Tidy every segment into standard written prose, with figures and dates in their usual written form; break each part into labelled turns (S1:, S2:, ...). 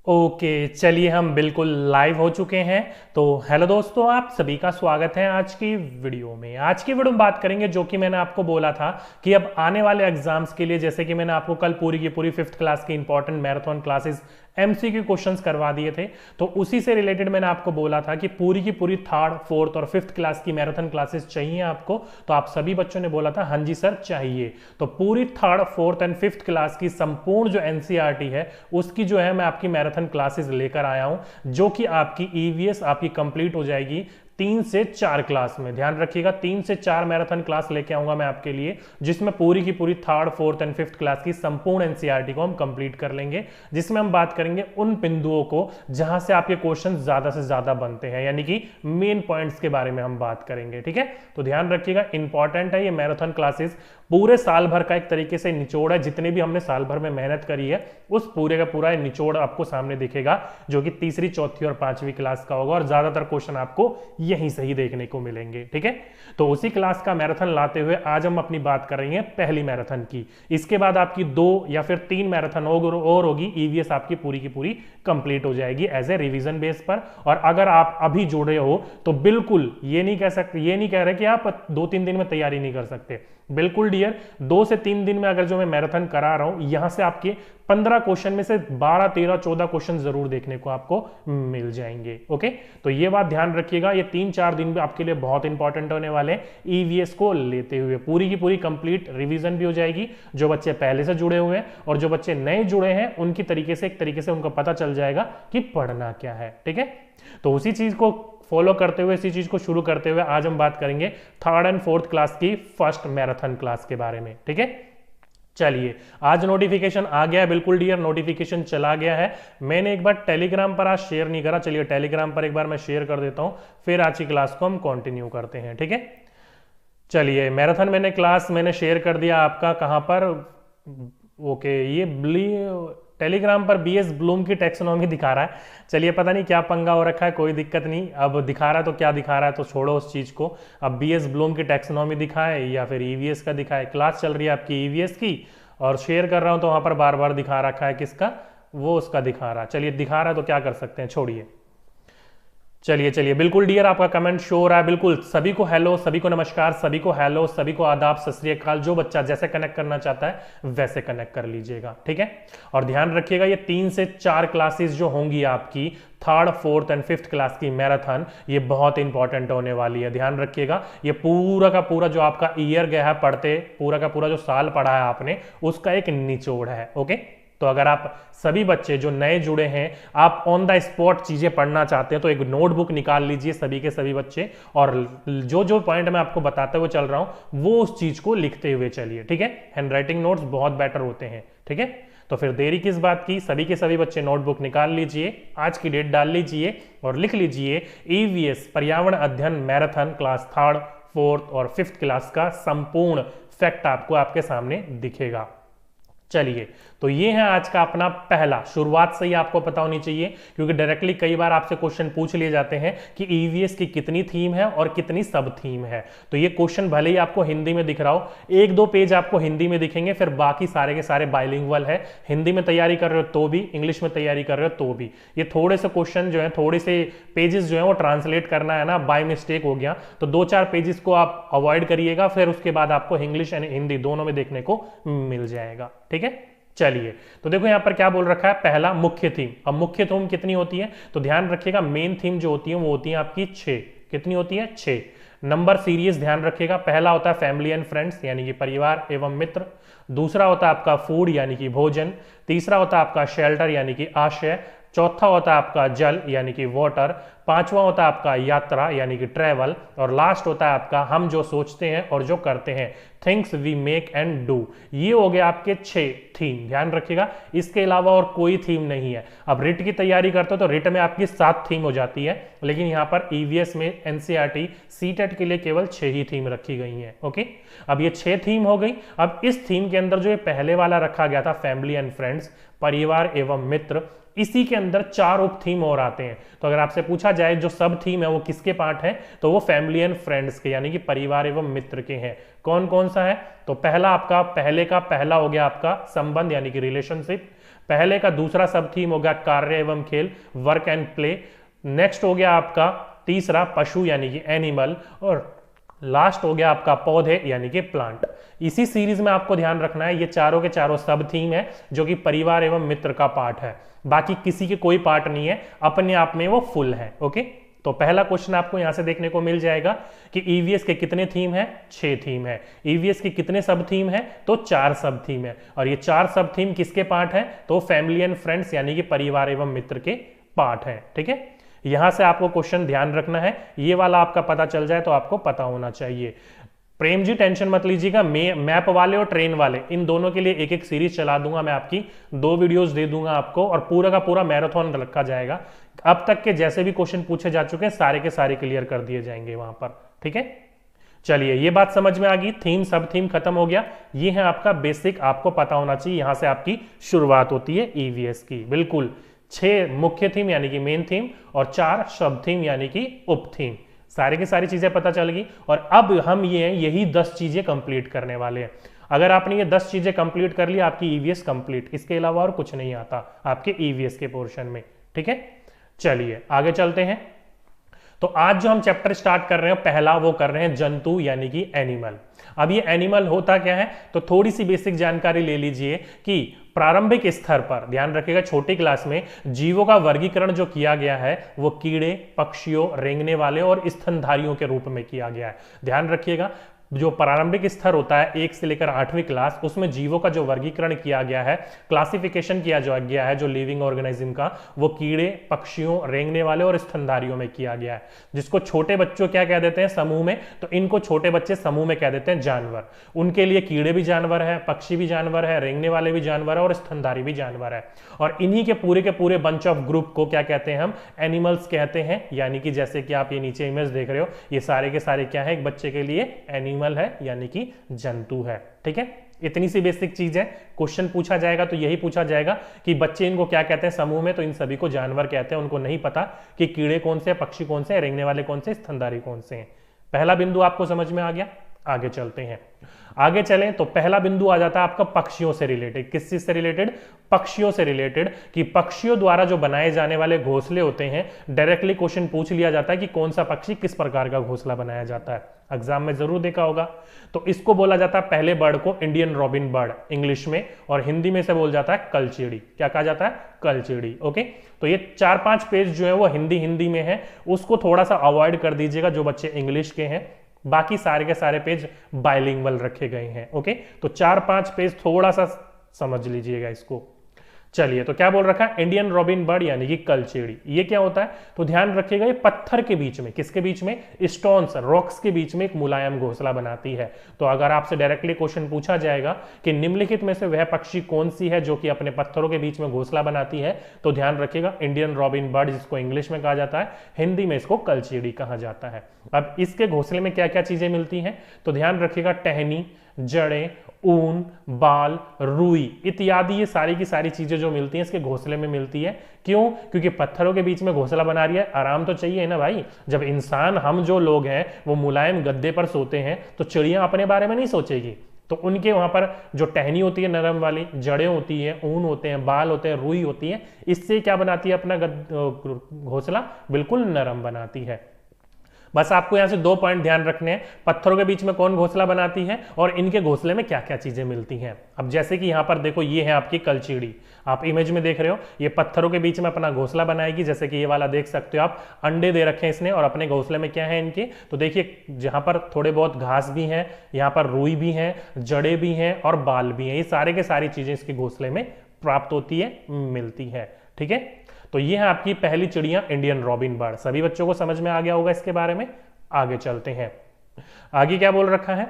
S1: Okay, चलिए हम बिल्कुल लाइव हो चुके हैं। तो हेलो दोस्तों, आप सभी का स्वागत है आज की वीडियो में। आज की वीडियो में बात करेंगे जो कि मैंने आपको बोला था कि अब आने वाले एग्जाम्स के लिए, जैसे कि मैंने आपको कल पूरी की पूरी फिफ्थ क्लास की important marathon classes MCQ questions करवा दिए थे, तो उसी से रिलेटेड मैंने आपको बोला था कि पूरी की पूरी थर्ड फोर्थ और फिफ्थ क्लास की मैराथन क्लासेस चाहिए आपको। तो आप सभी बच्चों ने बोला था हाँ जी सर चाहिए। तो पूरी third fourth and fifth class की संपूर्ण जो एनसीईआरटी है उसकी जो है मैं आपकी मैराथन क्लासेस लेकर आया हूं, जो कि आपकी ईवीएस आपकी कंप्लीट हो जाएगी 3 से 4 क्लास में। ध्यान रखिएगा, 3 से 4 मैराथन क्लास लेके आऊंगा मैं आपके लिए, जिसमें पूरी की पूरी third fourth and fifth class की संपूर्ण एनसीईआरटी को हम कंप्लीट कर लेंगे, जिसमें हम बात करेंगे उन बिंदुओं को जहां से आपके क्वेश्चन ज्यादा से ज्यादा बनते हैं, यानी कि मेन पॉइंट्स के बारे में हम बात करेंगे। ठीक है, तो ध्यान रखिएगा, इंपॉर्टेंट है ये मैराथन क्लासेस। पूरे साल भर का एक तरीके से निचोड़ है, जितने भी हमने साल भर में मेहनत करी है उस पूरे का पूरा निचोड़ आपको सामने दिखेगा, जो कि तीसरी चौथी और पांचवी क्लास का होगा, और ज्यादातर क्वेश्चन आपको यहीं से ही देखने को मिलेंगे। ठीक है, तो उसी क्लास का मैराथन लाते हुए आज हम अपनी बात करेंगे पहली मैराथन की। इसके बाद आपकी 2 या फिर 3 मैराथन और होगी, ईवीएस आपकी पूरी की पूरी कंप्लीट हो जाएगी एज ए रिवीजन बेस पर। और अगर आप अभी जुड़े हो तो बिल्कुल ये नहीं कह रहे कि आप 2-3 दिन में तैयारी नहीं कर सकते। बिल्कुल डियर, 2 से 3 दिन में अगर जो मैं मैराथन करा रहा हूं, यहां से आपके 15 क्वेश्चन में से 12, 13, 14 क्वेश्चन जरूर देखने को आपको मिल जाएंगे। ओके, तो ये बात ध्यान रखिएगा, ये 3-4 दिन भी आपके लिए बहुत इंपॉर्टेंट होने वाले हैं। ईवीएस को लेते हुए पूरी की पूरी कंप्लीट रिवीजन भी हो जाएगी, जो बच्चे पहले से जुड़े हुए हैं और जो बच्चे नए जुड़े हैं उनकी एक तरीके से उनको पता चल जाएगा कि पढ़ना क्या है। ठीक है, तो उसी चीज को फॉलो करते हुए, इसी चीज को शुरू करते हुए आज हम बात करेंगे थर्ड एंड फोर्थ क्लास की फर्स्ट मैराथन क्लास के बारे में। ठीक है, चलिए आज नोटिफिकेशन आ गया है, बिल्कुल डियर नोटिफिकेशन चला गया है। मैंने एक बार टेलीग्राम पर आज शेयर नहीं करा, चलिए टेलीग्राम पर एक बार मैं शेयर कर देता हूं, फिर आज की क्लास को हम कंटिन्यू करते हैं। ठीक है, चलिए मैराथन मैंने शेयर कर दिया आपका, कहां पर? ओके, ये टेलीग्राम पर बीएस ब्लूम की टैक्सोनॉमी दिखा रहा है। चलिए पता नहीं क्या पंगा हो रखा है, कोई दिक्कत नहीं, अब दिखा रहा है तो क्या दिखा रहा है तो छोड़ो उस चीज को। अब बीएस ब्लूम की टैक्सोनॉमी दिखाए या फिर ईवीएस का दिखाए, क्लास चल रही है आपकी ईवीएस की और शेयर कर रहा हूं तो वहां पर बार बार दिखा रखा है किसका, वो उसका दिखा रहा है। चलिए दिखा रहा है तो क्या कर सकते हैं, छोड़िए। चलिए बिल्कुल डियर, आपका कमेंट शो हो रहा है, बिल्कुल सभी को हेलो, सभी को नमस्कार, सभी को हेलो, सभी को आदाब, सत श्री अकाल। जो बच्चा जैसे कनेक्ट करना चाहता है वैसे कनेक्ट कर लीजिएगा। ठीक है, और ध्यान रखिएगा ये 3 से 4 क्लासेस जो होंगी आपकी third fourth and fifth class की मैराथन, ये बहुत इंपॉर्टेंट होने वाली है। ध्यान रखिएगा, ये पूरा का पूरा जो आपका ईयर गया है पढ़ते, पूरा का पूरा जो साल पढ़ा है आपने, उसका एक निचोड़ है। ओके, तो अगर आप सभी बच्चे जो नए जुड़े हैं, आप ऑन द स्पॉट चीजें पढ़ना चाहते हैं तो एक नोटबुक निकाल लीजिए सभी के सभी बच्चे, और जो जो पॉइंट मैं आपको बताते हुए चल रहा हूं वो उस चीज को लिखते हुए चलिए। ठीक है, हैंड राइटिंग नोट्स बहुत बेटर होते हैं। ठीक है, तो फिर देरी किस बात की, सभी के सभी बच्चे नोटबुक निकाल लीजिए, आज की डेट डाल लीजिए और लिख लीजिए ईवीएस पर्यावरण अध्ययन मैराथन क्लास थर्ड फोर्थ और फिफ्थ क्लास का संपूर्ण फैक्ट आपको आपके सामने दिखेगा। चलिए, तो ये है आज का अपना पहला, शुरुआत से ही आपको पता होनी चाहिए, क्योंकि डायरेक्टली कई बार आपसे क्वेश्चन पूछ लिए जाते हैं कि ईवीएस की कितनी थीम है और कितनी सब थीम है। तो ये क्वेश्चन भले ही आपको हिंदी में दिख रहा हो, 1-2 पेज आपको हिंदी में दिखेंगे, फिर बाकी सारे के सारे बाइलिंगुअल है। हिंदी में तैयारी कर रहे हो तो भी, इंग्लिश में तैयारी कर रहे हो तो भी, ये थोड़े से क्वेश्चन जो है, थोड़े से पेजेस जो है वो ट्रांसलेट करना है ना, बाय मिस्टेक हो गया तो 2-4 पेजेस को आप अवॉइड करिएगा, फिर उसके बाद आपको इंग्लिश एंड हिंदी दोनों में देखने को मिल जाएगा। ठीक है, चलिए तो देखो यहां पर क्या बोल रखा है, पहला मुख्य थीम। अब मुख्य थीम कितनी होती है तो ध्यान रखिएगा, मेन थीम जो होती है वो होती है आपकी 6। कितनी होती है? 6 नंबर सीरीज। ध्यान रखिएगा, पहला होता है फैमिली एंड फ्रेंड्स यानी कि परिवार एवं मित्र, दूसरा होता है आपका फूड यानी कि भोजन, तीसरा होता है आपका शेल्टर यानी कि आश्रय, चौथा होता है आपका जल यानी कि वाटर, पांचवा होता है आपका यात्रा यानी कि ट्रेवल, और लास्ट होता है आपका हम जो सोचते हैं और जो करते हैं, things we make and do. ये हो गए आपके 6 थीम। ध्यान रखिएगा, इसके अलावा और कोई थीम नहीं है। अब रिट की तैयारी करते हो तो रिट में आपकी 7 थीम हो जाती है, लेकिन यहां पर ईवीएस में एनसीईआरटी सीटेट के लिए केवल 6 ही थीम रखी गई हैं। ओके, अब ये 6 थीम हो गई। अब इस थीम के अंदर जो ये पहले वाला रखा गया था फैमिली एंड फ्रेंड्स, परिवार एवं मित्र, इसी के अंदर 4 उप थीम और आते हैं। तो अगर आपसे पूछा जाए जो सब थीम है वो किसके पार्ट है, तो वो फैमिली एंड फ्रेंड्स के यानी कि परिवार एवं मित्र के हैं। कौन कौन सा है? तो पहला आपका, पहले का पहला हो गया आपका संबंध यानी कि रिलेशनशिप, पहले का दूसरा सब थीम हो गया कार्य एवं खेल, वर्क एंड प्ले। नेक्स्ट हो गया आपका तीसरा पशु यानी कि एनिमल, और लास्ट हो गया आपका पौधे यानी कि प्लांट। इसी सीरीज में आपको ध्यान रखना है ये चारों के चारों सब थीम है जो कि परिवार एवं मित्र का पार्ट है, बाकी किसी के कोई पार्ट नहीं है, अपने आप में वो फुल है। ओके, तो पहला क्वेश्चन आपको यहां से देखने को मिल जाएगा कि ईवीएस के कितने थीम है, 6 थीम है। ईवीएस के कितने सब थीम है, तो 4 सब थीम है। और ये 4 सब थीम किसके पार्ट है, तो फैमिली एंड फ्रेंड्स यानी कि परिवार एवं मित्र के पार्ट है। ठीक है, यहां से आपको क्वेश्चन ध्यान रखना है, ये वाला आपका पता चल जाए तो आपको पता होना चाहिए। प्रेम जी टेंशन मत लीजिएगा, मैप वाले और ट्रेन वाले इन दोनों के लिए एक एक सीरीज चला दूंगा मैं, आपकी 2 वीडियोस दे दूंगा आपको, और पूरा का पूरा मैराथन रखा जाएगा। अब तक के जैसे भी क्वेश्चन पूछे जा चुके हैं सारे के सारे क्लियर कर दिए जाएंगे वहां पर। ठीक है, चलिए ये बात समझ में आ गई, थीम सब थीम खत्म हो गया। ये है आपका बेसिक, आपको पता होना चाहिए, यहां से आपकी शुरुआत होती है ईवीएस की। बिल्कुल 6 मुख्य थीम यानी कि मेन थीम और 4 सब थीम यानी कि उप थीम, सारी की सारी चीजें पता चल गई। और अब हम यही 10 चीजें कंप्लीट करने वाले हैं। अगर आपने ये 10 चीजें कंप्लीट कर ली आपकी ईवीएस कंप्लीट, इसके अलावा और कुछ नहीं आता आपके ईवीएस के पोर्शन में। ठीक है, चलिए आगे चलते हैं। तो आज जो हम चैप्टर स्टार्ट कर रहे हैं पहला वो कर रहे हैं जंतु यानी कि एनिमल। अब ये एनिमल होता क्या है, तो थोड़ी सी बेसिक जानकारी ले लीजिए कि प्रारंभिक स्तर पर ध्यान रखिएगा, छोटी क्लास में जीवों का वर्गीकरण जो किया गया है वो कीड़े, पक्षियों, रेंगने वाले और स्तनधारियों के रूप में किया गया है। ध्यान रखिएगा, जो प्रारंभिक स्तर होता है 1 से लेकर 8वीं क्लास, उसमें जीवों का जो वर्गीकरण किया गया है, क्लासिफिकेशन किया जो गया है जो लिविंग ऑर्गेनिज्म का, वो कीड़े, पक्षियों, रेंगने वाले और स्तनधारियों में किया गया है। जिसको छोटे बच्चों क्या कह देते हैं समूह में, तो इनको छोटे बच्चे समूह में कह देते हैं जानवर। उनके लिए कीड़े भी जानवर है, पक्षी भी जानवर है, रेंगने वाले भी जानवर है और स्तनधारी भी जानवर है। और इन्हीं के पूरे बंच ऑफ ग्रुप को क्या कहते हैं हम, एनिमल्स कहते हैं। यानी कि जैसे कि आप ये नीचे इमेज देख रहे हो, ये सारे के सारे क्या है, एक बच्चे के लिए एनिमल है यानी कि जंतु है। ठीक है, इतनी सी बेसिक चीज है। क्वेश्चन पूछा जाएगा तो यही पूछा जाएगा कि बच्चे इनको क्या कहते हैं समूह में, तो इन सभी को जानवर कहते हैं। उनको नहीं पता कि कीड़े कौन से, पक्षी कौन से, रेंगने वाले कौन से, स्तनधारी कौन से हैं। पहला बिंदु आपको समझ में आ गया, आगे चलते हैं। आगे चलें तो पहला बिंदु आ जाता है आपका पक्षियों से रिलेटेड। किस चीज से रिलेटेड, पक्षियों से रिलेटेड, कि पक्षियों द्वारा जो बनाए जाने वाले घोंसले होते हैं, डायरेक्टली क्वेश्चन पूछ लिया जाता है कि कौन सा पक्षी किस प्रकार का घोंसला बनाया जाता है। एग्जाम में जरूर देखा होगा। तो इसको बोला जाता है पहले बर्ड को इंडियन रॉबिन बर्ड इंग्लिश में, और हिंदी में से बोल जाता है कलचीड़ी। क्या कहा जाता है, कलचीड़ी। ओके, तो ये 4-5 पेज जो है वो हिंदी में है, उसको थोड़ा सा अवॉइड कर दीजिएगा जो बच्चे इंग्लिश के हैं। बाकी सारे के सारे पेज बाइलिंगुअल रखे गए हैं। ओके, तो 4-5 पेज थोड़ा सा समझ लीजिएगा इसको। चलिए, तो क्या बोल रखा है, इंडियन रॉबिन बर्ड यानी कि कलचीड़ी। ये क्या होता है, तो ध्यान रखिएगा, ये पत्थर के बीच में, किसके बीच में, स्टोन्स, रॉक्स के बीच में एक मुलायम घोंसला बनाती है। तो अगर आपसे डायरेक्टली क्वेश्चन पूछा जाएगा कि निम्नलिखित में से वह पक्षी कौन सी है जो कि अपने पत्थरों के बीच में घोंसला बनाती है, तो ध्यान रखिएगा इंडियन रॉबिन बर्ड, जिसको इंग्लिश में कहा जाता है, हिंदी में इसको कलचीड़ी कहा जाता है। अब इसके घोंसले में क्या क्या चीजें मिलती हैं, तो ध्यान रखिएगा टहनी, जड़ें, ऊन, बाल, रुई इत्यादि, ये सारी की सारी चीजें जो मिलती हैं इसके घोंसले में मिलती है। क्यों, क्योंकि पत्थरों के बीच में घोंसला बना रही है, आराम तो चाहिए ना भाई। जब इंसान, हम जो लोग हैं वो मुलायम गद्दे पर सोते हैं, तो चिड़िया अपने बारे में नहीं सोचेगी। तो उनके वहां पर जो टहनी होती है नरम वाली, जड़ें होती है, ऊन होते हैं, बाल होते हैं, रुई होती है, इससे क्या बनाती है अपना घोंसला, बिल्कुल नरम बनाती है। बस आपको यहां से 2 पॉइंट ध्यान रखने हैं, पत्थरों के बीच में कौन घोंसला बनाती है और इनके घोंसले में क्या क्या चीजें मिलती हैं। अब जैसे कि यहां पर देखो, ये है आपकी कलचीड़ी, आप इमेज में देख रहे हो, ये पत्थरों के बीच में अपना घोंसला बनाएगी। जैसे कि ये वाला देख सकते हो आप, अंडे दे रखे हैं इसने, और अपने घोंसले में क्या है इनके, तो देखिए जहां पर थोड़े बहुत घास भी है, यहाँ पर रुई भी है, जड़े भी हैं और बाल भी हैं। ये सारे के सारी चीजें इसके घोंसले में प्राप्त होती है, मिलती है। ठीक है, तो ये है आपकी पहली चिड़िया इंडियन रॉबिन बर्ड। सभी बच्चों को समझ में आ गया होगा इसके बारे में। आगे चलते हैं, आगे क्या बोल रखा है,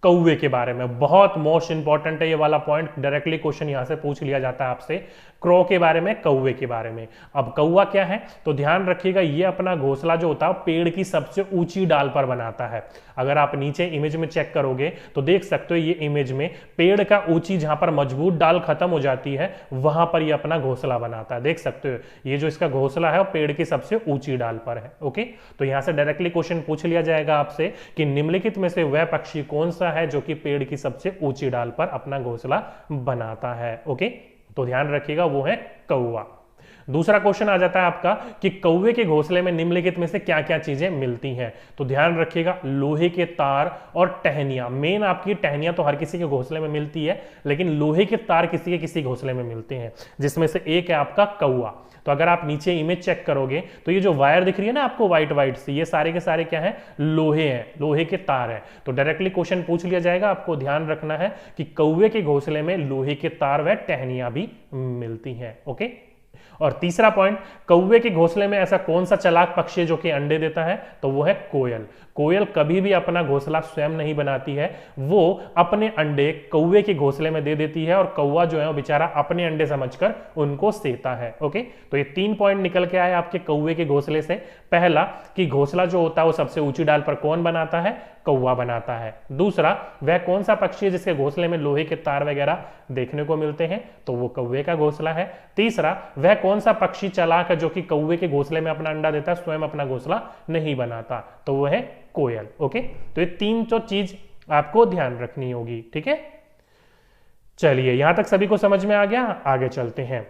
S1: कौवे के बारे में। बहुत मोस्ट इंपॉर्टेंट है ये वाला पॉइंट, डायरेक्टली क्वेश्चन यहां से पूछ लिया जाता है आपसे, क्रो के बारे में, कौवे के बारे में। अब कौवा क्या है, तो ध्यान रखिएगा, ये अपना घोंसला जो होता है पेड़ की सबसे ऊंची डाल पर बनाता है। अगर आप नीचे इमेज में चेक करोगे तो देख सकते हो, ये इमेज में पेड़ का ऊंची, जहां पर मजबूत डाल खत्म हो जाती है, वहां पर ये अपना घोंसला बनाता है। देख सकते हो, ये जो इसका घोंसला है वो पेड़ की सबसे ऊंची डाल पर है। ओके, तो यहां से डायरेक्टली क्वेश्चन पूछ लिया जाएगा आपसे कि निम्नलिखित में से वह पक्षी कौन सा है जो कि पेड़ की सबसे ऊंची डाल पर अपना घोंसला बनाता है। ओके, तो ध्यान रखिएगा वो है कौवा। दूसरा क्वेश्चन आ जाता है आपका कि कौवे के घोंसले में निम्नलिखित में से क्या क्या चीजें मिलती हैं। तो ध्यान रखिएगा लोहे के तार और टहनियां। मेन आपकी टहनियां तो हर किसी के घोंसले में मिलती है, लेकिन लोहे के तार किसी के किसी घोंसले में मिलते हैं, जिसमें से एक है आपका कौवा। तो अगर आप नीचे इमेज चेक करोगे तो ये जो वायर दिख रही है ना आपको व्हाइट व्हाइट सी, ये सारे के सारे क्या है, लोहे हैं, लोहे के तार है। तो डायरेक्टली क्वेश्चन पूछ लिया जाएगा, आपको ध्यान रखना है कि कौवे के घोंसले में लोहे के तार व टहनियां भी मिलती हैं। ओके। और तीसरा पॉइंट, कौवे के घोंसले में ऐसा कौन सा चालाक पक्षी है जो कि अंडे देता है, तो वो है कोयल। कोयल कभी भी अपना घोंसला स्वयं नहीं बनाती है, वो अपने अंडे कौवे के घोंसले में दे देती है, और कौवा जो है वो बेचारा अपने अंडे समझकर उनको सेता है। ओके, तो ये 3 पॉइंट निकल के आए आपके कौवे के घोंसले से। पहला कि घोंसला जो होता है वो सबसे ऊंची डाल पर कौन बनाता है, कौवा बनाता है। दूसरा, वह कौन सा पक्षी है जिसके घोंसले में लोहे के तार वगैरह देखने को मिलते हैं, तो वो कौवे का घोंसला है। तीसरा, वह कौन सा पक्षी चालाक है जो कि कौवे के घोंसले में अपना अंडा देता है, स्वयं अपना घोंसला नहीं बनाता, तो वो है कोयल। ओके, तो ये 3 तो चीज आपको ध्यान रखनी होगी। ठीक है, चलिए यहां तक सभी को समझ में आ गया, आगे चलते हैं।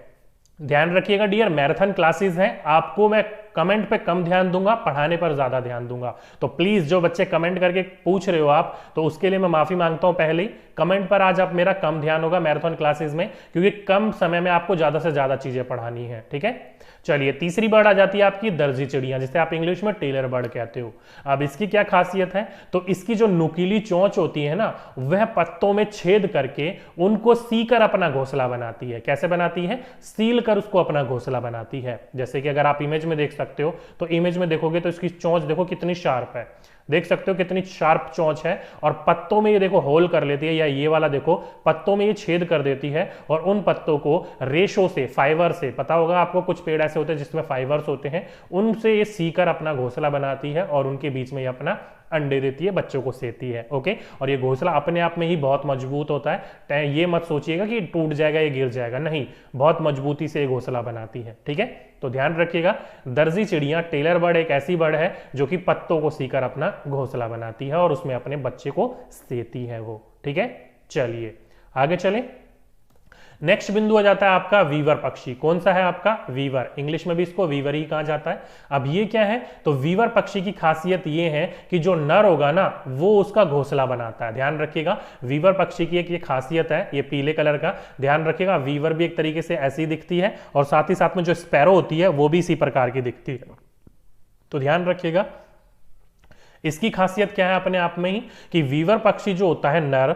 S1: ध्यान रखिएगा डियर, मैराथन क्लासेस हैं, आपको मैं कमेंट पे कम ध्यान दूंगा, पढ़ाने पर ज्यादा ध्यान दूंगा। तो प्लीज जो बच्चे कमेंट करके पूछ रहे हो आप, तो उसके लिए मैं माफी मांगता हूं पहले ही। कमेंट पर आज आप मेरा कम ध्यान होगा मैराथन क्लासेस में, क्योंकि कम समय में आपको ज्यादा से ज्यादा चीजें पढ़ानी है। ठीक है, चलिए तीसरी बर्ड आ जाती है आपकी दर्जी चिड़िया, जिसे आप इंग्लिश में टेलर बर्ड कहते हो। अब इसकी क्या खासियत है, तो इसकी जो नुकीली चोंच होती है ना, वह पत्तों में छेद करके उनको सीकर अपना घोंसला बनाती है। कैसे बनाती है, सील कर उसको अपना घोंसला बनाती है। जैसे कि अगर आप इमेज में देख सकते हो, तो इमेज में देखोगे तो इसकी चोंच देखो कितनी शार्प है, देख सकते हो कितनी शार्प चोंच है, और पत्तों में ये देखो होल कर लेती है, या ये वाला देखो पत्तों में ये छेद कर देती है, और उन पत्तों को रेशों से, फाइबर से, पता होगा आपको कुछ पेड़ ऐसे होते हैं जिसमें फाइबर्स होते हैं, उनसे ये सीकर अपना घोंसला बनाती है, और उनके बीच में ये अपना अंडे देती है, बच्चों को सेती है। ओके, और ये घोंसला अपने आप में ही बहुत मजबूत होता है, ये मत सोचिएगा कि टूट जाएगा या गिर जाएगा, नहीं, बहुत मजबूती से ये घोंसला बनाती है। ठीक है, तो ध्यान रखिएगा, दर्जी चिड़िया टेलर बर्ड एक ऐसी बर्ड है जो कि पत्तों को सीकर अपना घोंसला बनाती है और उसमें अपने बच्चे को सेती है वो। ठीक है, चलिए आगे चलें। नेक्स्ट बिंदु आ जाता है आपका वीवर पक्षी। कौन सा है आपका, वीवर, इंग्लिश में भी इसको वीवर ही कहा जाता है। अब ये क्या है, तो वीवर पक्षी की खासियत ये है कि जो नर होगा ना, वो उसका घोंसला बनाता है। ध्यान रखिएगा, वीवर पक्षी की एक ये खासियत है, ये पीले कलर का, ध्यान रखिएगा, वीवर भी एक तरीके से ऐसी दिखती है, और साथ ही साथ में जो स्पैरो होती है वो भी इसी प्रकार की दिखती है। तो ध्यान रखिएगा, इसकी खासियत क्या है अपने आप में ही, कि वीवर पक्षी जो होता है नर,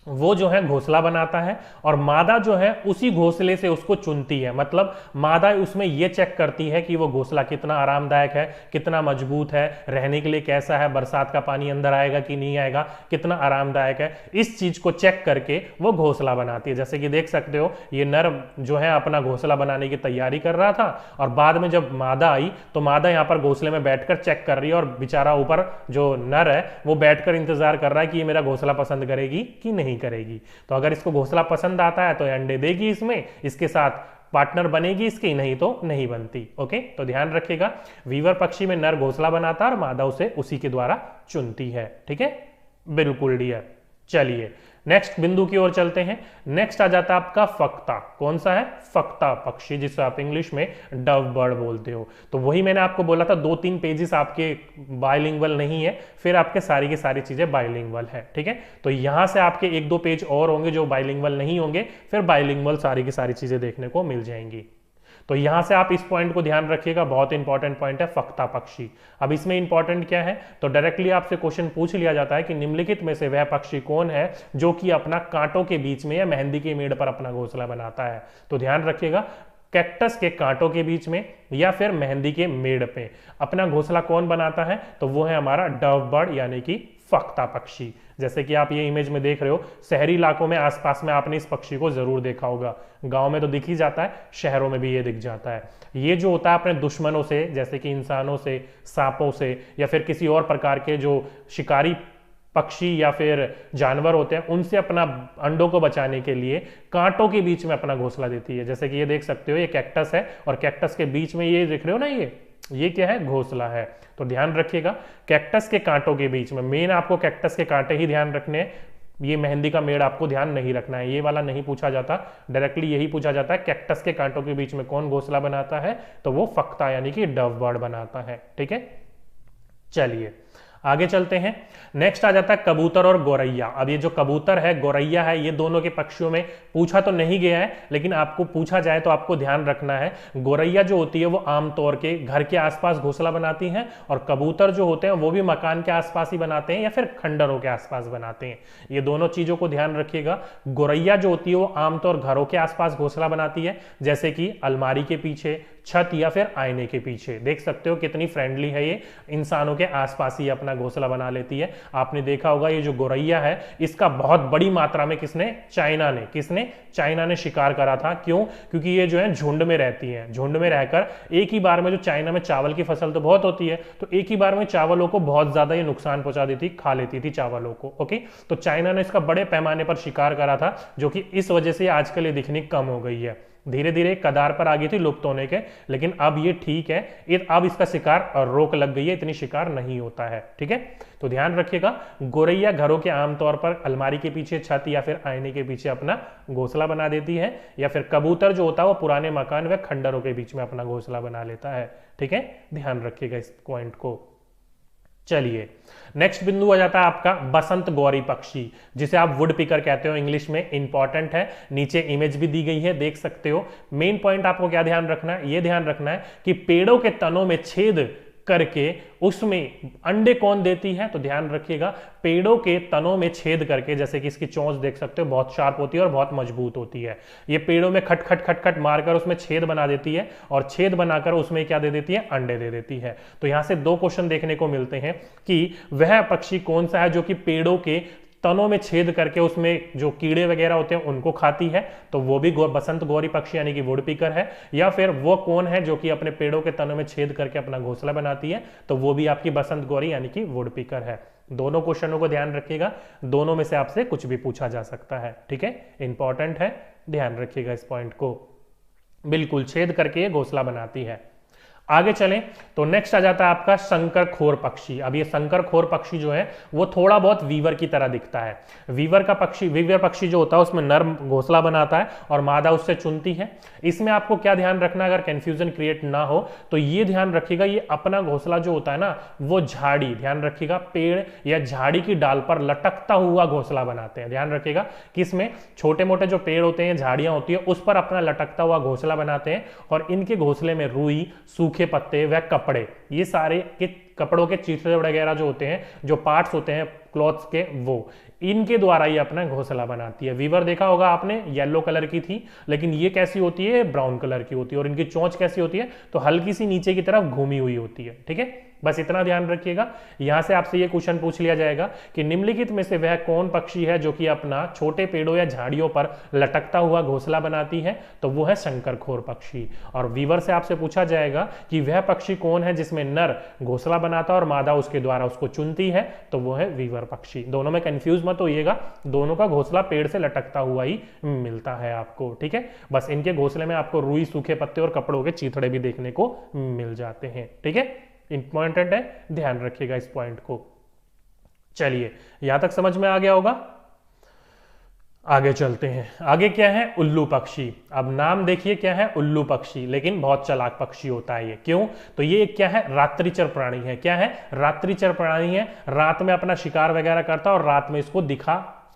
S1: वो जो है घोंसला बनाता है, और मादा जो है उसी घोंसले से उसको चुनती है। मतलब मादा उसमें ये चेक करती है कि वो घोंसला कितना आरामदायक है, कितना मजबूत है, रहने के लिए कैसा है, बरसात का पानी अंदर आएगा कि नहीं आएगा, कितना आरामदायक है, इस चीज को चेक करके वो घोंसला बनाती है। जैसे कि देख सकते हो, ये नर जो है अपना घोंसला बनाने की तैयारी कर रहा था, और बाद में जब मादा आई तो मादा यहाँ पर घोंसले में बैठकर चेक कर रही है, और बेचारा ऊपर जो नर है वो बैठकर इंतजार कर रहा है कि ये मेरा घोंसला पसंद करेगी कि नहीं करेगी। तो अगर इसको घोंसला पसंद आता है तो ये अंडे देगी, इसमें इसके साथ पार्टनर बनेगी इसकी, नहीं तो नहीं बनती। ओके, तो ध्यान रखिएगा, वीवर पक्षी में नर घोंसला बनाता है और मादा उसे उसी के द्वारा चुनती है। ठीक है, बिल्कुल डियर। चलिए नेक्स्ट बिंदु की ओर चलते हैं। नेक्स्ट आ जाता है आपका फक्ता। कौन सा है, फक्ता पक्षी, जिसे आप इंग्लिश में डव बर्ड बोलते हो। तो वही मैंने आपको बोला था, 2-3 पेजेस आपके बायलिंगुअल नहीं है, फिर आपके सारी की सारी चीजें बायलिंगुअल है। ठीक है, तो यहां से आपके 1-2 पेज और होंगे जो बायलिंगुअल नहीं होंगे, फिर बायलिंगुअल सारी की सारी चीजें देखने को मिल जाएंगी। तो यहां से आप इस पॉइंट को ध्यान रखिएगा, बहुत इंपॉर्टेंट पॉइंट है फक्ता पक्षी। अब इसमें इंपॉर्टेंट क्या है, तो डायरेक्टली आपसे क्वेश्चन पूछ लिया जाता है कि निम्नलिखित में से वह पक्षी कौन है जो कि अपना कांटों के बीच में या मेहंदी के मेड़ पर अपना घोंसला बनाता है। तो ध्यान रखिएगा, कैक्टस के कांटों के बीच में या फिर मेहंदी के मेड़ पे अपना घोंसला कौन बनाता है, तो वो है हमारा डव बर्ड यानी कि फक्ता पक्षी। जैसे कि आप ये इमेज में देख रहे हो, शहरी इलाकों में आसपास में आपने इस पक्षी को जरूर देखा होगा, गांव में तो दिख ही जाता है, शहरों में भी ये दिख जाता है। ये जो होता है अपने दुश्मनों से, जैसे कि इंसानों से, सांपों से, या फिर किसी और प्रकार के जो शिकारी पक्षी या फिर जानवर होते हैं, उनसे अपना अंडों को बचाने के लिए कांटों के बीच में अपना घोंसला देती है। जैसे कि ये देख सकते हो, ये कैक्टस है, और कैक्टस के बीच में ये देख रहे हो ना, ये क्या है, घोंसला है। तो ध्यान रखिएगा, कैक्टस के कांटों के बीच में, मेन आपको कैक्टस के कांटे ही ध्यान रखने हैं, ये मेहंदी का मेड़ आपको ध्यान नहीं रखना है, ये वाला नहीं पूछा जाता, डायरेक्टली यही पूछा जाता है कैक्टस के कांटों के बीच में कौन घोंसला बनाता है, तो वो फक्ता यानी कि डव बर्ड बनाता है। ठीक है, चलिए आगे चलते हैं। नेक्स्ट आ जाता है कबूतर और गौरैया। अब ये जो कबूतर है गौरैया है, ये दोनों के पक्षियों में पूछा तो नहीं गया है, लेकिन आपको पूछा जाए तो आपको ध्यान रखना है। गौरैया जो होती है वो आमतौर के घर के आसपास घोंसला बनाती हैं, और कबूतर जो होते हैं वो भी मकान के आसपास ही बनाते हैं या फिर खंडरों के आसपास बनाते हैं। ये दोनों चीजों को ध्यान रखिएगा। गौरैया जो होती है वो आमतौर घरों के आसपास घोंसला बनाती है, जैसे कि अलमारी के पीछे, छत या फिर आईने के पीछे। देख सकते हो कितनी फ्रेंडली है ये, इंसानों के आसपास ही अपना घोंसला बना लेती है। आपने देखा होगा ये जो गौरैया है इसका बहुत बड़ी मात्रा में चाइना ने शिकार करा था। क्यों? क्योंकि ये जो है झुंड में रहती है, झुंड में रहकर एक ही बार में, जो चाइना में चावल की फसल तो बहुत होती है, तो एक ही बार में चावलों को बहुत ज्यादा ये नुकसान पहुंचा देती, खा लेती थी चावलों को। ओके, तो चाइना ने इसका बड़े पैमाने पर शिकार करा था, जो कि इस वजह से आजकल ये दिखनी कम हो गई है। धीरे धीरे कदार पर आ गई थी लुप्त होने के, लेकिन अब ये ठीक है, अब इसका शिकार रोक लग गई है, इतनी शिकार नहीं होता है। ठीक है, तो ध्यान रखिएगा। गौरैया घरों के आमतौर पर अलमारी के पीछे, छत या फिर आईने के पीछे अपना घोंसला बना देती है, या फिर कबूतर जो होता है वो पुराने मकान व खंडरों के बीच में अपना घोंसला बना लेता है। ठीक है, ध्यान रखिएगा इस पॉइंट को। चलिए नेक्स्ट बिंदु आ जाता है आपका बसंत गौरी पक्षी, जिसे आप वुड पिकर कहते हो इंग्लिश में। इंपॉर्टेंट है, नीचे इमेज भी दी गई है, देख सकते हो। मेन पॉइंट आपको क्या ध्यान रखना है, ये ध्यान रखना है कि पेड़ों के तनों में छेद करके उसमें अंडे कौन देती है, तो ध्यान रखिएगा पेड़ों के तनों में छेद करके, जैसे कि इसकी चोंच देख सकते हो बहुत शार्प होती है और बहुत मजबूत होती है। ये पेड़ों में खट खट खट खट मारकर उसमें छेद बना देती है, और छेद बनाकर उसमें क्या दे देती है, अंडे दे देती है। तो यहां से दो क्वेश्चन देखने को मिलते हैं कि वह पक्षी कौन सा है जो कि पेड़ों के तनों में छेद करके उसमें जो कीड़े वगैरह होते हैं उनको खाती है, तो वो भी बसंत गौरी पक्षी यानी कि वुड पिकर है। या फिर वो कौन है जो कि अपने पेड़ों के तनों में छेद करके अपना घोंसला बनाती है, तो वो भी आपकी बसंत गौरी यानी कि वुड पिकर है। दोनों क्वेश्चनों को ध्यान रखिएगा, दोनों में से आपसे कुछ भी पूछा जा सकता है। ठीक है, इंपॉर्टेंट है, ध्यान रखिएगा इस पॉइंट को। बिल्कुल छेद करके ये घोंसला बनाती है। आगे चलें तो नेक्स्ट आ जाता है आपका शंकर खोर पक्षी। अब ये शंकर खोर पक्षी जो है वो थोड़ा बहुत वीवर की तरह दिखता है। वीवर पक्षी जो होता है उसमें नर घोंसला बनाता है और मादा उससे चुनती है। इसमें आपको क्या ध्यान रखना, अगर कंफ्यूजन क्रिएट ना हो तो ये ध्यान रखिएगा, ये अपना घोंसला जो होता है ना वो झाड़ी, ध्यान रखिएगा पेड़ या झाड़ी की डाल पर लटकता हुआ घोंसला बनाते हैं। ध्यान रखिएगा कि इसमें छोटे मोटे जो पेड़ होते हैं, झाड़ियां होती है, उस पर अपना लटकता हुआ घोंसला बनाते हैं, और इनके घोंसले में रुई, सूखे पत्ते व कपड़े, ये सारे के कपड़ों के चीथड़े वगैरह जो होते हैं, जो पार्ट्स होते हैं क्लॉथ्स के, वो इनके द्वारा ये अपना घोंसला बनाती है। वीवर देखा होगा आपने, येलो कलर की थी, लेकिन ये कैसी होती है, ब्राउन कलर की होती है। और इनकी चोंच कैसी होती है, तो हल्की सी नीचे की तरफ घूमी हुई होती है। ठीक है, बस इतना ध्यान रखिएगा। यहां से आपसे ये क्वेश्चन पूछ लिया जाएगा कि निम्नलिखित में से वह कौन पक्षी है जो कि अपना छोटे पेड़ों या झाड़ियों पर लटकता हुआ घोंसला बनाती है, तो वो है शंकरखोर पक्षी। और वीवर से आपसे पूछा जाएगा कि वह पक्षी कौन है जिसमें नर घोंसला बनाता है और मादा उसके द्वारा उसको चुनती है, तो वो है वीवर पक्षी। दोनों में कंफ्यूज मत होइएगा, दोनों का घोंसला पेड़ से लटकता हुआ ही मिलता है आपको। ठीक है, बस इनके घोंसले में आपको रुई, सूखे पत्ते और कपड़ों के चीथड़े भी देखने को मिल जाते हैं। ठीक है, इंपॉर्टेंट है, ध्यान रखिएगा इस पॉइंट को। चलिए यहां तक समझ में आ गया होगा। आगे चलते हैं। आगे क्या है, उल्लू पक्षी। अब नाम देखिए क्या है, उल्लू पक्षी, लेकिन बहुत चालाक पक्षी होता है ये। क्यों, तो ये क्या है, रात्रिचर प्राणी है। क्या है, रात्रिचर प्राणी है। रात में अपना शिकार वगैरह करता है और रात में इसको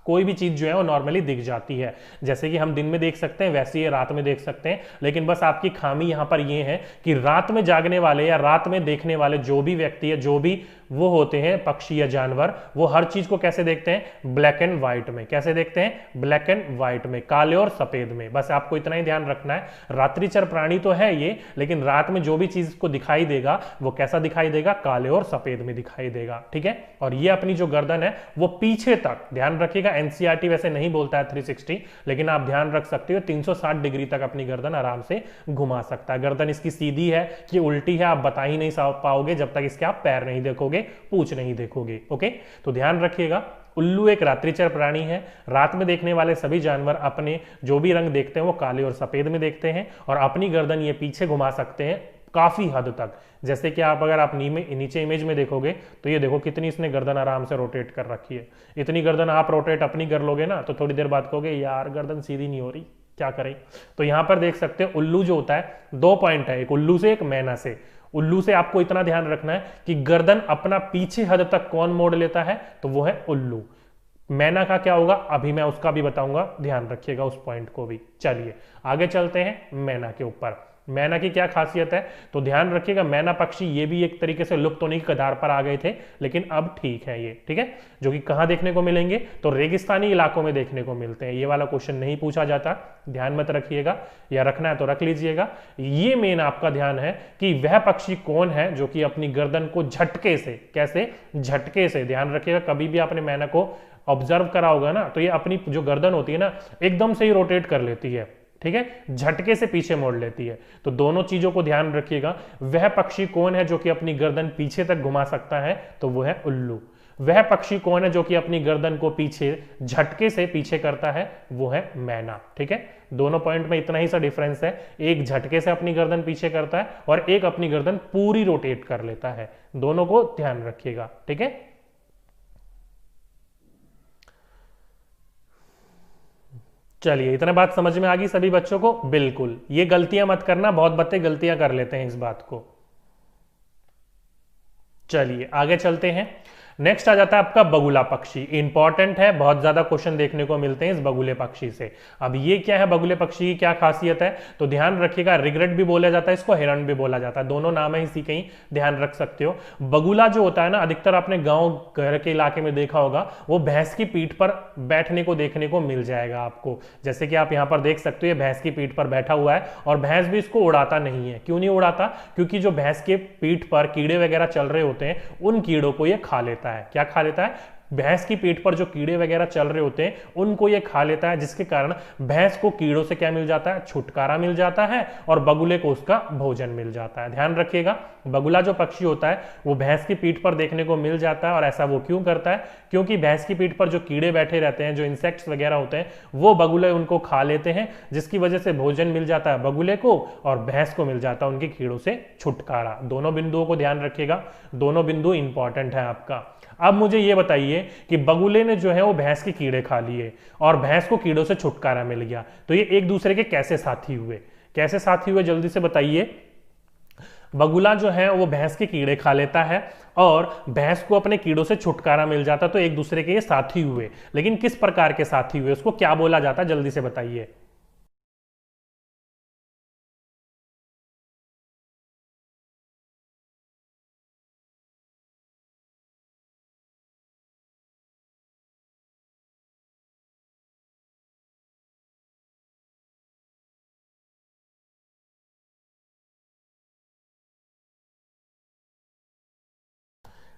S1: कोई भी चीज जो है वो नॉर्मली दिख जाती है। जैसे कि हम दिन में देख सकते हैं वैसे ही रात में देख सकते हैं, लेकिन बस आपकी खामी यहां पर ये है कि रात में जागने वाले या रात में देखने वाले जो भी व्यक्ति है, जो भी वो होते हैं पक्षी या जानवर, वो हर चीज को कैसे देखते हैं, ब्लैक एंड व्हाइट में। कैसे देखते हैं, ब्लैक एंड व्हाइट में, काले और सफेद में। बस आपको इतना ही ध्यान रखना है। रात्रिचर प्राणी तो है ये, लेकिन रात में जो भी चीज को दिखाई देगा वो कैसा दिखाई देगा, काले और सफेद में दिखाई देगा। ठीक है, और ये अपनी जो गर्दन है वो पीछे तक, ध्यान रखिएगा, एनसीईआरटी वैसे नहीं बोलता है 360, लेकिन आप ध्यान रख सकते हो 360 डिग्री तक अपनी गर्दन आराम से घुमा सकता है। गर्दन इसकी सीधी है कि उल्टी है आप बता ही नहीं पाओगे जब तक इसके आप पैर नहीं देखोगे, पूछ नहीं देखोगे। ओके, तो ध्यान रखिएगा, उल्लू एक रात्रिचर प्राणी है। रात में देखने वाले सभी जानवर अपने जो भी रंग देखते हैं वो काले और सफेद में देखते हैं, और अपनी गर्दन ये पीछे घुमा सकते हैं काफी हद तक। जैसे कि अगर आप नीचे इमेज में देखोगे तो ये देखो कितनी इसने गर्दन आराम से रोटेट कर रखी है। इतनी गर्दन आप रोटेट अपनी कर लोगे ना तो थोड़ी देर बाद कहोगे यार गर्दन सीधी नहीं हो रही, क्या करें। तो यहां पर देख सकते हो उल्लू जो होता है, 2 पॉइंट है, एक उल्लू से एक मैना से। उल्लू से आपको इतना ध्यान रखना है कि गर्दन अपना पीछे हद तक कौन मोड़ लेता है, तो वो है उल्लू। मैना का क्या होगा अभी मैं उसका भी बताऊंगा, ध्यान रखिएगा उस पॉइंट को भी। चलिए आगे चलते हैं मैना के ऊपर। मैना की क्या खासियत है, तो ध्यान रखिएगा मैना पक्षी ये भी एक तरीके से लुप्त होने की कगार पर आ गए थे, लेकिन अब ठीक है ये, ठीक है। जो कि कहां देखने को मिलेंगे, तो रेगिस्तानी इलाकों में देखने को मिलते हैं। ये वाला क्वेश्चन नहीं पूछा जाता, ध्यान मत रखिएगा, या रखना है तो रख लीजिएगा। ये मेन आपका ध्यान है कि वह पक्षी कौन है जो कि अपनी गर्दन को झटके से, कैसे झटके से, ध्यान रखिएगा, कभी भी आपने मैना को ऑब्जर्व करा होगा ना तो ये अपनी जो गर्दन होती है ना एकदम से ही रोटेट कर लेती है, ठीक है, झटके से पीछे मोड़ लेती है। तो दोनों चीजों को ध्यान रखिएगा। वह पक्षी कौन है जो कि अपनी गर्दन पीछे तक घुमा सकता है, तो वो है उल्लू। वह पक्षी कौन है जो कि अपनी गर्दन को पीछे झटके से पीछे करता है, वो है मैना, ठीक है। दोनों पॉइंट में इतना ही सा डिफरेंस है, एक झटके से अपनी गर्दन पीछे करता है और एक अपनी गर्दन पूरी रोटेट कर लेता है। दोनों को ध्यान रखिएगा, ठीक है। चलिए इतना बात समझ में आ गई सभी बच्चों को, बिल्कुल। ये गलतियां मत करना, बहुत बच्चे गलतियां कर लेते हैं इस बात को। चलिए आगे चलते हैं। नेक्स्ट आ जाता है आपका बगुला पक्षी। इंपॉर्टेंट है, बहुत ज्यादा क्वेश्चन देखने को मिलते हैं इस बगुले पक्षी से। अब ये क्या है, बगुले पक्षी की क्या खासियत है, तो ध्यान रखिएगा, रिग्रेट भी बोला जाता है इसको, हिरण भी बोला जाता है, दोनों नाम है इसी, कहीं ध्यान रख सकते हो। बगुला जो होता है ना, अधिकतर आपने गांव घर के इलाके में देखा होगा, वो भैंस की पीठ पर बैठने को देखने को मिल जाएगा आपको। जैसे कि आप यहां पर देख सकते हो, ये भैंस की पीठ पर बैठा हुआ है और भैंस भी इसको उड़ाता नहीं है। क्यों नहीं उड़ाता, क्योंकि जो भैंस के पीठ पर कीड़े वगैरह चल रहे होते हैं उन कीड़ों को ये खा लेता है। क्या खा लेता है, भैंस की पीठ पर जो कीड़े वगैरह चल रहे होते हैं उनको ये खा लेता है, जिसके कारण भैंस को कीड़ों से क्या मिल जाता है, छुटकारा मिल जाता है, और बगुले को उसका भोजन मिल जाता है। ध्यान रखिएगा, बगुला जो पक्षी होता है वो भैंस की पीठ पर देखने को मिल जाता है। और ऐसा वो क्यों करता है, क्योंकि भैंस की पीठ पर जो कीड़े बैठे रहते हैं, जो इंसेक्ट्स वगैरह होते हैं, वो बगुले उनको खा लेते हैं, जिसकी वजह से भोजन मिल जाता है बगुले को और भैंस को मिल जाता है उनके कीड़ों से छुटकारा। दोनों बिंदुओं को ध्यान रखिएगा, दोनों बिंदु इंपॉर्टेंट है आपका। अब मुझे ये बताइए कि बगुले ने जो है वो भैंस के कीड़े खा लिए और भैंस को कीड़ों से छुटकारा मिल गया, तो ये एक दूसरे के कैसे साथी हुए, कैसे साथी हुए, जल्दी से बताइए। बगुला जो है वो भैंस के कीड़े खा लेता है और भैंस को अपने कीड़ों से छुटकारा मिल जाता, तो एक दूसरे के ये साथी हुए। लेकिन किस प्रकार के साथी हुए, उसको क्या बोला जाता है, जल्दी से बताइए।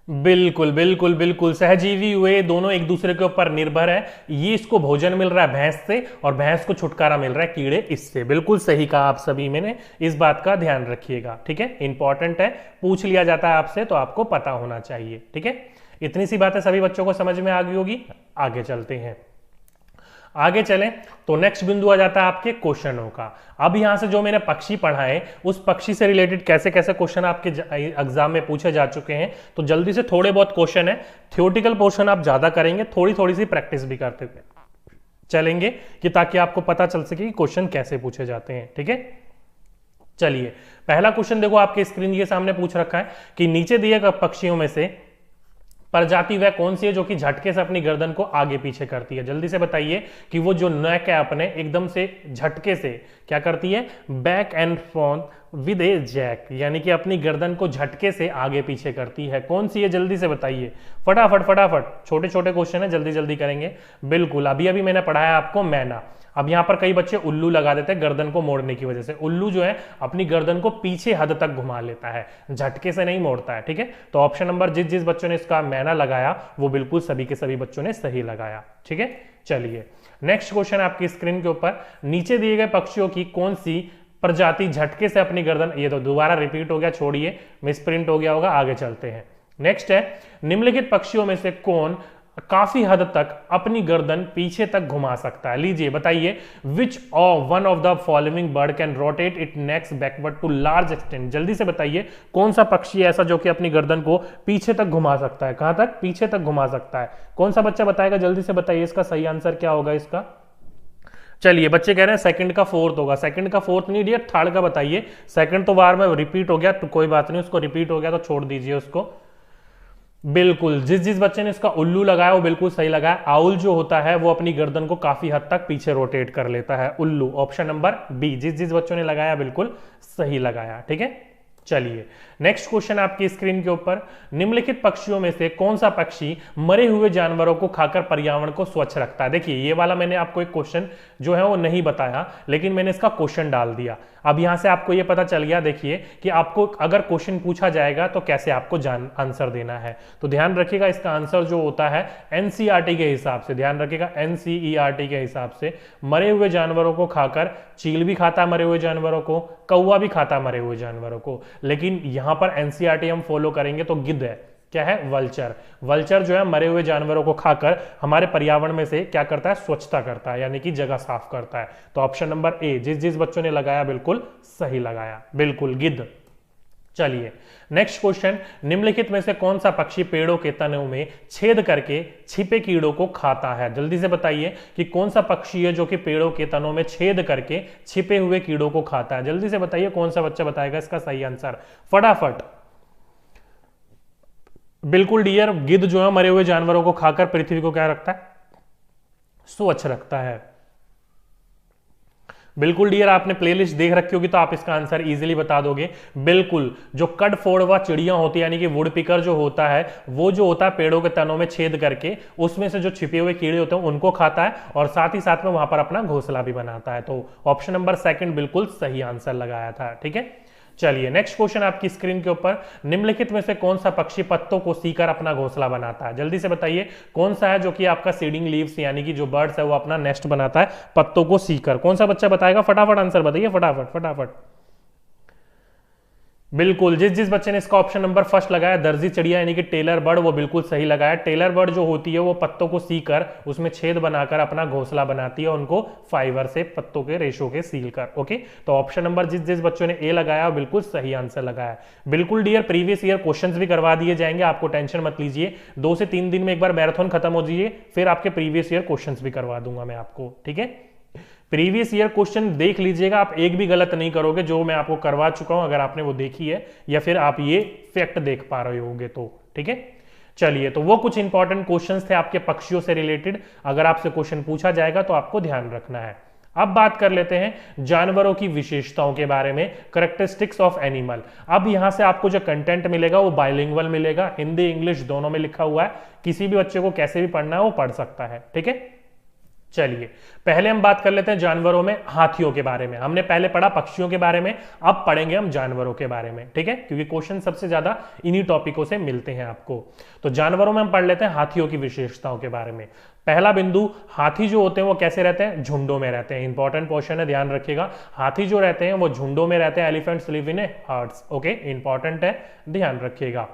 S1: बिल्कुल बिल्कुल बिल्कुल, सहजीवी हुए, दोनों एक दूसरे के ऊपर निर्भर है। ये इसको भोजन मिल रहा है भैंस से और भैंस को छुटकारा मिल रहा है कीड़े इससे। बिल्कुल सही कहा आप सभी, मैंने इस बात का ध्यान रखिएगा, ठीक है, इंपॉर्टेंट है, पूछ लिया जाता है आपसे तो आपको पता होना चाहिए, ठीक है। इतनी सी बातें सभी बच्चों को समझ में आ गई होगी। आगे चलते हैं, आगे चलें तो नेक्स्ट बिंदु आ जाता है आपके क्वेश्चनों का। अब यहां से जो मैंने पक्षी पढ़ाए उस पक्षी से रिलेटेड कैसे कैसे क्वेश्चन आपके एग्जाम में पूछे जा चुके हैं, तो जल्दी से थोड़े बहुत क्वेश्चन है, थियोरेटिकल पोर्शन आप ज्यादा करेंगे, थोड़ी थोड़ी सी प्रैक्टिस भी करते हुए चलेंगे कि ताकि आपको पता चल सके कि क्वेश्चन कैसे पूछे जाते हैं, ठीक है। चलिए पहला क्वेश्चन देखो, आपके स्क्रीन के सामने पूछ रखा है कि नीचे दिए गए पक्षियों में से प्रजाति वह कौन सी है जो कि झटके से अपनी गर्दन को आगे पीछे करती है। जल्दी से बताइए कि वो जो नेक है अपने एकदम से झटके से क्या करती है, back and front with a jack, यानी कि अपनी गर्दन को झटके से आगे पीछे करती है। कौन सी है, जल्दी से बताइए, फटाफट फटाफट, छोटे छोटे क्वेश्चन है, जल्दी जल्दी करेंगे। बिल्कुल, अभी अभी मैंने पढ़ाया आपको मैना। अब यहां पर कई बच्चे उल्लू लगा देते हैं गर्दन को मोड़ने की वजह से। उल्लू जो है अपनी गर्दन को पीछे हद तक घुमा लेता है, झटके से नहीं मोड़ता है, ठीक है। तो ऑप्शन नंबर जिस जिस बच्चों ने इसका मैना लगाया वो बिल्कुल सभी के सभी बच्चों ने सही लगाया, ठीक है। चलिए नेक्स्ट क्वेश्चन आपकी स्क्रीन के ऊपर, नीचे दिए गए पक्षियों की कौन सी प्रजाति झटके से अपनी गर्दन, ये तो दोबारा रिपीट हो गया, छोड़िए, मिसप्रिंट हो गया होगा, आगे चलते हैं। नेक्स्ट है, निम्नलिखित पक्षियों में से कौन काफी हद तक अपनी गर्दन पीछे तक घुमा सकता है। लीजिए बताइए, which one of the following bird can rotate it next backward to large extent. जल्दी से बताइए कौन सा पक्षी ऐसा जो कि अपनी गर्दन को पीछे तक घुमा सकता है। कहां तक? पीछे तक घुमा सकता है। कौन सा बच्चा बताएगा? जल्दी से बताइए इसका सही आंसर क्या होगा इसका। चलिए बच्चे कह रहे हैं सेकंड का फोर्थ होगा। सेकंड का फोर्थ नहीं डियर, थर्ड का बताइए। सेकंड तो बार में रिपीट हो गया तो कोई बात नहीं, उसको रिपीट हो गया तो छोड़ दीजिए उसको। बिल्कुल, जिस जिस बच्चे ने इसका उल्लू लगाया वो बिल्कुल सही लगाया। आउल जो होता है वो अपनी गर्दन को काफी हद तक पीछे रोटेट कर लेता है। उल्लू, ऑप्शन नंबर बी। जिस जिस बच्चों ने लगाया बिल्कुल सही लगाया। ठीक है, चलिए नेक्स्ट क्वेश्चन आपकी स्क्रीन के ऊपर, निम्नलिखित पक्षियों में से कौन सा पक्षी मरे हुए जानवरों को खाकर पर्यावरण को स्वच्छ रखता है। देखिए ये वाला मैंने आपको एक क्वेश्चन जो है वो नहीं बताया, लेकिन मैंने इसका क्वेश्चन डाल दिया। अब यहां से आपको ये पता चल गया, देखिए कि आपको अगर क्वेश्चन पूछा जाएगा तो कैसे आपको आंसर देना है। तो ध्यान रखिएगा इसका आंसर जो होता है एनसीईआरटी के हिसाब से, ध्यान रखिएगा एनसीईआरटी के हिसाब से मरे हुए जानवरों को खाकर, चील भी खाता मरे हुए जानवरों को, कौवा भी खाता मरे हुए जानवरों को, लेकिन यहां पर एनसीईआरटी हम फॉलो करेंगे तो गिद्ध है। क्या है? वल्चर। वल्चर जो है मरे हुए जानवरों को खाकर हमारे पर्यावरण में से क्या करता है? स्वच्छता करता है, यानी कि जगह साफ करता है। तो ऑप्शन नंबर ए, जिस जिस बच्चों ने लगाया बिल्कुल सही लगाया, बिल्कुल गिद्ध। चलिए नेक्स्ट क्वेश्चन, निम्नलिखित में से कौन सा पक्षी पेड़ों के तनों में छेद करके छिपे कीड़ों को खाता है। जल्दी से बताइए कि कौन सा पक्षी है जो कि पेड़ों के तनों में छेद करके छिपे हुए कीड़ों को खाता है। जल्दी से बताइए कौन सा बच्चा बताएगा इसका सही आंसर फटाफट। बिल्कुल डियर, गिद्ध जो है मरे हुए जानवरों को खाकर पृथ्वी को क्या रखता है? स्वच्छ रखता है। बिल्कुल डियर, आपने प्लेलिस्ट देख रखी होगी तो आप इसका आंसर इजीली बता दोगे। बिल्कुल, जो कट फोड़वा चिड़िया होती है यानी कि वुड पिकर जो होता है, वो जो होता है पेड़ों के तनों में छेद करके उसमें से जो छिपे हुए कीड़े होते हैं उनको खाता है और साथ ही साथ में वहां पर अपना घोंसला भी बनाता है। तो ऑप्शन नंबर सेकंड बिल्कुल सही आंसर लगाया था। ठीक है, चलिए नेक्स्ट क्वेश्चन आपकी स्क्रीन के ऊपर, निम्नलिखित में से कौन सा पक्षी पत्तों को सीकर अपना घोंसला बनाता है। जल्दी से बताइए कौन सा है जो कि आपका सीडिंग लीव्स यानी कि जो बर्ड्स है वो अपना नेस्ट बनाता है पत्तों को सीकर। कौन सा बच्चा बताएगा? फटाफट आंसर बताइए, फटाफट फटाफट। बिल्कुल, जिस जिस बच्चे ने इसका ऑप्शन नंबर फर्स्ट लगाया दर्जी चिड़िया यानी कि टेलर बर्ड, वो बिल्कुल सही लगाया। टेलर बर्ड जो होती है वो पत्तों को सीकर उसमें छेद बनाकर अपना घोंसला बनाती है, उनको फाइबर से पत्तों के रेशों के सील कर। ओके, तो ऑप्शन नंबर जिस जिस बच्चों ने ए लगाया बिल्कुल सही आंसर लगाया। बिल्कुल डियर, प्रीवियस ईयर क्वेश्चंस भी करवा दिए जाएंगे, आपको टेंशन मत लीजिए। 2 से 3 दिन में एक बार मैराथन खत्म हो जाइए, फिर आपके प्रीवियस ईयर क्वेश्चंस भी करवा दूंगा मैं आपको। ठीक है, प्रीवियस ईयर क्वेश्चन देख लीजिएगा, आप एक भी गलत नहीं करोगे जो मैं आपको करवा चुका हूं, अगर आपने वो देखी है या फिर आप ये फैक्ट देख पा रहे होंगे तो। ठीक है, चलिए तो वो कुछ इंपॉर्टेंट क्वेश्चंस थे आपके पक्षियों से रिलेटेड, अगर आपसे क्वेश्चन पूछा जाएगा तो आपको ध्यान रखना है। अब बात कर लेते हैं जानवरों की विशेषताओं के बारे में, करेक्टरिस्टिक्स ऑफ एनिमल। अब यहां से आपको जो कंटेंट मिलेगा वो बाइलिंगुअल मिलेगा, हिंदी इंग्लिश दोनों में लिखा हुआ है, किसी भी बच्चे को कैसे भी पढ़ना है वो पढ़ सकता है। ठीक है, चलिए पहले हम बात कर लेते हैं जानवरों में हाथियों के बारे में। हमने पहले पढ़ा पक्षियों के बारे में, अब पढ़ेंगे हम जानवरों के बारे में। ठीक है, क्योंकि क्वेश्चन सबसे ज्यादा इन्हीं टॉपिकों से मिलते हैं आपको। तो जानवरों में हम पढ़ लेते हैं हाथियों की विशेषताओं के बारे में। पहला बिंदु, हाथी जो होते हैं वो कैसे रहते हैं? झुंडों में रहते हैं। इंपॉर्टेंट क्वेश्चन है, ध्यान रखिएगा। हाथी जो रहते हैं वो झुंडों में रहते हैं। Elephants live in hertz. Okay, important है, ध्यान रखिएगा।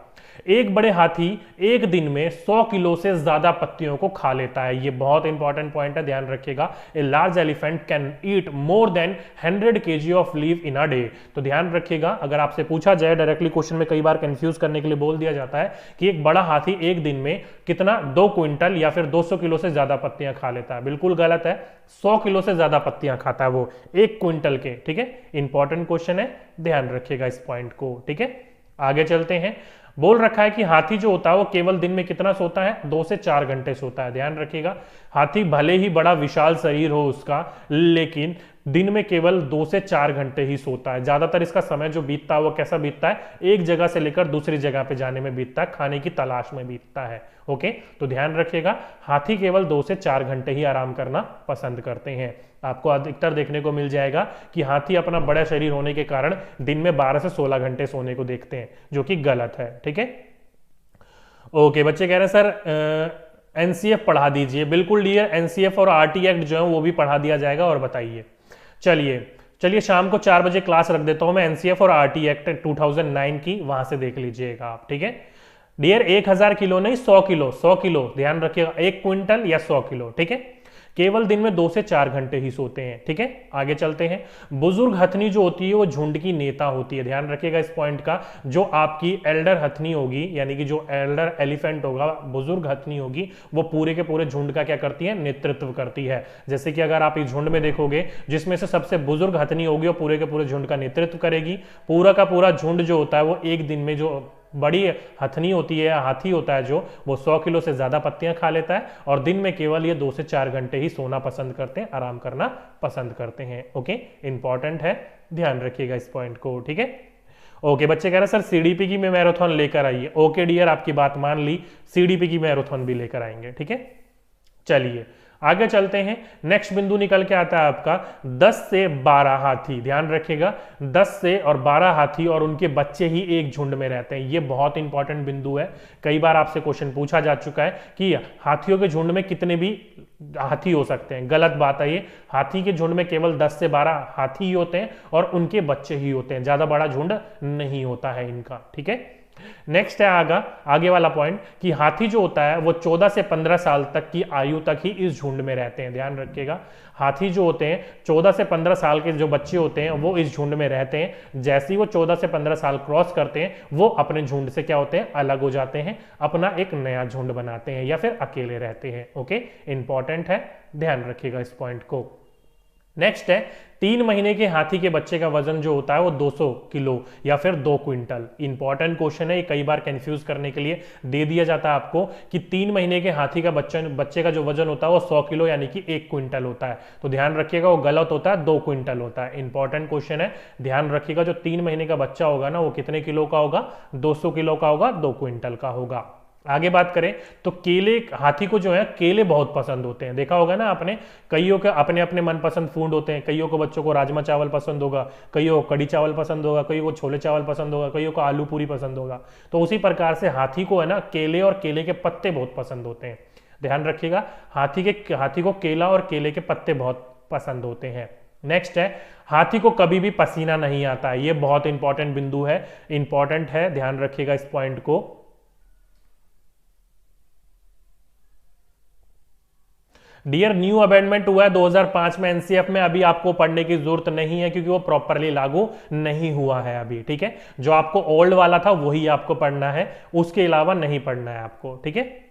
S1: एक बड़े हाथी एक दिन में 100 किलो से ज्यादा पत्तियों को खा लेता है, ये बहुत इंपॉर्टेंट पॉइंट है, ध्यान रखिएगा। A large elephant can eat more than 100 kg of leave in a day. तो ध्यान रखिएगा, अगर आपसे पूछा जाए डायरेक्टली क्वेश्चन में कई बार कंफ्यूज करने के लिए बोल दिया जाता है कि एक बड़ा हाथी एक दिन में कितना 2 क्विंटल या फिर 200 किलो से ज्यादा पत्तियां खा लेता है। बिल्कुल गलत है, 100 किलो से ज्यादा पत्तियां खाता है वो 1 क्विंटल के। ठीक है, इंपॉर्टेंट क्वेश्चन है, ध्यान रखिएगा इस पॉइंट को। ठीक है, आगे चलते हैं। बोल रखा है कि हाथी जो होता है वो केवल दिन में कितना सोता है? 2 से 4 घंटे सोता है। ध्यान रखिएगा, हाथी भले ही बड़ा विशाल शरीर हो उसका, लेकिन दिन में केवल 2 से 4 घंटे ही सोता है। ज्यादातर इसका समय जो बीतता है वो कैसा बीतता है? एक जगह से लेकर दूसरी जगह पे जाने में बीतता है, खाने की तलाश में बीतता है। ओके, तो ध्यान रखिएगा, हाथी केवल 2 से 4 घंटे ही आराम करना पसंद करते हैं। आपको अधिकतर देखने को मिल जाएगा कि हाथी अपना बड़ा शरीर होने के कारण दिन में 12 से 16 घंटे सोने को देखते हैं, जो कि गलत है। ठीक है, ओके, बच्चे कह रहे हैं सर एनसीएफ पढ़ा दीजिए। बिल्कुल डियर, एनसीएफ और आरटी एक्ट जो है वो भी पढ़ा दिया जाएगा। और बताइए, चलिए शाम को 4 बजे क्लास रख देता हूं मैं, एनसीएफ और आरटी एक्ट 2009 की, वहां से देख लीजिएगा आप। ठीक है, डियर 1000 किलो नहीं, 100 किलो, 100 किलो ध्यान रखिएगा, 1 क्विंटल या 100 किलो, ठीक है। केवल दिन में 2 से 4 घंटे ही सोते हैं, ठीक है। आगे चलते हैं। बुजुर्ग हथनी जो होती है वो झुंड की नेता होती है, ध्यान रखिएगा इस पॉइंट का। जो आपकी एल्डर हथनी होगी, यानी कि जो एल्डर एलिफेंट होगा, बुजुर्ग हथनी होगी, वो पूरे के पूरे झुंड का क्या करती है, नेतृत्व करती है। जैसे कि अगर आप इस झुंड में देखोगे, जिसमें से सबसे बुजुर्ग हथनी होगी वो पूरे के पूरे झुंड का नेतृत्व करेगी। पूरा का पूरा झुंड जो होता है वो एक दिन में, जो बड़ी हथनी होती है, हाथी होता है जो, वो 100 किलो से ज्यादा पत्तियां खा लेता है, और दिन में केवल ये 2 से 4 घंटे ही सोना पसंद करते हैं, आराम करना पसंद करते हैं। ओके, इंपॉर्टेंट है, ध्यान रखिएगा इस पॉइंट को, ठीक है। ओके, बच्चे कह रहे हैं सर सीडीपी की में मैराथन लेकर आइए। ओके डियर, आपकी बात मान ली, सीडीपी की मैराथन भी लेकर आएंगे, ठीक है। चलिए आगे चलते हैं। नेक्स्ट बिंदु निकल के आता है आपका 10 से 12 हाथी, ध्यान रखिएगा, 10 से और 12 हाथी और उनके बच्चे ही एक झुंड में रहते हैं। ये बहुत इंपॉर्टेंट बिंदु है, कई बार आपसे क्वेश्चन पूछा जा चुका है कि हाथियों के झुंड में कितने भी हाथी हो सकते हैं। गलत बात है ये, हाथी के झुंड में केवल 10 से 12 हाथी ही होते हैं और उनके बच्चे ही होते हैं, ज्यादा बड़ा झुंड नहीं होता है इनका, ठीक है। नेक्स्ट है आगे वाला पॉइंट कि हाथी जो होता है वो 14 से 15 साल तक की आयु तक ही इस झुंड में रहते हैं, ध्यान रखिएगा। हाथी जो होते हैं 14 से 15 साल के जो बच्चे होते हैं वो इस झुंड में रहते हैं। जैसे ही वो 14 से 15 साल क्रॉस करते हैं वो अपने झुंड से क्या होते हैं, अलग हो जाते हैं, अपना एक नया झुंड बनाते हैं या फिर अकेले रहते हैं। ओके, इंपॉर्टेंट है, ध्यान रखिएगा इस पॉइंट को। नेक्स्ट है 3 महीने के हाथी के बच्चे का वजन जो होता है वो 200 किलो या फिर 2 क्विंटल। इंपॉर्टेंट क्वेश्चन है, ये कई बार कंफ्यूज करने के लिए दे दिया जाता है आपको कि 3 महीने के हाथी का बच्चे का जो वजन होता है वो 100 किलो यानी कि 1 क्विंटल होता है। तो ध्यान रखिएगा वो गलत होता है, 2 क्विंटल होता है। इंपॉर्टेंट क्वेश्चन है, ध्यान रखिएगा। जो 3 महीने का बच्चा होगा ना वो कितने किलो का होगा, 200 किलो का होगा, 2 क्विंटल का होगा। आगे बात करें तो केले, हाथी को जो है केले बहुत पसंद होते हैं, देखा होगा ना आपने। कईयों के अपने अपने मनपसंद फूड होते हैं, कईयों को बच्चों को राजमा चावल पसंद होगा, कईयों को कड़ी चावल पसंद होगा, कईयों को छोले चावल पसंद होगा, कईयों को आलू पूरी पसंद होगा। तो उसी प्रकार से हाथी को है ना केले और केले के पत्ते बहुत पसंद होते हैं, ध्यान रखिएगा। हाथी को केला और केले के पत्ते बहुत पसंद होते हैं। नेक्स्ट है हाथी को कभी भी पसीना नहीं आता है, ये बहुत इंपॉर्टेंट बिंदु है, इंपॉर्टेंट है, ध्यान रखिएगा इस पॉइंट को। डियर न्यू अमेंडमेंट हुआ है 2005 में एनसीएफ में, अभी आपको पढ़ने की जरूरत नहीं है क्योंकि वो प्रॉपरली लागू नहीं हुआ है अभी, ठीक है। जो आपको ओल्ड वाला था वही आपको पढ़ना है, उसके अलावा नहीं पढ़ना है आपको, ठीक है।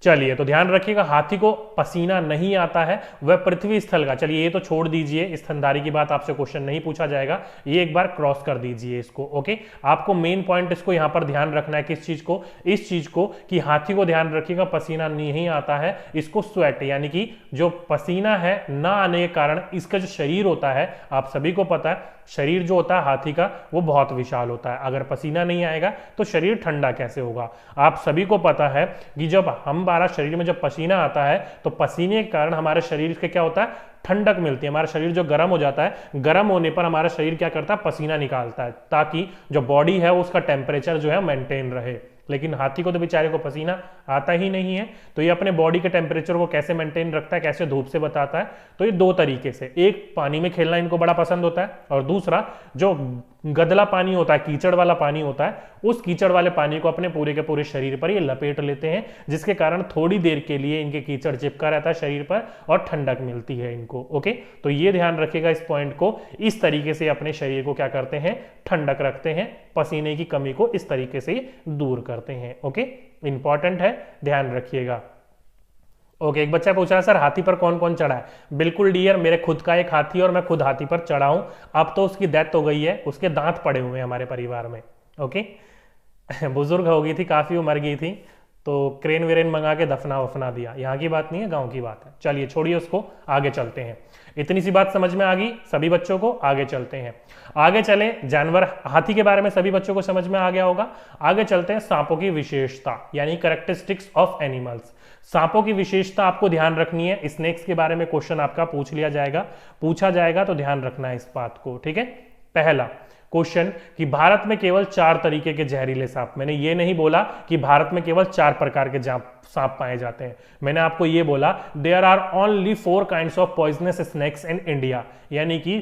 S1: चलिए तो ध्यान रखिएगा, हाथी को पसीना नहीं आता है, वह पृथ्वी स्थल का, चलिए ये तो छोड़ दीजिए, स्तनधारी की बात आपसे क्वेश्चन नहीं पूछा जाएगा, ये एक बार क्रॉस कर दीजिए इसको। ओके, आपको मेन पॉइंट इसको यहां पर ध्यान रखना है, किस चीज को, इस चीज को कि हाथी को ध्यान रखिएगा पसीना नहीं आता है, इसको स्वेट यानी कि जो पसीना है ना आने के कारण इसका जो शरीर होता है, आप सभी को पता है शरीर जो होता है हाथी का वो बहुत विशाल होता है, अगर पसीना नहीं आएगा तो शरीर ठंडा कैसे होगा। आप सभी को पता है कि जब हमारा शरीर में जब पसीना आता है तो पसीने के कारण हमारे शरीर के क्या होता है, ठंडक मिलती है, हमारा शरीर जो गर्म हो जाता है, गर्म होने पर हमारा शरीर क्या करता है, पसीना निकालता है ताकि जो बॉडी है उसका टेम्परेचर जो है मेंटेन रहे। लेकिन हाथी को तो बेचारे को पसीना आता ही नहीं है, तो ये अपने बॉडी के टेम्परेचर को कैसे मेंटेन रखता है, कैसे धूप से बताता है, तो ये 2 तरीके से, एक पानी में खेलना इनको बड़ा पसंद होता है और दूसरा जो गदला पानी होता है, कीचड़ वाला पानी होता है, उस कीचड़ वाले पानी को अपने पूरे के पूरे शरीर पर ये लपेट लेते हैं, जिसके कारण थोड़ी देर के लिए इनके कीचड़ चिपका रहता है शरीर पर और ठंडक मिलती है इनको। ओके, तो ये ध्यान रखिएगा इस पॉइंट को, इस तरीके से अपने शरीर को क्या करते हैं, ठंडक रखते हैं, पसीने की कमी को इस तरीके से दूर करते हैं। ओके, इंपॉर्टेंट है, ध्यान रखिएगा। ओके, एक बच्चा पूछ रहा है सर हाथी पर कौन कौन चढ़ा है। बिल्कुल डियर, मेरे खुद का एक हाथी और मैं खुद हाथी पर चढ़ा हूं, अब तो उसकी डेथ हो गई है, उसके दांत पड़े हुए हैं हमारे परिवार में। ओके बुजुर्ग हो गई थी, काफी उमर गई थी, तो क्रेन वेरेन मंगा के दफना वफना दिया, यहाँ की बात नहीं है, गांव की बात है। चलिए छोड़िए उसको, आगे चलते हैं। इतनी सी बात समझ में आ गई सभी बच्चों को, आगे चलते हैं। आगे चले, जानवर हाथी के बारे में सभी बच्चों को समझ में आ गया होगा। आगे चलते हैं सांपों की विशेषता यानी कैरेक्टरिस्टिक्स ऑफ एनिमल्स। सांपों की विशेषता आपको ध्यान रखनी है, स्नेक्स के बारे में क्वेश्चन आपका पूछा जाएगा तो ध्यान रखना है इस बात को, ठीक है। पहला क्वेश्चन कि भारत में केवल 4 तरीके के जहरीले सांप, मैंने ये नहीं बोला कि भारत में केवल 4 प्रकार के सांप पाए जाते हैं। मैंने आपको ये बोला there are only 4 kinds of poisonous snakes in India, यानी कि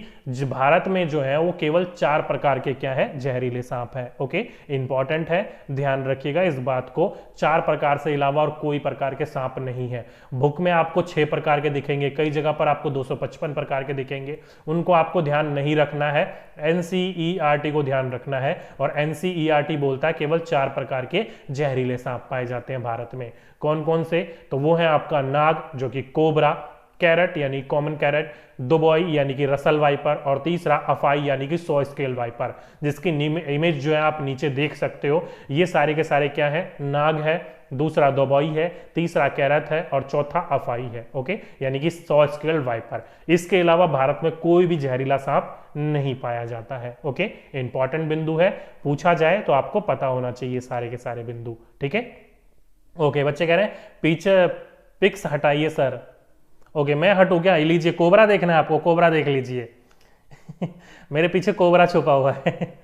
S1: भारत में जो है वो केवल 4 प्रकार के क्या है, जहरीले सांप है। ओके, इंपॉर्टेंट है, ध्यान रखिएगा इस बात को। 4 प्रकार से अलावा और कोई प्रकार के सांप नहीं है। बुक में आपको 6 प्रकार के दिखेंगे, कई जगह पर आपको 255 प्रकार के दिखेंगे, उनको आपको ध्यान नहीं रखना है, एनसीईआरटी को ध्यान रखना है। और एनसीईआरटी बोलता है केवल 4 प्रकार के जहरीले सांप पाए जाते हैं भारत में। कौन कौन से? तो वो है आपका नाग जो कि कोबरा, कैरेट यानी कॉमन कैरेट, दुबोई यानी कि रसल वाइपर, और तीसरा अफाई यानी कि सॉ स्केल वाइपर, जिसकी इमेज जो है आप नीचे देख सकते हो। ये सारे के सारे क्या है, नाग है, दूसरा दुबोई है, तीसरा कैरेट है और चौथा अफाई है। ओके, यानी कि सॉ स्केल वाइपर। इसके अलावा भारत में कोई भी जहरीला सांप नहीं पाया जाता है। ओके, इंपॉर्टेंट बिंदु है, पूछा जाए तो आपको पता होना चाहिए सारे के सारे बिंदु। ठीक है, ओके, बच्चे कह रहे हैं पीछे पिक्स हटाइए सर। ओके, मैं हटू क्या? लीजिए, कोबरा देखना है आपको, कोबरा देख लीजिए मेरे पीछे कोबरा छुपा हुआ है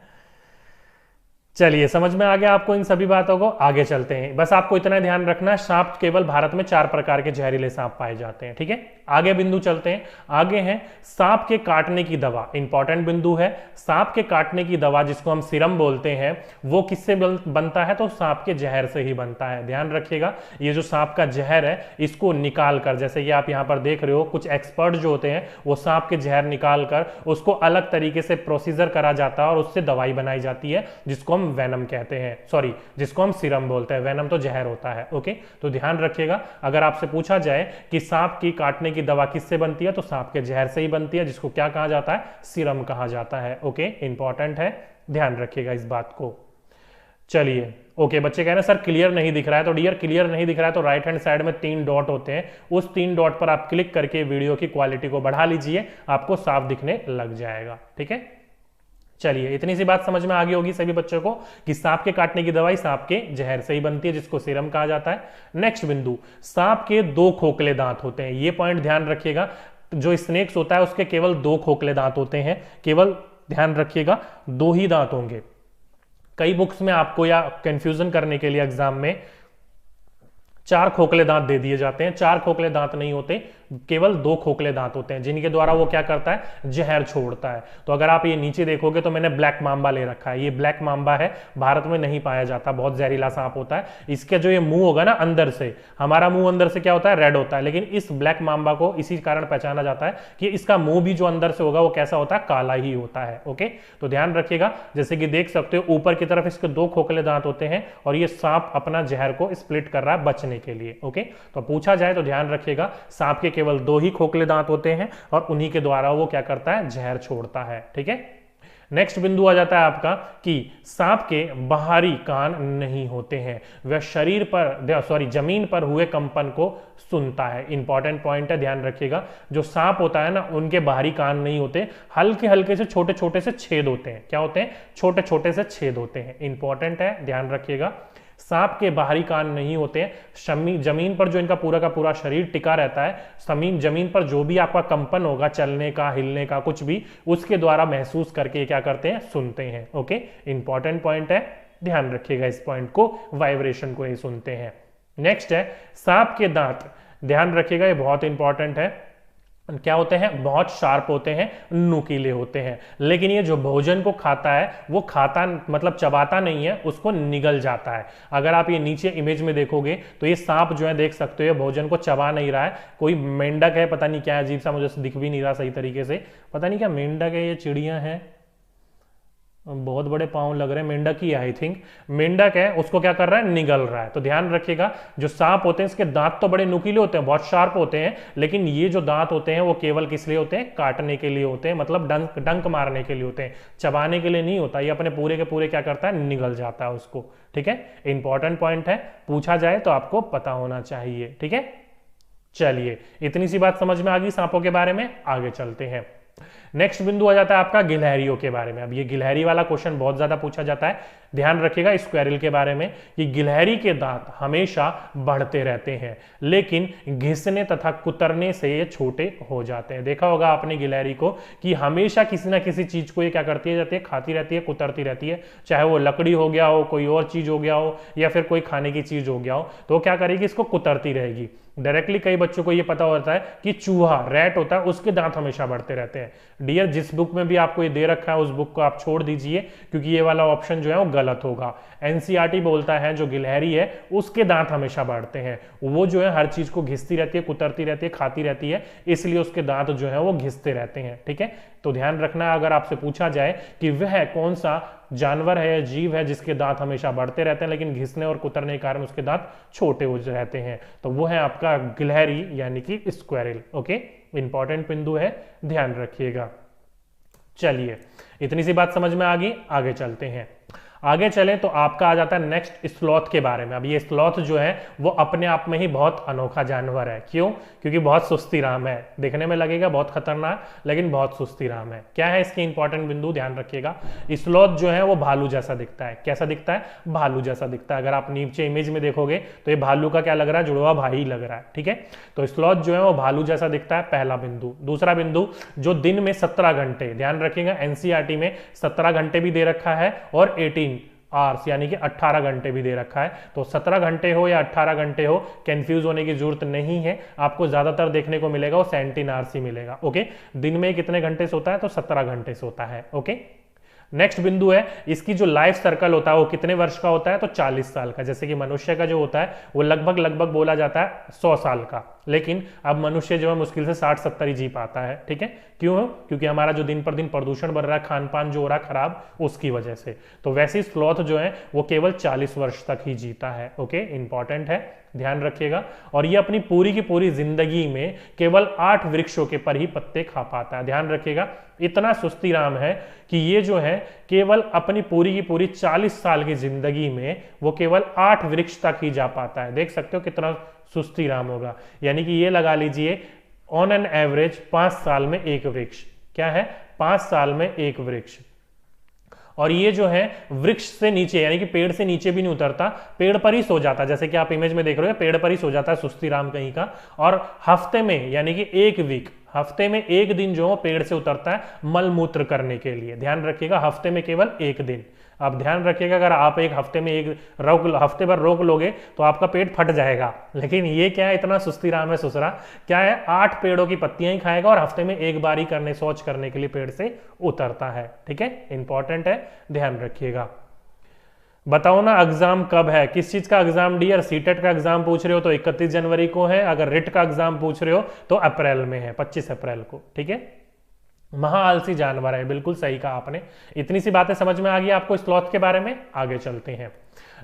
S1: चलिए, समझ में आ गया आपको इन सभी बातों को। आगे चलते हैं, बस आपको इतना ध्यान रखना है, सांप केवल भारत में 4 प्रकार के जहरीले सांप पाए जाते हैं। ठीक है, आगे बिंदु चलते हैं। आगे है सांप के काटने की दवा, इंपॉर्टेंट बिंदु है। सांप के काटने की दवा जिसको हम सीरम बोलते हैं, वो किससे बनता है? तो सांप के जहर से ही बनता है। ध्यान रखिएगा, ये जो सांप का जहर है इसको निकाल कर, जैसे कि आप यहां पर देख रहे हो, कुछ एक्सपर्ट जो होते हैं वो सांप के जहर निकाल कर उसको अलग तरीके से प्रोसीजर करा जाता है और उससे दवाई बनाई जाती है जिसको हम वेनम कहते हैं, सॉरी जिसको हम सीरम बोलते हैं। वेनम तो जहर होता है। ओके, तो ध्यान रखिएगा, अगर आपसे पूछा जाए कि सांप की काटने की दवा किससे बनती है, तो सांप के जहर से ही बनती है, जिसको क्या कहा जाता है? सीरम कहा जाता है। ओके, इंपॉर्टेंट है, ध्यान रखिएगा इस बात को। चलिए, ओके, बच्चे कह रहे हैं सर क्लियर नहीं दिख रहा है, तो डियर क्लियर नहीं दिख रहा है तो राइट हैंड साइड में 3 डॉट होते हैं, उस 3 डॉट पर आप क्लिक करके वीडियो की क्वालिटी को बढ़ा लीजिए, आपको साफ दिखने लग जाएगा। ठीक है, चलिए, इतनी सी बात समझ में आ गई होगी सभी बच्चों को कि सांप के काटने की दवाई सांप के जहर से ही बनती है, जिसको सीरम कहा जाता है। नेक्स्ट बिंदु, सांप के 2 खोखले दांत होते हैं। ये पॉइंट ध्यान रखिएगा, जो स्नेक्स होता है उसके केवल 2 खोखले दांत होते हैं, केवल ध्यान रखिएगा 2 ही दांत होंगे। कई बुक्स में आपको या कंफ्यूजन करने के लिए एग्जाम में 4 खोखले दांत दे दिए जाते हैं। 4 खोखले दांत नहीं होते, केवल 2 खोखले दांत होते हैं, जिनके द्वारा वो क्या करता है? जहर छोड़ता है। तो अगर आप ये नीचे देखोगे तो मैंने ब्लैक मांबा ले रखा है, ये ब्लैक मांबा है, भारत में नहीं पाया जाता, बहुत जहरीला सांप होता है। इसके जो ये मुंह होगा ना अंदर से, हमारा मुंह अंदर से क्या होता है? रेड होता है, लेकिन इस ब्लैक मांबा को इसी कारण पहचाना जाता है कि इसका मुंह भी जो अंदर से होगा वो कैसा होता है? काला ही होता है। ओके, तो ध्यान रखिएगा, जैसे कि देख सकते हो ऊपर की तरफ इसके 2 खोखले दांत होते हैं और ये सांप अपना जहर को स्प्लिट कर रहा है बचने के लिए। ओके, तो पूछा जाए तो ध्यान रखिएगा सांप के केवल 2 ही खोखले दांत होते हैं और उन्हीं के द्वारा वो क्या करता है? जहर छोड़ता है। ठीक है, नेक्स्ट बिंदु आ जाता है आपका कि सांप के बाहरी कान नहीं होते हैं, वह शरीर पर जमीन पर हुए कंपन को सुनता है। इंपॉर्टेंट पॉइंट है, ध्यान रखिएगा, जो सांप होता है ना उनके बाहरी कान नहीं होते, हल्के हल्के से छोटे छोटे से छेद होते हैं। क्या होते हैं? छोटे छोटे से छेद होते हैं। इंपॉर्टेंट है, ध्यान रखिएगा, सांप के बाहरी कान नहीं होते हैं। जमीन पर जो इनका पूरा का पूरा शरीर टिका रहता है, जमीन पर जो भी आपका कंपन होगा, चलने का, हिलने का, कुछ भी, उसके द्वारा महसूस करके क्या करते हैं? सुनते हैं। ओके, इंपॉर्टेंट पॉइंट है, ध्यान रखिएगा इस पॉइंट को, वाइब्रेशन को ही सुनते हैं। नेक्स्ट है सांप के दांत, ध्यान रखिएगा ये बहुत इंपॉर्टेंट है, क्या होते हैं? बहुत शार्प होते हैं, नुकीले होते हैं, लेकिन ये जो भोजन को खाता है वो खाता मतलब चबाता नहीं है, उसको निगल जाता है। अगर आप ये नीचे इमेज में देखोगे तो ये सांप जो है देख सकते हो भोजन को चबा नहीं रहा है, कोई मेंढक है, पता नहीं क्या अजीब सा, मुझे दिख भी नहीं रहा सही तरीके से, पता नहीं क्या मेंढक है, ये चिड़िया है, बहुत बड़े पांव लग रहे हैं, मेंढक ही है आई थिंक, मेंढक है, उसको क्या कर रहा है? निगल रहा है। तो ध्यान रखिएगा, जो सांप होते हैं इसके दांत तो बड़े नुकीले होते हैं, बहुत शार्प होते हैं, लेकिन ये जो दांत होते हैं वो केवल किस लिए होते हैं? काटने के लिए होते हैं, मतलब डंक मारने के लिए होते हैं, चबाने के लिए नहीं होता। ये अपने पूरे के पूरे क्या करता है? निगल जाता है उसको। ठीक है, इंपॉर्टेंट पॉइंट है, पूछा जाए तो आपको पता होना चाहिए। ठीक है, चलिए, इतनी सी बात समझ में आ गई सांपों के बारे में, आगे चलते हैं। नेक्स्ट बिंदु आ जाता है आपका गिलहरियों के बारे में। अब ये गिलहरी वाला क्वेश्चन बहुत ज्यादा पूछा जाता है, ध्यान रखिएगा स्क्वेरल के बारे में कि गिलहरी के दांत हमेशा बढ़ते रहते हैं, लेकिन घिसने तथा कुतरने से ये छोटे हो जाते हैं। देखा होगा आपने गिलहरी को कि हमेशा किसी ना किसी चीज को ये क्या करती है जाती है, खाती रहती है, कुतरती रहती है, चाहे वो लकड़ी हो गया हो, कोई और चीज हो गया हो, या फिर कोई खाने की चीज हो गया हो, तो वो क्या करेगी, इसको कुतरती रहेगी। डायरेक्टली कई बच्चों को ये पता होता है कि चूहा, रैट होता है, उसके दांत हमेशा बढ़ते रहते हैं। डियर, जिस बुक में भी आपको ये दे रखा है उस बुक को आप छोड़ दीजिए, क्योंकि ये वाला ऑप्शन जो है वो गलत होगा। एनसीईआरटी बोलता है जो गिलहरी है उसके दांत हमेशा बढ़ते हैं, वो जो है हर चीज को घिसती रहती है, कुतरती रहती है, खाती रहती है, इसलिए उसके दांत जो है वो घिसते रहते हैं। ठीक है, तो ध्यान रखना, अगर आपसे पूछा जाए कि वह कौन सा जानवर है या जीव है जिसके दांत हमेशा बढ़ते रहते हैं लेकिन घिसने और कुतरने के कारण उसके दांत छोटे हो रहते हैं, तो वो है आपका गिलहरी यानी कि स्क्वेरल। ओके, इंपॉर्टेंट बिंदु है, ध्यान रखिएगा। चलिए, इतनी सी बात समझ में आ गई, आगे चलते हैं। आगे चले तो आपका आ जाता है नेक्स्ट स्लॉथ के बारे में। अब ये स्लॉथ जो है वो अपने आप में ही बहुत अनोखा जानवर है। क्यों? क्योंकि बहुत सुस्ती राम है। देखने में लगेगा बहुत खतरनाक, लेकिन बहुत सुस्ती राम है। क्या है इसके इंपॉर्टेंट बिंदु, ध्यान रखिएगा। स्लॉथ जो है वो भालू जैसा दिखता है। कैसा दिखता है? भालू जैसा दिखता है। अगर आप नीचे इमेज में देखोगे तो ये भालू का क्या लग रहा है, जुड़वा भाई लग रहा है। ठीक है, तो स्लॉथ जो है वो भालू जैसा दिखता है, पहला बिंदु। दूसरा बिंदु, जो दिन में 17 घंटे, ध्यान रखिएगा एनसीईआरटी में 17 घंटे भी दे रखा है और 18 आवर्स यानी कि 18 घंटे भी दे रखा है। तो 17 घंटे हो या 18 घंटे हो, कंफ्यूज होने की जरूरत नहीं है। आपको ज्यादातर देखने को मिलेगा वो 17 आवर्स ही मिलेगा। ओके, दिन में कितने घंटे सोता है, तो 17 घंटे सोता है। ओके, नेक्स्ट बिंदु है, इसकी जो लाइफ सर्कल होता है वो कितने वर्ष का होता है, तो 40 साल का। जैसे कि मनुष्य का जो होता है वो लगभग बोला जाता है 100 साल का, लेकिन अब मनुष्य जो है मुश्किल से 60-70 ही जी पाता है। ठीक है, क्यों? क्योंकि हमारा जो दिन पर दिन प्रदूषण बढ़ रहा है, खान पान जो हो रहा है खराब, उसकी वजह से। तो वैसे स्लॉथ जो है वो केवल 40 वर्ष तक ही जीता है। ओके, इंपॉर्टेंट है, ध्यान रखिएगा। और ये अपनी पूरी की पूरी जिंदगी में केवल 8 वृक्षों के पर ही पत्ते खा पाता है। ध्यान रखिएगा, इतना सुस्ती राम है कि ये जो है केवल अपनी पूरी की पूरी 40 साल की जिंदगी में वो केवल 8 वृक्ष तक ही जा पाता है। देख सकते हो कितना सुस्ती राम होगा। यानी कि ये लगा लीजिए ऑन एन एवरेज 5 साल में एक वृक्ष। क्या है? 5 साल में एक वृक्ष। और ये जो है वृक्ष से नीचे यानी कि पेड़ से नीचे भी नहीं उतरता, पेड़ पर ही सो जाता है। जैसे कि आप इमेज में देख रहे हो, पेड़ पर ही सो जाता है सुस्ती राम कहीं का। और हफ्ते में यानी कि एक वीक, हफ्ते में एक दिन जो पेड़ से उतरता है मल मूत्र करने के लिए। ध्यान रखिएगा, हफ्ते में केवल एक दिन। अब ध्यान रखिएगा, अगर आप एक हफ्ते में हफ्ते भर रोक लोगे तो आपका पेट फट जाएगा। लेकिन ये क्या है, इतना सुस्ती राम है सुसरा, क्या है, 8 पेड़ों की पत्तियां ही खाएगा और हफ्ते में एक बार ही शौच करने के लिए पेड़ से उतरता है। ठीक है, इंपॉर्टेंट है, ध्यान रखिएगा। बताओ ना एग्जाम कब है, किस चीज का एग्जाम डियर? सीटेट का एग्जाम पूछ रहे हो तो 31 जनवरी को है। अगर रिट का एग्जाम पूछ रहे हो तो अप्रैल में है, 25 अप्रैल को। ठीक है, महाआलसी जानवर है, बिल्कुल सही कहा आपने। इतनी सी बातें समझ में आ गई आपको स्लॉथ के बारे में। आगे चलते हैं।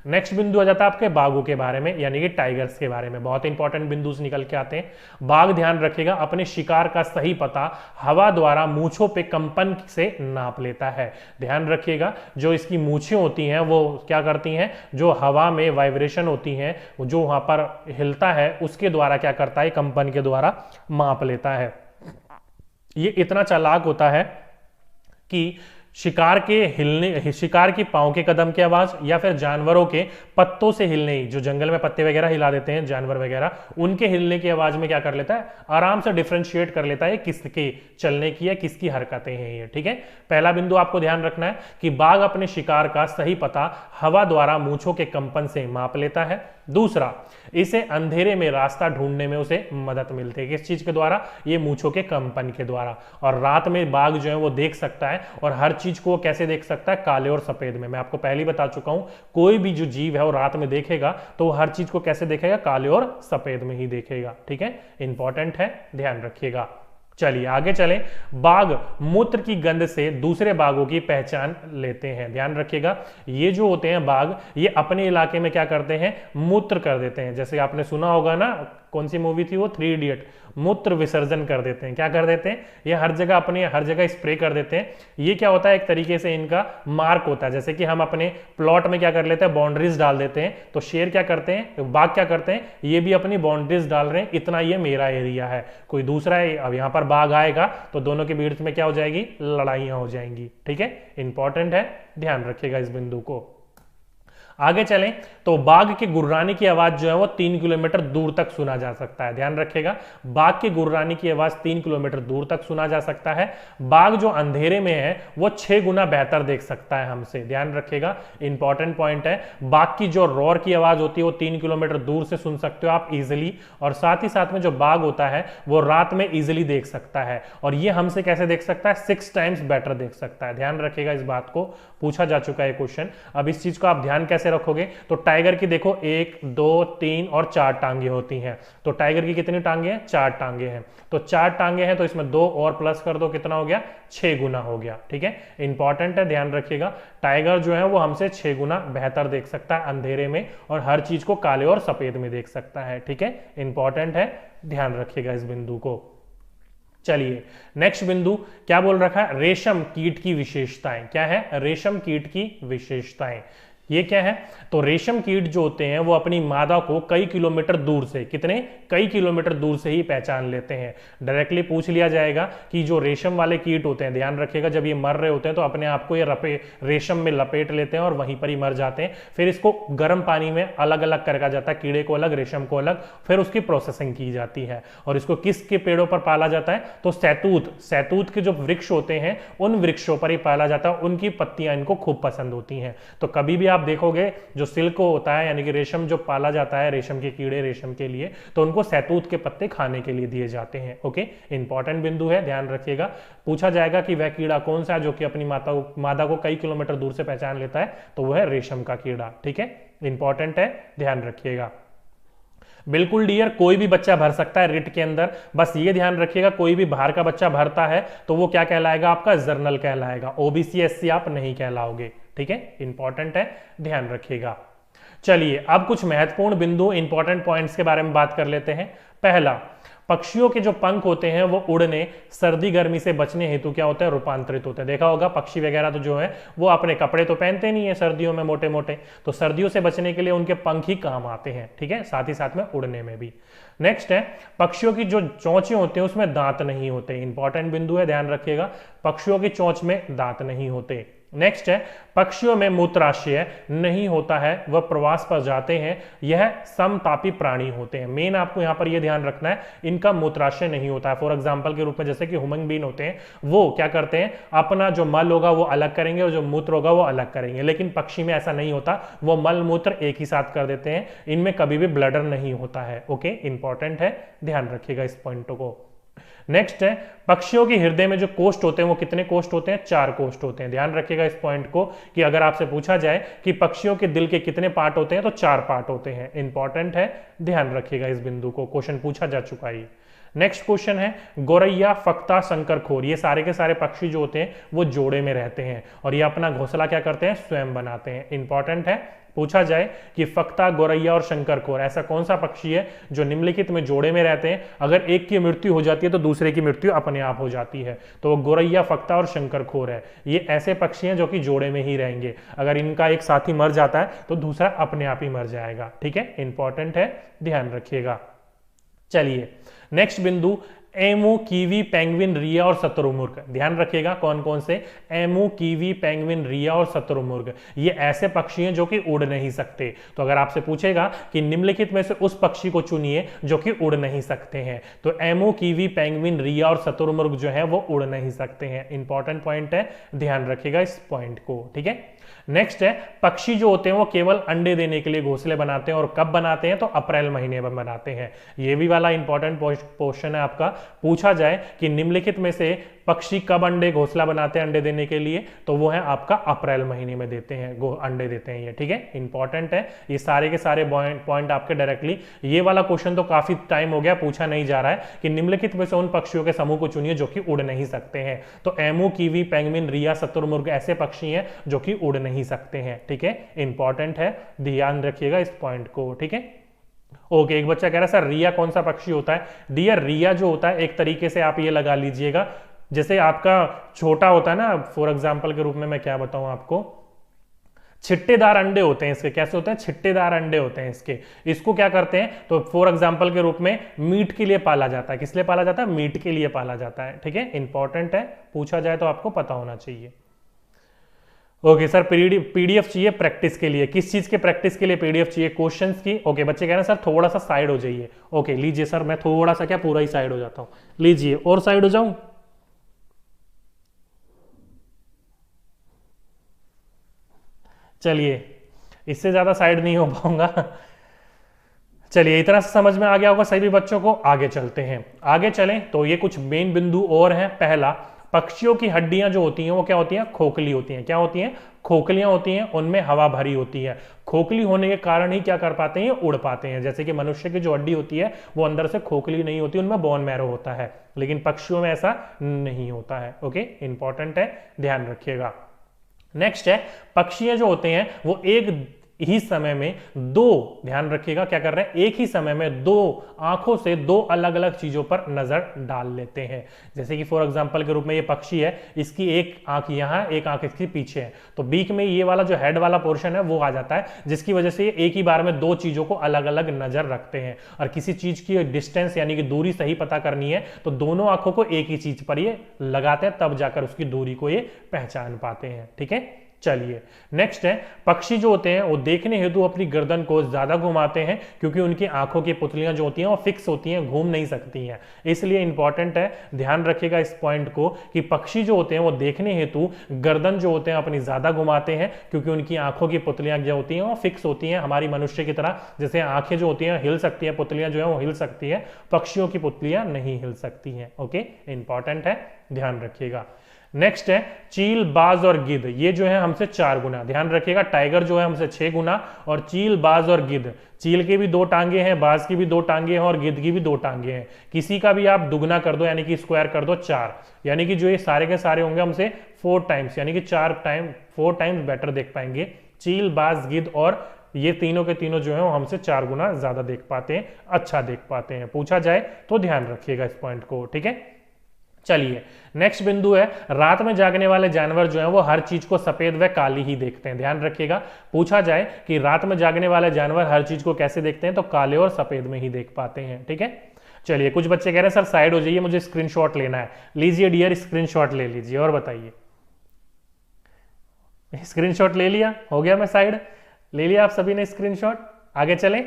S1: नेक्स्ट बिंदु आ जाता है आपके बाघों के बारे में, यानी कि टाइगर्स के बारे में। बहुत इंपॉर्टेंट बिंदु निकल के आते हैं। बाघ, ध्यान रखिएगा, अपने शिकार का सही पता हवा द्वारा मूंछों पे कंपन से नाप लेता है। ध्यान रखिएगा, जो इसकी मूंछें होती हैं वो क्या करती हैं, जो हवा में वाइब्रेशन होती हैं, जो वहां पर हिलता है उसके द्वारा क्या करता है, कंपन के द्वारा माप लेता है। ये इतना चालाक होता है कि शिकार के हिलने, शिकार की पांव के कदम की आवाज या फिर जानवरों के पत्तों से हिलने, जो जंगल में पत्ते वगैरह हिला देते हैं जानवर वगैरह, उनके हिलने की आवाज में क्या कर लेता है, आराम से डिफरेंशिएट कर लेता है किसके चलने की है, किसकी हरकतें हैं ये। ठीक है, पहला बिंदु आपको ध्यान रखना है कि बाघ अपने शिकार का सही पता हवा द्वारा मूंछों के कंपन से माप लेता है। दूसरा, इसे अंधेरे में रास्ता ढूंढने में उसे मदद मिलती है। किस चीज के द्वारा? ये मूंछों के कंपन के द्वारा। और रात में बाघ जो है वो देख सकता है, और हर चीज को कैसे देख सकता है, काले और सफेद में। मैं आपको पहले ही बता चुका हूं, कोई भी जो जीव है वो रात में देखेगा तो वो हर चीज को कैसे देखेगा, काले और सफेद में ही देखेगा। ठीक है, इंपॉर्टेंट है, ध्यान रखिएगा। चलिए आगे चलें। बाघ मूत्र की गंध से दूसरे बाघों की पहचान लेते हैं। ध्यान रखिएगा, ये जो होते हैं बाघ, ये अपने इलाके में क्या करते हैं, मूत्र कर देते हैं। जैसे आपने सुना होगा ना, कौन सी मूवी थी वो, 3 इडियट, मूत्र विसर्जन कर देते हैं। क्या कर देते हैं, ये हर जगह स्प्रे कर देते हैं। ये क्या होता है, एक तरीके से इनका मार्क होता है। जैसे कि हम अपने प्लॉट में क्या कर लेते हैं, बाउंड्रीज डाल देते हैं, तो शेर क्या करते हैं, बाघ क्या करते हैं, ये भी अपनी बाउंड्रीज डाल रहे हैं, इतना ये मेरा एरिया है, कोई दूसरा है। अब यहाँ पर बाघ आएगा तो दोनों के बीच में क्या हो जाएगी, लड़ाइयां हो जाएंगी। ठीक है, इंपॉर्टेंट है, ध्यान रखिएगा इस बिंदु को। आगे चलें तो बाघ के गुर्राने की आवाज जो है वो 3 किलोमीटर दूर तक सुना जा सकता है। ध्यान रखिएगा, बाघ के गुर्राने की आवाज 3 किलोमीटर दूर तक सुना जा सकता है। बाघ जो अंधेरे में है वो 6 गुना बेहतर देख सकता है हमसे। ध्यान रखिएगा, इंपॉर्टेंट पॉइंट है। बाघ की जो रोर की आवाज होती है वो 3 किलोमीटर दूर से सुन सकते हो आप इजिली, और साथ ही साथ में जो बाघ होता है वो रात में इजिली देख सकता है, और ये हमसे कैसे देख सकता है, 6 टाइम्स बेटर देख सकता है। ध्यान रखिएगा, इस बात को पूछा जा चुका है क्वेश्चन। अब इस चीज को आप ध्यान कैसे रखोगे, तो टाइगर की देखो 1 2 3 और 4 टांगे होती हैं। तो टाइगर की कितनी टांगे हैं, 4 टांगे हैं। तो 4 टांगे हैं तो इसमें 2 और प्लस कर दो, कितना हो गया, 6 गुना हो गया। ठीक है, इंपॉर्टेंट है, ध्यान रखिएगा। टाइगर जो है वो हमसे 6 गुना बेहतर देख सकता है अंधेरे में, और हर चीज को काले और सफेद में देख सकता है। ठीक है, इंपॉर्टेंट है, ध्यान रखिएगा इस बिंदु को। चलिए नेक्स्ट बिंदु क्या बोल रखा है, रेशम कीट की विशेषताएं। क्या है, रेशम कीट की विशेषताएं। ये क्या है, तो रेशम कीट जो होते हैं वो अपनी मादा को कई किलोमीटर दूर से, कितने, कई किलोमीटर दूर से ही पहचान लेते हैं। डायरेक्टली पूछ लिया जाएगा कि जो रेशम वाले कीट होते हैं, ध्यान रखिएगा, जब ये मर रहे होते हैं तो अपने आप को ये रेशम में लपेट लेते हैं और वहीं पर ही मर जाते हैं। फिर इसको गर्म पानी में अलग अलग करका जाता है, कीड़े को अलग, रेशम को अलग, फिर उसकी प्रोसेसिंग की जाती है। और इसको किसके पेड़ों पर पाला जाता है, तो सैतूत के जो वृक्ष होते हैं उन वृक्षों पर ही पाला जाता है। उनकी पत्तियां इनको खूब पसंद होती हैं। तो कभी भी आप देखोगे जो सिल्क होता है, यानी कि रेशम जो पाला जाता है, रेशम के कीड़े रेशम के लिए, तो उनको सैतूत के पत्ते खाने के लिए दिए जाते हैं। ओके, इंपॉर्टेंट बिंदु है, ध्यान रखिएगा। पूछा जाएगा कि वह कीड़ा कौन सा है जो कि अपनी मादा को कई किलोमीटर दूर से पहचान लेता है, तो वह है रेशम का कीड़ा। ठीक है, इंपॉर्टेंट है, ध्यान रखिएगा। बिल्कुल डियर, कोई भी बच्चा भर सकता है रिट के अंदर, बस ये ध्यान रखिएगा, कोई भी बाहर का बच्चा भरता है तो वो क्या कहलाएगा, आपका जर्नल कहलाएगा। ओबीसी एससी आप नहीं कहलाओगे। ठीक है, इंपॉर्टेंट है, ध्यान रखिएगा। चलिए अब कुछ महत्वपूर्ण बिंदु, इंपॉर्टेंट पॉइंट्स के बारे में बात कर लेते हैं। पहला, पक्षियों के जो पंख होते हैं वो उड़ने, सर्दी गर्मी से बचने हेतु क्या होता है, रूपांतरित होते हैं। देखा होगा पक्षी वगैरह तो जो है वो अपने कपड़े तो पहनते नहीं है सर्दियों में मोटे मोटे, तो सर्दियों से बचने के लिए उनके पंख ही काम आते हैं। ठीक है, साथ ही साथ में उड़ने में भी। नेक्स्ट है, पक्षियों की जो चोंचें होते हैं उसमें दांत नहीं होते। इंपॉर्टेंट बिंदु है, ध्यान रखिएगा, पक्षियों की चोंच में दांत नहीं होते। नेक्स्ट है, पक्षियों में मूत्राशय नहीं होता है, वह प्रवास पर जाते हैं, यह समतापी प्राणी होते हैं। मेन आपको यहां पर यह ध्यान रखना है, इनका मूत्राशय नहीं होता है। फॉर एग्जांपल के रूप में जैसे कि ह्यूमन बीन होते हैं, वो क्या करते हैं, अपना जो मल होगा वो अलग करेंगे और जो मूत्र होगा वो अलग करेंगे, लेकिन पक्षी में ऐसा नहीं होता, वो मल मूत्र एक ही साथ कर देते हैं। इनमें कभी भी ब्लडर नहीं होता है। ओके, इंपॉर्टेंट है, ध्यान रखिएगा इस पॉइंट को। नेक्स्ट है, पक्षियों के हृदय में जो कोष्ठ होते हैं वो कितने कोष्ठ होते हैं, 4 कोष्ठ होते हैं। ध्यान रखिएगा इस पॉइंट को कि अगर आपसे पूछा जाए कि पक्षियों के दिल के कितने पार्ट होते हैं तो 4 पार्ट होते हैं। इंपॉर्टेंट है, ध्यान रखिएगा इस बिंदु को, क्वेश्चन पूछा जा चुका है। नेक्स्ट क्वेश्चन है, गौरैया, फक्ता, शंकरखोर, ये सारे के सारे पक्षी जो होते हैं वो जोड़े में रहते हैं और ये अपना घोंसला क्या करते हैं, स्वयं बनाते हैं। इंपॉर्टेंट है, पूछा जाए कि फक्ता, गौरैया और शंकरखोर ऐसा कौन सा पक्षी है जो निम्नलिखित में जोड़े में रहते हैं, अगर एक की मृत्यु हो जाती है तो दूसरे की मृत्यु अपने आप हो जाती है, तो वो गौरैया, फक्ता और शंकरखोर है। ये ऐसे पक्षी हैं जो कि जोड़े में ही रहेंगे, अगर इनका एक साथी मर जाता है तो दूसरा अपने आप ही मर जाएगा। ठीक है, इंपॉर्टेंट है, ध्यान रखिएगा। चलिए नेक्स्ट बिंदु, एमू, कीवी, पेंगुइन, रिया और शतुरमुर्ग। ध्यान रखिएगा कौन कौन से, एमू, कीवी, पेंगुइन, रिया और शतुरमुर्ग, ये ऐसे पक्षी हैं जो कि उड़ नहीं सकते। तो अगर आपसे पूछेगा कि निम्नलिखित में से उस पक्षी को चुनिए जो कि उड़ नहीं सकते हैं, तो एमू, कीवी, पेंगुइन, रिया और शतुरमुर्ग जो है वो उड़ नहीं सकते हैं। इंपॉर्टेंट पॉइंट है, ध्यान रखिएगा इस पॉइंट को। ठीक है, नेक्स्ट है, पक्षी जो होते हैं वो केवल अंडे देने के लिए घोंसले बनाते हैं, और कब बनाते हैं, तो अप्रैल महीने में बनाते हैं। ये भी वाला इंपॉर्टेंट क्वेश्चन है आपका, पूछा जाए कि निम्नलिखित में से पक्षी कब अंडे घोंसला बनाते हैं अंडे देने के लिए, तो वो है आपका अप्रैल महीने में देते हैं, अंडे देते हैं ये। ठीक है, इंपॉर्टेंट है, ये सारे के सारे पॉइंट आपके डायरेक्टली, ये वाला क्वेश्चन तो काफी टाइम हो गया पूछा नहीं जा रहा है कि निम्नलिखित में से उन पक्षियों के समूह को चुनिए जो कि उड़ नहीं सकते हैं। तो एमू, कीवी, पेंगुइन, रिया, शतुरमुर्ग ऐसे पक्षी हैं जो कि उड़ नहीं सकते हैं। ठीक है, इंपॉर्टेंट है, ध्यान रखिएगा इस पॉइंट को। ठीक है, ओके, एक बच्चा कह रहा है सर रिया कौन सा पक्षी होता है। डियर, रिया जो होता है एक तरीके से आप ये लगा लीजिएगा, जैसे आपका छोटा होता है ना, फॉर एग्जांपल के रूप में मैं क्या बताऊं आपको, छिट्टेदार अंडे होते हैं इसके। कैसे होते हैं, छिट्टेदार अंडे होते हैं इसके। इसको क्या करते हैं, तो फॉर एग्जांपल के रूप में मीट के लिए पाला जाता है। किस लिए पाला जाता है, मीट के लिए पाला जाता है। ठीक है, इंपॉर्टेंट है, पूछा जाए तो आपको पता होना चाहिए। ओके सर, पीडीएफ चाहिए प्रैक्टिस के लिए, किस चीज के प्रैक्टिस के लिए पीडीएफ चाहिए? क्वेश्चंस की। ओके, बच्चे कह रहे हैं सर थोड़ा सा साइड हो जाइए। ओके लीजिए सर, मैं थोड़ा सा क्या पूरा ही साइड हो जाता हूं, लीजिए। और साइड हो जाऊं? चलिए, इससे ज्यादा साइड नहीं हो पाऊंगा। चलिए, इतना सा समझ में आ गया होगा सभी बच्चों को। आगे चलते हैं, आगे चलें तो ये कुछ मेन बिंदु और हैं। पहला, पक्षियों की हड्डियां जो होती हैं वो क्या होती हैं? खोखली होती हैं। क्या होती हैं? खोखलियां होती हैं, उनमें हवा भरी होती है। खोखली होने के कारण ही क्या कर पाते हैं? उड़ पाते हैं। जैसे कि मनुष्य की जो हड्डी होती है वो अंदर से खोखली नहीं होती, उनमें बोन मैरो होता है, लेकिन पक्षियों में ऐसा नहीं होता है। ओके, इंपॉर्टेंट है, ध्यान रखिएगा। नेक्स्ट है, पक्षी जो होते हैं वो एक ही समय में दो, ध्यान रखिएगा क्या कर रहे हैं? एक ही समय में दो आंखों से दो अलग अलग चीजों पर नजर डाल लेते हैं। जैसे कि फॉर एग्जांपल के रूप में ये पक्षी है, इसकी एक आंख यहां, एक आंख इसकी पीछे है, तो बीक में ये वाला जो हेड वाला पोर्शन है वो आ जाता है, जिसकी वजह से ये एक ही बार में दो चीजों को अलग अलग नजर रखते हैं। और किसी चीज की डिस्टेंस यानी कि दूरी सही पता करनी है तो दोनों आंखों को एक ही चीज पर ये लगाते हैं, तब जाकर उसकी दूरी को ये पहचान पाते हैं। ठीक है, चलिए नेक्स्ट है, पक्षी जो होते हैं वो देखने हेतु अपनी गर्दन को ज्यादा घुमाते हैं, क्योंकि उनकी आंखों की पुतलियां जो होती हैं वो फिक्स होती हैं, घूम नहीं सकती हैं। इसलिए इंपॉर्टेंट है, ध्यान रखिएगा इस पॉइंट को, कि पक्षी जो होते हैं वो देखने हेतु गर्दन जो होते हैं अपनी ज्यादा घुमाते हैं, क्योंकि उनकी आंखों की पुतलियां जो होती हैं वो फिक्स होती हैं। हमारी मनुष्य की तरह जैसे आंखें जो होती हैं हिल सकती है, पुतलियां जो है वो हिल सकती है, पक्षियों की पुतलियां नहीं हिल सकती हैं। ओके, इंपॉर्टेंट है, ध्यान रखिएगा। नेक्स्ट है, चील, बाज और गिद्ध, ये जो है हमसे 4 गुना, ध्यान रखिएगा। टाइगर जो है हमसे 6 गुना, और चील, बाज और गिद्ध, चील की भी 2 टांगे हैं, बाज की भी 2 टांगे हैं, और गिद्ध की भी 2 टांगे हैं। किसी का भी आप दुगना कर दो यानी कि स्क्वायर कर दो 4, यानी कि जो ये सारे के सारे होंगे हमसे 4 टाइम्स, यानी कि 4 टाइम्स बेटर देख पाएंगे। चील, बाज, गिद्ध और ये तीनों के तीनों जो है वो हमसे 4 गुना ज्यादा देख पाते हैं, अच्छा देख पाते हैं। पूछा जाए तो ध्यान रखिएगा इस पॉइंट को। ठीक है, चलिए नेक्स्ट बिंदु है, रात में जागने वाले जानवर जो हैं वो हर चीज को सफेद व काली ही देखते हैं। ध्यान रखिएगा, पूछा जाए कि रात में जागने वाले जानवर हर चीज को कैसे देखते हैं, तो काले और सफेद में ही देख पाते हैं। ठीक है, चलिए कुछ बच्चे कह रहे हैं सर साइड हो जाइए, मुझे स्क्रीनशॉट लेना है। लीजिए डियर, स्क्रीनशॉट ले लीजिए और बताइए। स्क्रीनशॉट ले लिया, हो गया, मैं साइड ले लिया, आप सभी ने स्क्रीनशॉट। आगे चलें,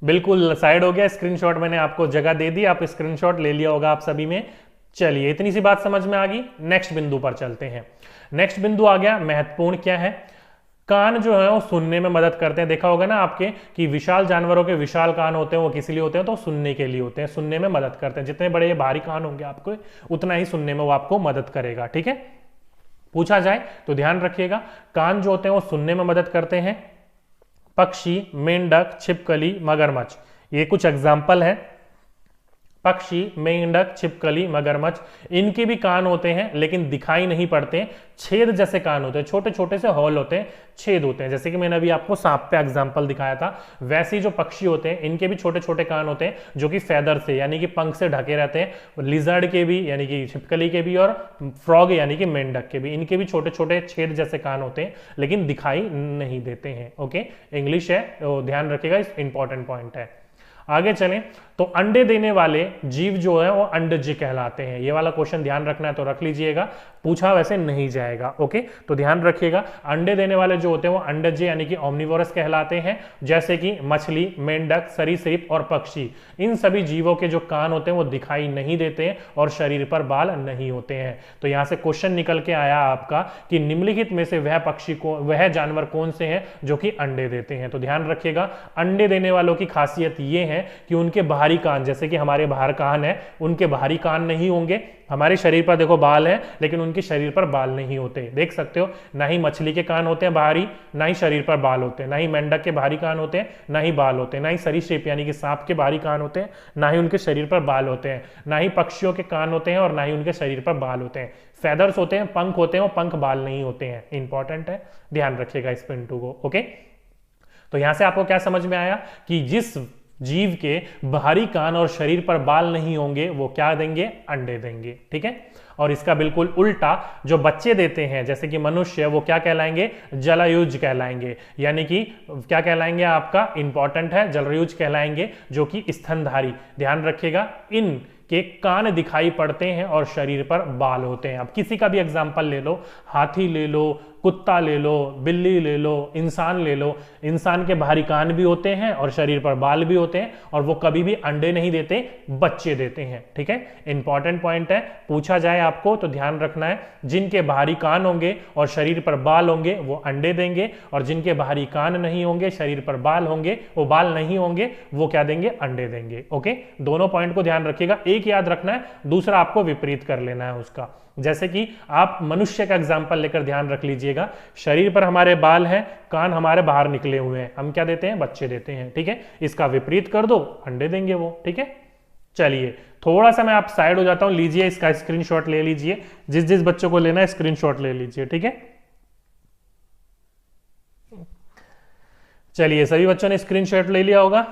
S1: बिल्कुल साइड हो गया, स्क्रीनशॉट मैंने आपको जगह दे दी, आप स्क्रीनशॉट ले लिया होगा आप सभी में। चलिए इतनी सी बात समझ में आ गई, नेक्स्ट बिंदु पर चलते हैं। नेक्स्ट बिंदु आ गया महत्वपूर्ण, क्या है? कान जो है वो सुनने में मदद करते हैं। देखा होगा ना आपके कि विशाल जानवरों के विशाल कान होते हैं, वो किस लिए होते हैं? तो सुनने के लिए होते हैं, सुनने में मदद करते हैं। जितने बड़े ये भारी कान होंगे आपको, उतना ही सुनने में वो आपको मदद करेगा। ठीक है, पूछा जाए तो ध्यान रखिएगा, कान जो होते हैं वो सुनने में मदद करते हैं। पक्षी, मेंढक, छिपकली, मगरमच्छ, ये कुछ एग्जाम्पल है। पक्षी, मेंढक, छिपकली, मगरमच्छ, इनके भी कान होते हैं लेकिन दिखाई नहीं पड़ते, छेद जैसे कान होते हैं, छोटे छोटे से हॉल होते हैं, छेद होते हैं। जैसे कि मैंने अभी आपको सांप पे एग्जांपल दिखाया था, वैसे ही जो पक्षी होते हैं इनके भी छोटे छोटे कान होते हैं, जो कि फेदर से यानी कि पंख से ढके रहते हैं। लिजर्ड के भी यानी कि छिपकली के भी, और फ्रॉग यानी कि मेंढक के भी, इनके भी छोटे छोटे छेद जैसे कान होते हैं लेकिन दिखाई नहीं देते हैं। ओके, इंग्लिश है, ध्यान रखिएगा, इस इंपॉर्टेंट पॉइंट है। आगे चलें तो अंडे देने वाले जीव जो है वो अंडज्य कहलाते हैं। ये वाला क्वेश्चन ध्यान रखना है तो रख लीजिएगा, पूछा वैसे नहीं जाएगा। ओके, तो ध्यान रखिएगा, अंडे देने वाले जो होते हैं वो अंडज्य यानी कि ओमनिवोरस कहलाते हैं। जैसे कि मछली, मेंढक, सरीसृप और पक्षी, इन सभी जीवों के जो कान होते हैं वो दिखाई नहीं देते हैं और शरीर पर बाल नहीं होते हैं। तो यहां से क्वेश्चन निकल के आया आपका कि निम्नलिखित में से वह पक्षी को, वह जानवर कौन से हैं जो कि अंडे देते हैं। तो ध्यान रखिएगा, अंडे देने वालों की खासियत ये है कि उनके बाहरी कान, जैसे कि हमारे बाहर कान है, उनके बाहरी कान नहीं होंगे। हमारे शरीर पर देखो बाल है, लेकिन उनके शरीर पर बाल नहीं होते, देख सकते हो। ना ही मछली के कान होते हैं बाहरी, ना ही शरीर पर बाल होते हैं, ना ही मेंढक के बाहरी कान होते हैं, ना ही बाल होते हैं, ना ही सरीसृप यानी कि सांप के बाहरी कान होते हैं, ना ही उनके शरीर पर बाल होते हैं, ना ही पक्षियों के कान होते हैं और ना ही उनके शरीर पर बाल होते हैं। फेदर्स होते हैं, पंख होते हैं, वो पंख बाल नहीं होते हैं। इंपॉर्टेंट है, ध्यान रखिएगा इस पिंटू को। ओके, तो यहां से आपको क्या समझ में आया कि जिस जीव के बाहरी कान और शरीर पर बाल नहीं होंगे वो क्या देंगे? अंडे देंगे। ठीक है, और इसका बिल्कुल उल्टा जो बच्चे देते हैं जैसे कि मनुष्य, वो क्या कहलाएंगे? जलयुज कहलाएंगे, यानी कि क्या कहलाएंगे? आपका इंपॉर्टेंट है, जलयुज कहलाएंगे, जो कि स्तनधारी। ध्यान रखिएगा, इन कि कान दिखाई पड़ते हैं और शरीर पर बाल होते हैं। अब किसी का भी एग्जाम्पल ले लो, हाथी ले लो, कुत्ता ले लो, बिल्ली ले लो, इंसान ले लो। इंसान के बाहरी कान भी होते हैं और शरीर पर बाल भी होते हैं, और वो कभी भी अंडे नहीं देते, बच्चे देते हैं। ठीक है, इंपॉर्टेंट पॉइंट है, पूछा जाए आपको तो ध्यान रखना है। जिनके बाहरी कान होंगे और शरीर पर बाल होंगे वो अंडे देंगे, और जिनके बाहरी कान नहीं होंगे, शरीर पर बाल होंगे, वो बाल नहीं होंगे, वो क्या देंगे, अंडे देंगे। ओके, दोनों पॉइंट को ध्यान रखिएगा, एक याद रखना है, दूसरा आपको विपरीत कर लेना है उसका। जैसे कि आप मनुष्य का एग्जाम्पल लेकर ध्यान रख लीजिएगा, शरीर पर हमारे बाल हैं, कान हमारे बाहर निकले हुए हैं, हम क्या देते हैं, बच्चे देते हैं। ठीक है, इसका विपरीत कर दो, अंडे देंगे वो। ठीक है, चलिए थोड़ा सा मैं आप साइड हो जाता हूं, लीजिए इसका स्क्रीनशॉट ले लीजिए, जिस जिस बच्चों को लेना है स्क्रीनशॉट ले लीजिए। ठीक है, चलिए सभी बच्चों ने स्क्रीनशॉट ले लिया होगा,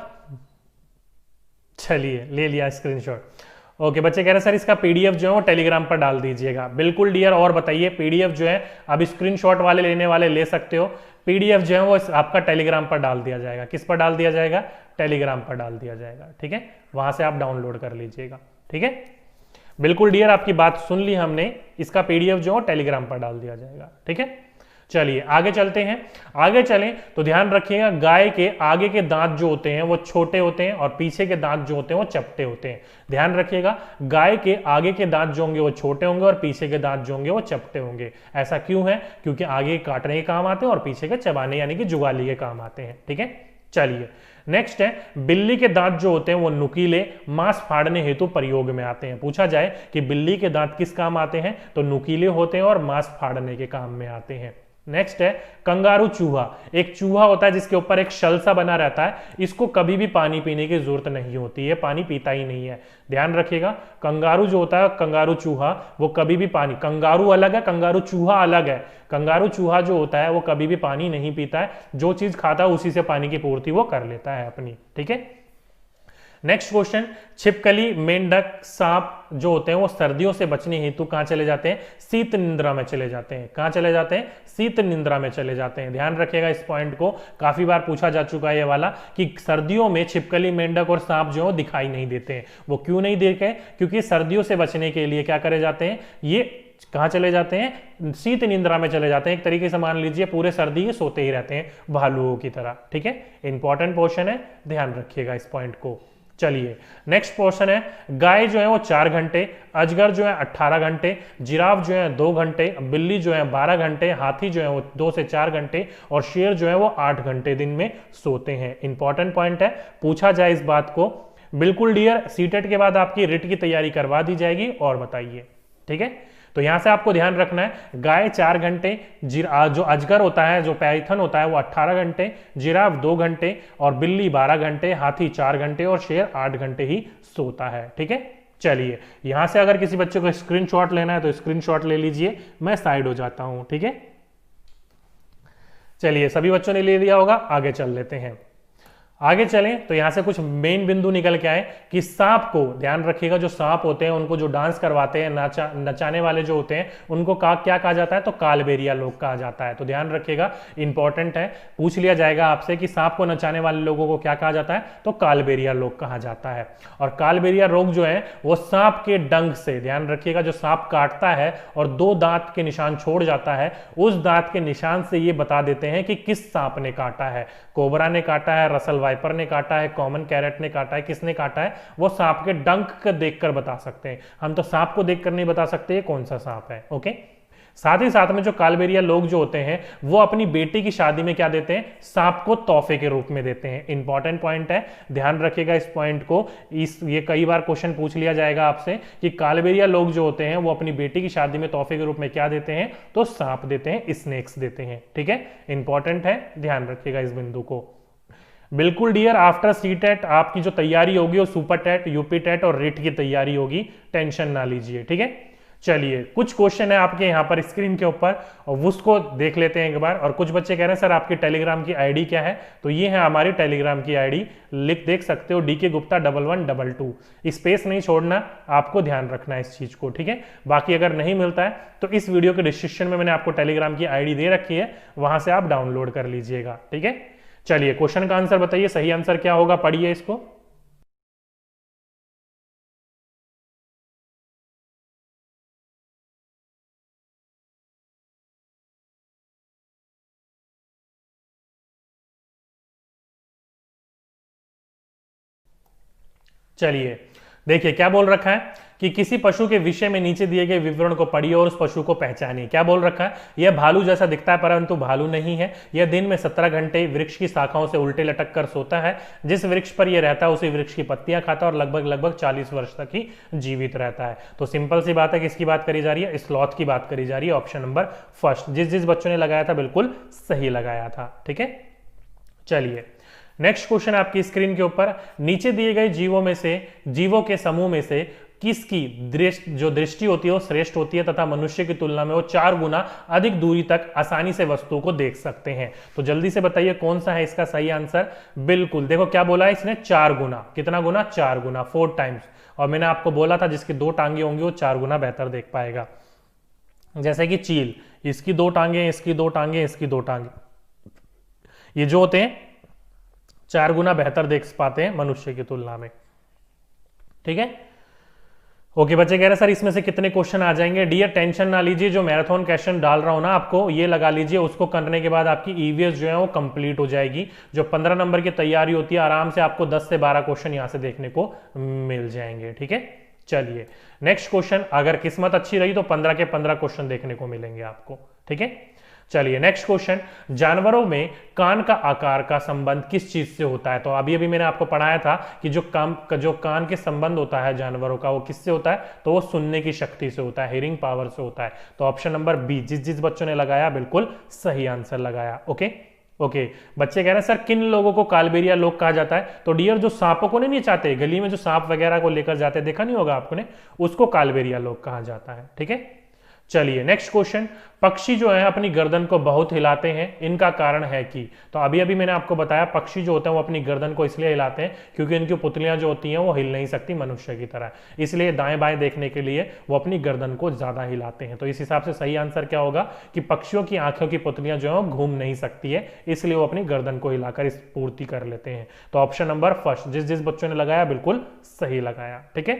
S1: चलिए ले लिया स्क्रीनशॉट। ओके, बच्चे कह रहे हैं सर इसका पीडीएफ जो है वो टेलीग्राम पर डाल दीजिएगा। बिल्कुल डियर, और बताइए पीडीएफ जो है अब स्क्रीनशॉट वाले लेने वाले ले सकते हो, पीडीएफ जो है वो आपका टेलीग्राम पर डाल दिया जाएगा। किस पर डाल दिया जाएगा, टेलीग्राम पर डाल दिया जाएगा। ठीक है, वहां से आप डाउनलोड कर लीजिएगा। ठीक है, बिल्कुल डियर, आपकी बात सुन ली हमने, इसका पीडीएफ जो है टेलीग्राम पर डाल दिया जाएगा। ठीक है, चलिए आगे चलते हैं। आगे चलें तो ध्यान रखिएगा, गाय के आगे के दांत जो होते हैं वो छोटे होते हैं और पीछे के दांत जो होते हैं वो चपटे होते हैं। ध्यान रखिएगा, गाय के आगे के दांत जो होंगे वो छोटे होंगे और पीछे के दांत जो होंगे वो चपटे होंगे। ऐसा क्यों है, क्योंकि आगे काटने के काम आते हैं और पीछे के चबाने यानी कि जुगाली के काम आते हैं। ठीक है, चलिए नेक्स्ट है, बिल्ली के दांत जो होते हैं वो नुकीले, मांस फाड़ने हेतु प्रयोग में आते हैं। पूछा जाए कि बिल्ली के दांत किस काम आते हैं, तो नुकीले होते हैं और मांस फाड़ने के काम में आते हैं। नेक्स्ट है कंगारू चूहा। एक चूहा होता है जिसके ऊपर एक शल सा बना रहता है, इसको कभी भी पानी पीने की जरूरत नहीं होती है, पानी पीता ही नहीं है। ध्यान रखिएगा, कंगारू जो होता है, कंगारू चूहा, वो कभी भी पानी, कंगारू अलग है, कंगारू चूहा अलग है। कंगारू चूहा जो होता है वो कभी भी पानी नहीं पीता है, जो चीज खाता है उसी से पानी की पूर्ति वो कर लेता है अपनी। ठीक है, नेक्स्ट क्वेश्चन, छिपकली, मेंढक, सांप जो होते हैं वो सर्दियों से बचने हेतु कहां चले जाते हैं, शीत निंद्रा में चले जाते हैं। कहां चले जाते हैं, शीत निंद्रा में चले जाते हैं। ध्यान रखिएगा इस पॉइंट को, काफी बार पूछा जा चुका है ये वाला, कि सर्दियों में छिपकली, मेंढक और सांप जो दिखाई नहीं देते हैं। वो क्यों नहीं देखे, क्योंकि सर्दियों से बचने के लिए क्या करे जाते हैं, ये कहां चले जाते हैं, शीत निंद्रा में चले जाते हैं। एक तरीके से मान लीजिए पूरे सर्दी ये सोते ही रहते हैं भालुओं की तरह। ठीक है, इंपॉर्टेंट पोर्शन है, ध्यान रखिएगा इस पॉइंट को। चलिए नेक्स्ट पोर्शन है, गाय जो है वो 4 घंटे, अजगर जो है 18 घंटे, जिराफ जो है 2 घंटे, बिल्ली जो है 12 घंटे, हाथी जो है वो 2 से 4 घंटे और शेर जो है वो 8 घंटे दिन में सोते हैं। इंपॉर्टेंट पॉइंट है, पूछा जाए इस बात को। बिल्कुल डियर, सीटेट के बाद आपकी रिट की तैयारी करवा दी जाएगी, और बताइए। ठीक है, तो यहां से आपको ध्यान रखना है, गाय 4 घंटे, जो अजगर होता है, जो पाइथन होता है वो 18 घंटे, जिराफ 2 घंटे और बिल्ली 12 घंटे, हाथी 4 घंटे और शेर 8 घंटे ही सोता है। ठीक है, चलिए यहां से अगर किसी बच्चे को स्क्रीनशॉट लेना है तो स्क्रीनशॉट ले लीजिए, मैं साइड हो जाता हूं। ठीक है, चलिए सभी बच्चों ने ले लिया होगा, आगे चल लेते हैं। आगे चलें तो यहां से कुछ मेन बिंदु निकल के आए कि सांप को, ध्यान रखिएगा, जो सांप होते हैं उनको जो डांस करवाते हैं, नचाने वाले जो होते हैं, उनको क्या कहा जाता है, तो कालबेलिया लोग कहा जाता है। तो ध्यान रखिएगा, इंपॉर्टेंट है, पूछ लिया जाएगा आपसे कि सांप को नचाने वाले लोगों को क्या कहा जाता है, तो कालबेलिया लोग कहा जाता है। और कालबेलिया रोग जो है वो सांप के डंक से, ध्यान रखिएगा, जो सांप काटता है और 2 दांत के निशान छोड़ जाता है, उस दांत के निशान से ये बता देते हैं कि किस सांप ने काटा है। कोबरा ने काटा है, रसल वाइपर ने काटा है, कॉमन कैरेट ने काटा है, किसने काटा है, वो सांप के डंक को देखकर बता सकते हैं। हम तो सांप को देखकर नहीं बता सकते कौन सा सांप है। ओके, साथ ही साथ में जो कालबेलिया लोग जो होते हैं वो अपनी बेटी की शादी में क्या देते हैं, सांप को तोहफे के रूप में देते हैं। इंपॉर्टेंट पॉइंट है, ध्यान रखिएगा इस पॉइंट को। ये कई बार क्वेश्चन पूछ लिया जाएगा आपसे कि कालबेलिया लोग जो होते हैं वो अपनी बेटी की शादी में तोहफे के रूप में क्या देते हैं, तो सांप देते हैं, स्नेक्स देते हैं। ठीक है, इंपॉर्टेंट है, ध्यान रखिएगा इस बिंदु को। बिल्कुल डियर, आफ्टर सीटेट आपकी जो तैयारी होगी वो सुपर टेट, यूपी टेट और रिट की तैयारी होगी, टेंशन ना लीजिए। ठीक है, चलिए कुछ क्वेश्चन है आपके यहाँ पर स्क्रीन के ऊपर और उसको देख लेते हैं एक बार। और कुछ बच्चे कह रहे हैं सर आपकी टेलीग्राम की आईडी क्या है, तो ये है हमारी टेलीग्राम की आईडी, देख सकते हो, DK Gupta 1112। स्पेस नहीं छोड़ना, आपको ध्यान रखना है इस चीज को। ठीक है, बाकी अगर नहीं मिलता है तो इस वीडियो के डिस्क्रिप्शन में मैंने आपको टेलीग्राम की आईडी दे रखी है, वहां से आप डाउनलोड कर लीजिएगा। ठीक है, चलिए क्वेश्चन का आंसर बताइए, सही आंसर क्या होगा, पढ़िए इसको। चलिए देखिए क्या बोल रखा है कि किसी पशु के विषय में नीचे दिए गए विवरण को पढ़िए और उस पशु को पहचानिए। क्या बोल रखा है, यह भालू जैसा दिखता है परंतु भालू नहीं है। यह दिन में 17 घंटे वृक्ष की शाखाओं से उल्टे लटक कर सोता है। जिस वृक्ष पर यह रहता है उसी वृक्ष की पत्तियां खाता है और लगभग 40 वर्ष तक ही जीवित रहता है। तो सिंपल सी बात है, किसकी बात करी जा रही है, स्लॉथ की बात करी जा रही है। ऑप्शन नंबर फर्स्ट, जिस बच्चों ने लगाया था बिल्कुल सही लगाया था। ठीक है, चलिए नेक्स्ट क्वेश्चन आपकी स्क्रीन के ऊपर, नीचे दिए गए जीवों के समूह में से किसकी दृष्टि होती है वो श्रेष्ठ होती है तथा मनुष्य की तुलना में वो 4 गुना अधिक दूरी तक आसानी से वस्तुओं को देख सकते हैं। तो जल्दी से बताइए कौन सा है इसका सही आंसर। बिल्कुल, देखो क्या बोला है इसने, 4 गुना। कितना गुना, 4 गुना, 4 टाइम्स। और मैंने आपको बोला था जिसकी 2 टांगे होंगी वो 4 गुना बेहतर देख पाएगा। जैसे कि चील, इसकी 2 टांगे, इसकी 2 टांगे, इसकी 2 टांगे, ये जो होते हैं 4 गुना बेहतर देख पाते हैं मनुष्य की तुलना में। ठीक है, ओके बच्चे कह रहे सर इसमें से कितने क्वेश्चन आ जाएंगे। डियर टेंशन ना लीजिए, जो मैराथन क्वेश्चन डाल रहा हूं ना आपको, ये लगा लीजिए, उसको करने के बाद आपकी ईवीएस जो है वो कंप्लीट हो जाएगी। जो 15 नंबर की तैयारी होती है आराम से आपको 10 से 12 क्वेश्चन यहां से देखने को मिल जाएंगे। ठीक है, चलिए नेक्स्ट क्वेश्चन, अगर किस्मत अच्छी रही तो 15 के 15 क्वेश्चन देखने को मिलेंगे आपको। ठीक है, चलिए नेक्स्ट क्वेश्चन, जानवरों में कान का आकार का संबंध किस चीज से होता है। तो अभी मैंने आपको पढ़ाया था कि जो कान के संबंध होता है जानवरों का वो किससे होता है, तो वो सुनने की शक्ति से होता है, हियरिंग पावर से होता है। तो ऑप्शन नंबर बी, जिस बच्चों ने लगाया बिल्कुल सही आंसर लगाया। ओके बच्चे कह रहे हैं सर किन लोगों को कालबेलिया लोग कहा जाता है। तो डियर जो सांपों को नहीं चाहते, गली में जो सांप वगैरह को लेकर जाते, देखा नहीं होगा आपने, उसको कालबेलिया लोग कहा जाता है। ठीक है, चलिए नेक्स्ट क्वेश्चन, पक्षी जो है अपनी गर्दन को बहुत हिलाते हैं, इनका कारण है कि। तो अभी मैंने आपको बताया पक्षी जो होते हैं वो अपनी गर्दन को इसलिए हिलाते हैं क्योंकि इनकी पुतलियां जो होती हैं वो हिल नहीं सकती मनुष्य की तरह, इसलिए दाएं बाएं देखने के लिए वो अपनी गर्दन को ज्यादा हिलाते हैं। तो इस हिसाब से सही आंसर क्या होगा कि पक्षियों की आंखों की पुतलियां जो है वो घूम नहीं सकती है, इसलिए वो अपनी गर्दन को हिलाकर इस पूर्ति कर लेते हैं। तो ऑप्शन नंबर फर्स्ट, जिस बच्चों ने लगाया बिल्कुल सही लगाया। ठीक है,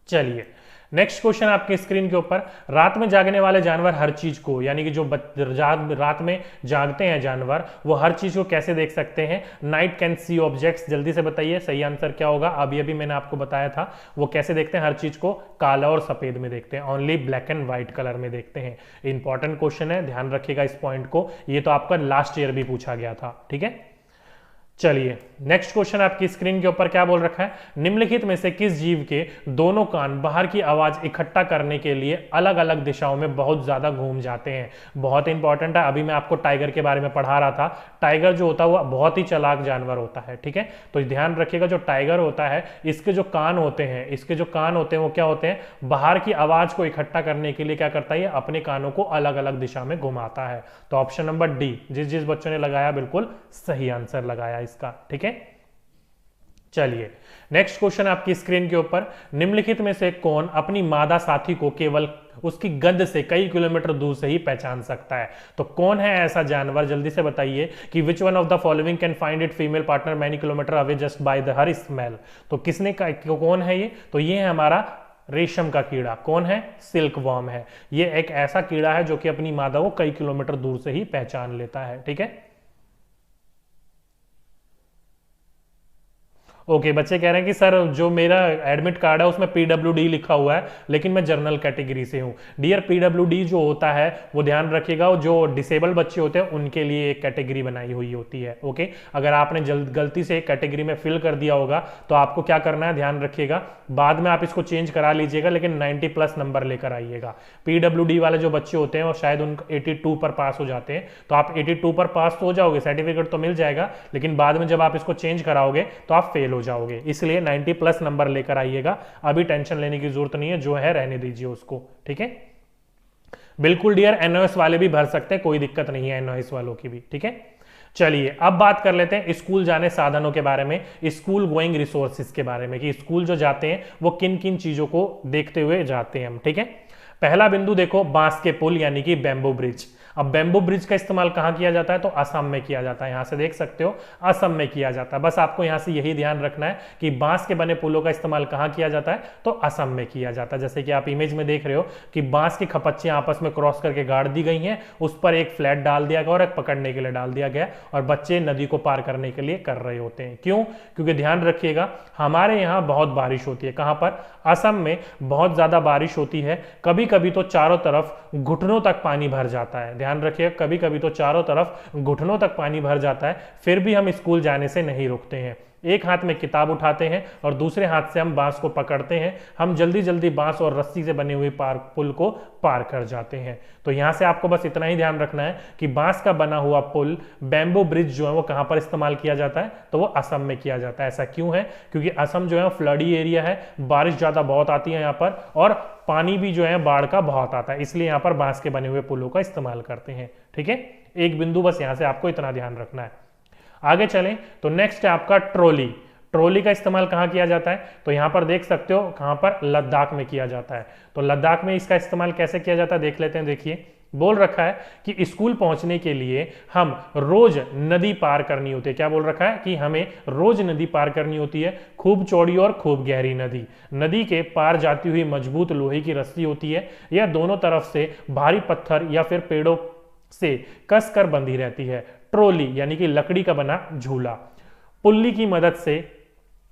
S1: चलिए नेक्स्ट क्वेश्चन आपके स्क्रीन के ऊपर, रात में जागने वाले जानवर हर चीज को, यानी कि जो रात में जागते हैं जानवर वो हर चीज को कैसे देख सकते हैं। नाइट कैन सी ऑब्जेक्ट्स, जल्दी से बताइए सही आंसर क्या होगा। अभी मैंने आपको बताया था वो कैसे देखते हैं, हर चीज को काला और सफेद में देखते हैं, only black and white colour में देखते हैं। इंपॉर्टेंट क्वेश्चन है, ध्यान रखिएगा इस पॉइंट को, ये तो आपका लास्ट ईयर भी पूछा गया था। ठीक है, चलिए नेक्स्ट क्वेश्चन आपकी स्क्रीन के ऊपर क्या बोल रखा है, निम्नलिखित में से किस जीव के दोनों कान बाहर की आवाज इकट्ठा करने के लिए अलग अलग दिशाओं में बहुत ज्यादा घूम जाते हैं। बहुत इंपॉर्टेंट है, अभी मैं आपको टाइगर के बारे में पढ़ा रहा था। टाइगर जो होता है वो बहुत ही चालाक जानवर होता है। ठीक है, तो ध्यान रखिएगा जो टाइगर होता है इसके जो कान होते हैं वो क्या होते हैं, बाहर की आवाज को इकट्ठा करने के लिए क्या करता है, अपने कानों को अलग अलग दिशा में घुमाता है। तो ऑप्शन नंबर डी, जिस बच्चों ने लगाया बिल्कुल सही आंसर लगाया इसका। ठीक है, चलिए नेक्स्ट क्वेश्चन आपकी स्क्रीन के ऊपर, निम्नलिखित में से कौन अपनी मादा साथी को केवल उसकी गंध से कई किलोमीटर दूर से ही पहचान सकता है। तो कौन है ऐसा जानवर, जल्दी से बताइए कि विच one of the following can find it female partner many kilometre away just by the her smell. तो कौन है ये, तो ये है हमारा रेशम का कीड़ा। कौन है, सिल्क वॉर्म है। ये एक ऐसा कीड़ा है जो कि अपनी मादा को कई किलोमीटर दूर से ही पहचान लेता है। ठीक है, ओके बच्चे कह रहे हैं कि सर जो मेरा एडमिट कार्ड है उसमें पीडब्ल्यूडी लिखा हुआ है लेकिन मैं जनरल कैटेगरी से हूं। डियर पीडब्ल्यूडी जो होता है वो ध्यान रखिएगा, जो डिसेबल बच्चे होते हैं उनके लिए एक कैटेगरी बनाई हुई होती है। ओके, अगर आपने गलती से एक कैटेगरी में फिल कर दिया होगा तो आपको क्या करना है, ध्यान रखिएगा, बाद में आप इसको चेंज करा लीजिएगा लेकिन 90+ नंबर लेकर आइएगा। पीडब्ल्यूडी वाले जो बच्चे होते हैं और शायद उनको 82 पर पास हो जाते हैं, तो आप 82 पर पास तो हो जाओगे, सर्टिफिकेट तो मिल जाएगा, लेकिन बाद में जब आप इसको चेंज कराओगे तो आप फेल हो जाओगे। इसलिए 90+ नंबर लेकर आइएगा, अभी टेंशन लेने की जरूरत नहीं है, जो है रहने दीजिए उसको। ठीक है, बिल्कुल डियर एनओएस वाले भी भर सकते हैं, कोई दिक्कत नहीं है एनओएस वालों की भी। ठीक है, चलिए अब बात कर लेते हैं स्कूल जाने साधनों के बारे में, स्कूल गोइंग रिसोर्सेज के बारे में, कि स्कूल जो जाते हैं वो किन किन चीजों को देखते हुए जाते हैं हम। ठीक है, पहला बिंदु देखो, बांस के पुल यानी कि बैम्बू ब्रिज। अब बैम्बू ब्रिज का इस्तेमाल कहाँ किया जाता है, तो असम में किया जाता है। यहां से देख सकते हो असम में किया जाता है। बस आपको यहां से यही ध्यान रखना है कि बांस के बने पुलों का इस्तेमाल कहाँ किया जाता है, तो असम में किया जाता है। जैसे कि आप इमेज में देख रहे हो कि बांस की खपच्चियां आपस में क्रॉस करके गाड़ दी गई हैं, उस पर एक फ्लैट डाल दिया गया और एक पकड़ने के लिए डाल दिया गया, और बच्चे नदी को पार करने के लिए कर रहे होते हैं। क्यों? क्योंकि ध्यान रखिएगा, हमारे यहाँ बहुत बारिश होती है। कहाँ पर? असम में बहुत ज्यादा बारिश होती है। कभी कभी तो चारों तरफ घुटनों तक पानी भर जाता है। ध्यान रखिए, कभी कभी तो चारों तरफ घुटनों तक पानी भर जाता है, फिर भी हम स्कूल जाने से नहीं रुकते हैं। एक हाथ में किताब उठाते हैं और दूसरे हाथ से हम बांस को पकड़ते हैं। हम जल्दी जल्दी बांस और रस्सी से बने हुए पुल को पार कर जाते हैं। तो यहां से आपको बस इतना ही ध्यान रखना है कि बांस का बना हुआ पुल, बैम्बू ब्रिज जो है वो कहां पर इस्तेमाल किया जाता है, तो वो असम में किया जाता है। ऐसा क्यों है? क्योंकि असम जो है फ्लडी एरिया है, बारिश ज्यादा बहुत आती है यहाँ पर, और पानी भी जो है बाढ़ का बहुत आता है, इसलिए यहाँ पर बांस के बने हुए पुलों का इस्तेमाल करते हैं। ठीक है, एक बिंदु बस यहां से आपको इतना ध्यान रखना है। आगे चलें तो नेक्स्ट है आपका ट्रॉली। ट्रॉली का इस्तेमाल कहाँ किया जाता है, तो यहां पर देख सकते हो कहां पर, लद्दाख में किया जाता है। तो लद्दाख में इसका इस्तेमाल कैसे किया जाता है देख लेते हैं। देखिए, बोल रखा है कि स्कूल पहुंचने के लिए हम रोज नदी पार करनी होती है। क्या बोल रखा है कि हमें रोज नदी पार करनी होती है, खूब चौड़ी और खूब गहरी नदी। नदी के पार जाती हुई मजबूत लोहे की रस्सी होती है, यह दोनों तरफ से भारी पत्थर या फिर पेड़ों से कसकर बंधी रहती है। ट्रॉली यानी कि लकड़ी का बना झूला। पुल्ली की मदद से,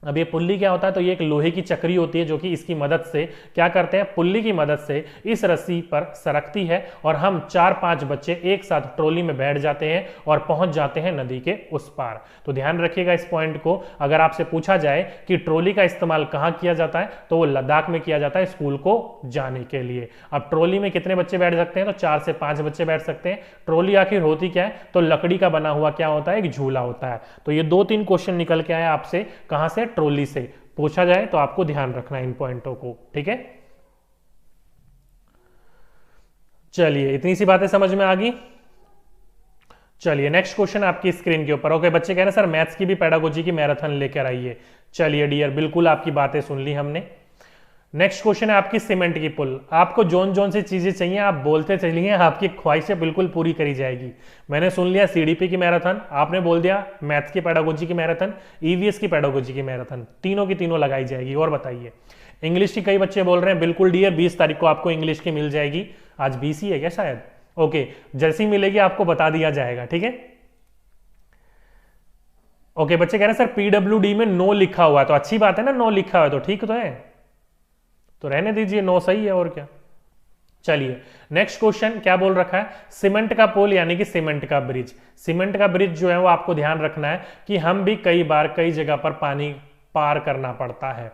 S1: अब ये पुल्ली क्या होता है, तो ये एक लोहे की चक्री होती है जो कि इसकी मदद से क्या करते हैं, पुल्ली की मदद से इस रस्सी पर सरकती है और हम 4-5 बच्चे एक साथ ट्रॉली में बैठ जाते हैं और पहुंच जाते हैं नदी के उस पार। तो ध्यान रखिएगा इस पॉइंट को, अगर आपसे पूछा जाए कि ट्रॉली का इस्तेमाल कहाँ किया जाता है, तो वो लद्दाख में किया जाता है स्कूल को जाने के लिए। अब ट्रॉली में कितने बच्चे बैठ सकते हैं, तो 4 से 5 बच्चे बैठ सकते हैं। ट्रॉली आखिर होती क्या है, तो लकड़ी का बना हुआ क्या होता है, एक झूला होता है। तो ये 2-3 क्वेश्चन निकल के आए आपसे, कहां से, ट्रॉली से पूछा जाए तो आपको ध्यान रखना है इन पॉइंटों को। ठीक है, चलिए इतनी सी बातें समझ में आ गई। चलिए नेक्स्ट क्वेश्चन आपकी स्क्रीन के ऊपर। ओके, बच्चे कह रहे हैं सर मैथ्स की भी पेडागोजी की मैराथन लेकर आइए। चलिए डियर, बिल्कुल आपकी बातें सुन ली हमने। नेक्स्ट क्वेश्चन है आपकी सीमेंट की पुल। आपको जोन जोन सी चीजें चाहिए आप बोलते चलिए, आपकी ख्वाहिशें बिल्कुल पूरी करी जाएगी। मैंने सुन लिया सीडीपी की मैराथन, आपने बोल दिया मैथ्स की पेडागोजी की मैराथन, ईवीएस की पेडागोजी की मैराथन, तीनों की तीनों लगाई जाएगी। और बताइए, इंग्लिश की कई बच्चे बोल रहे हैं, बिल्कुल डियर 20 तारीख को आपको इंग्लिश की मिल जाएगी। आज 20 ही है क्या शायद? ओके, जैसी मिलेगी आपको बता दिया जाएगा। ठीक है, ओके। बच्चे कह रहे हैं सर पीडब्ल्यूडी में नो लिखा हुआ है, तो अच्छी बात है ना, नो लिखा हुआ है तो ठीक तो है, तो रहने दीजिए, नो सही है और क्या। चलिए नेक्स्ट क्वेश्चन क्या बोल रखा है, सीमेंट का पुल यानी कि सीमेंट का ब्रिज। सीमेंट का ब्रिज जो है वो आपको ध्यान रखना है कि हम भी कई बार कई जगह पर पानी पार करना पड़ता है,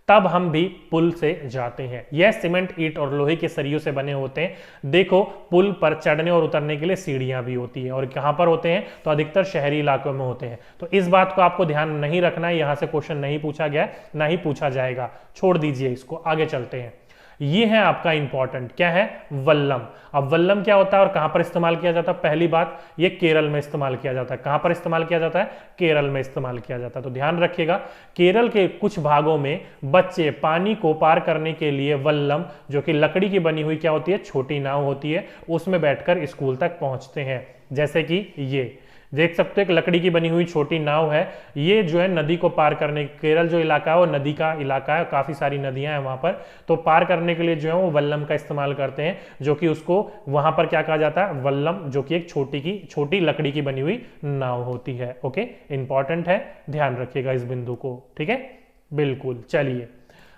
S1: तब हम भी पुल से जाते हैं। यह सीमेंट, ईंट और लोहे के सरियों से बने होते हैं। देखो पुल पर चढ़ने और उतरने के लिए सीढ़ियां भी होती है, और कहां पर होते हैं, तो अधिकतर शहरी इलाकों में होते हैं। तो इस बात को आपको ध्यान नहीं रखना है, यहां से क्वेश्चन नहीं पूछा गया, ना ही पूछा जाएगा, छोड़ दीजिए इसको। आगे चलते हैं, ये है आपका इंपॉर्टेंट, क्या है, वल्लम। अब वल्लम क्या होता है और कहां पर इस्तेमाल किया जाता है? पहली बात, ये केरल में इस्तेमाल किया जाता है। कहां पर इस्तेमाल किया जाता है? केरल में इस्तेमाल किया जाता है। तो ध्यान रखिएगा, केरल के कुछ भागों में बच्चे पानी को पार करने के लिए वल्लम, जो कि लकड़ी की बनी हुई क्या होती है, छोटी नाव होती है, उसमें बैठकर स्कूल तक पहुंचते हैं। जैसे कि ये देख सकते हो एक लकड़ी की बनी हुई छोटी नाव है, ये जो है नदी को पार करने, केरल जो इलाका है वो नदी का इलाका है, काफी सारी नदियां हैं वहां पर, तो पार करने के लिए जो है वो वल्लम का इस्तेमाल करते हैं, जो कि उसको वहां पर क्या कहा जाता है, वल्लम, जो कि एक छोटी लकड़ी की बनी हुई नाव होती है। ओके, इंपॉर्टेंट है, ध्यान रखिएगा इस बिंदु को। ठीक है, बिल्कुल। चलिए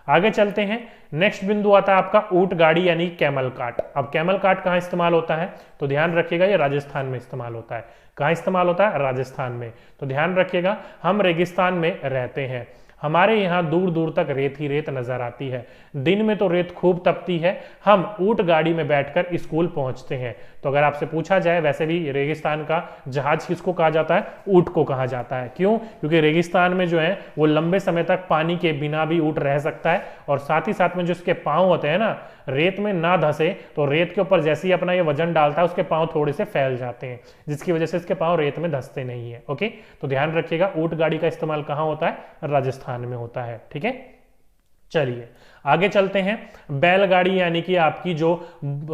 S1: आगे चलते हैं, नेक्स्ट बिंदु आता है आपका ऊंट गाड़ी यानी कैमल कार्ट। अब कैमल कार्ट कहां इस्तेमाल होता है, तो ध्यान रखिएगा ये राजस्थान में इस्तेमाल होता है। कहां इस्तेमाल होता है? राजस्थान में। तो ध्यान रखिएगा, हम रेगिस्तान में रहते हैं, हमारे यहाँ दूर दूर तक रेत ही रेत नजर आती है, दिन में तो रेत खूब तपती है, हम ऊंट गाड़ी में बैठकर स्कूल पहुंचते हैं। तो अगर आपसे पूछा जाए, वैसे भी रेगिस्तान का जहाज किसको कहा जाता है? ऊंट को कहा जाता है। क्यों? क्योंकि रेगिस्तान में जो है वो लंबे समय तक पानी के बिना भी ऊंट रह सकता है, और साथ ही साथ में जो उसके पांव होते हैं ना, रेत में ना धंसे, तो रेत के ऊपर जैसे ही अपना ये वजन डालता है उसके पांव थोड़े से फैल जाते हैं, जिसकी वजह से इसके पांव रेत में धंसते नहीं है। ओके, तो ध्यान रखिएगा ऊंट गाड़ी का इस्तेमाल कहां होता है? राजस्थान में होता है। ठीक है, चलिए आगे चलते हैं। बैलगाड़ी यानी कि आपकी जो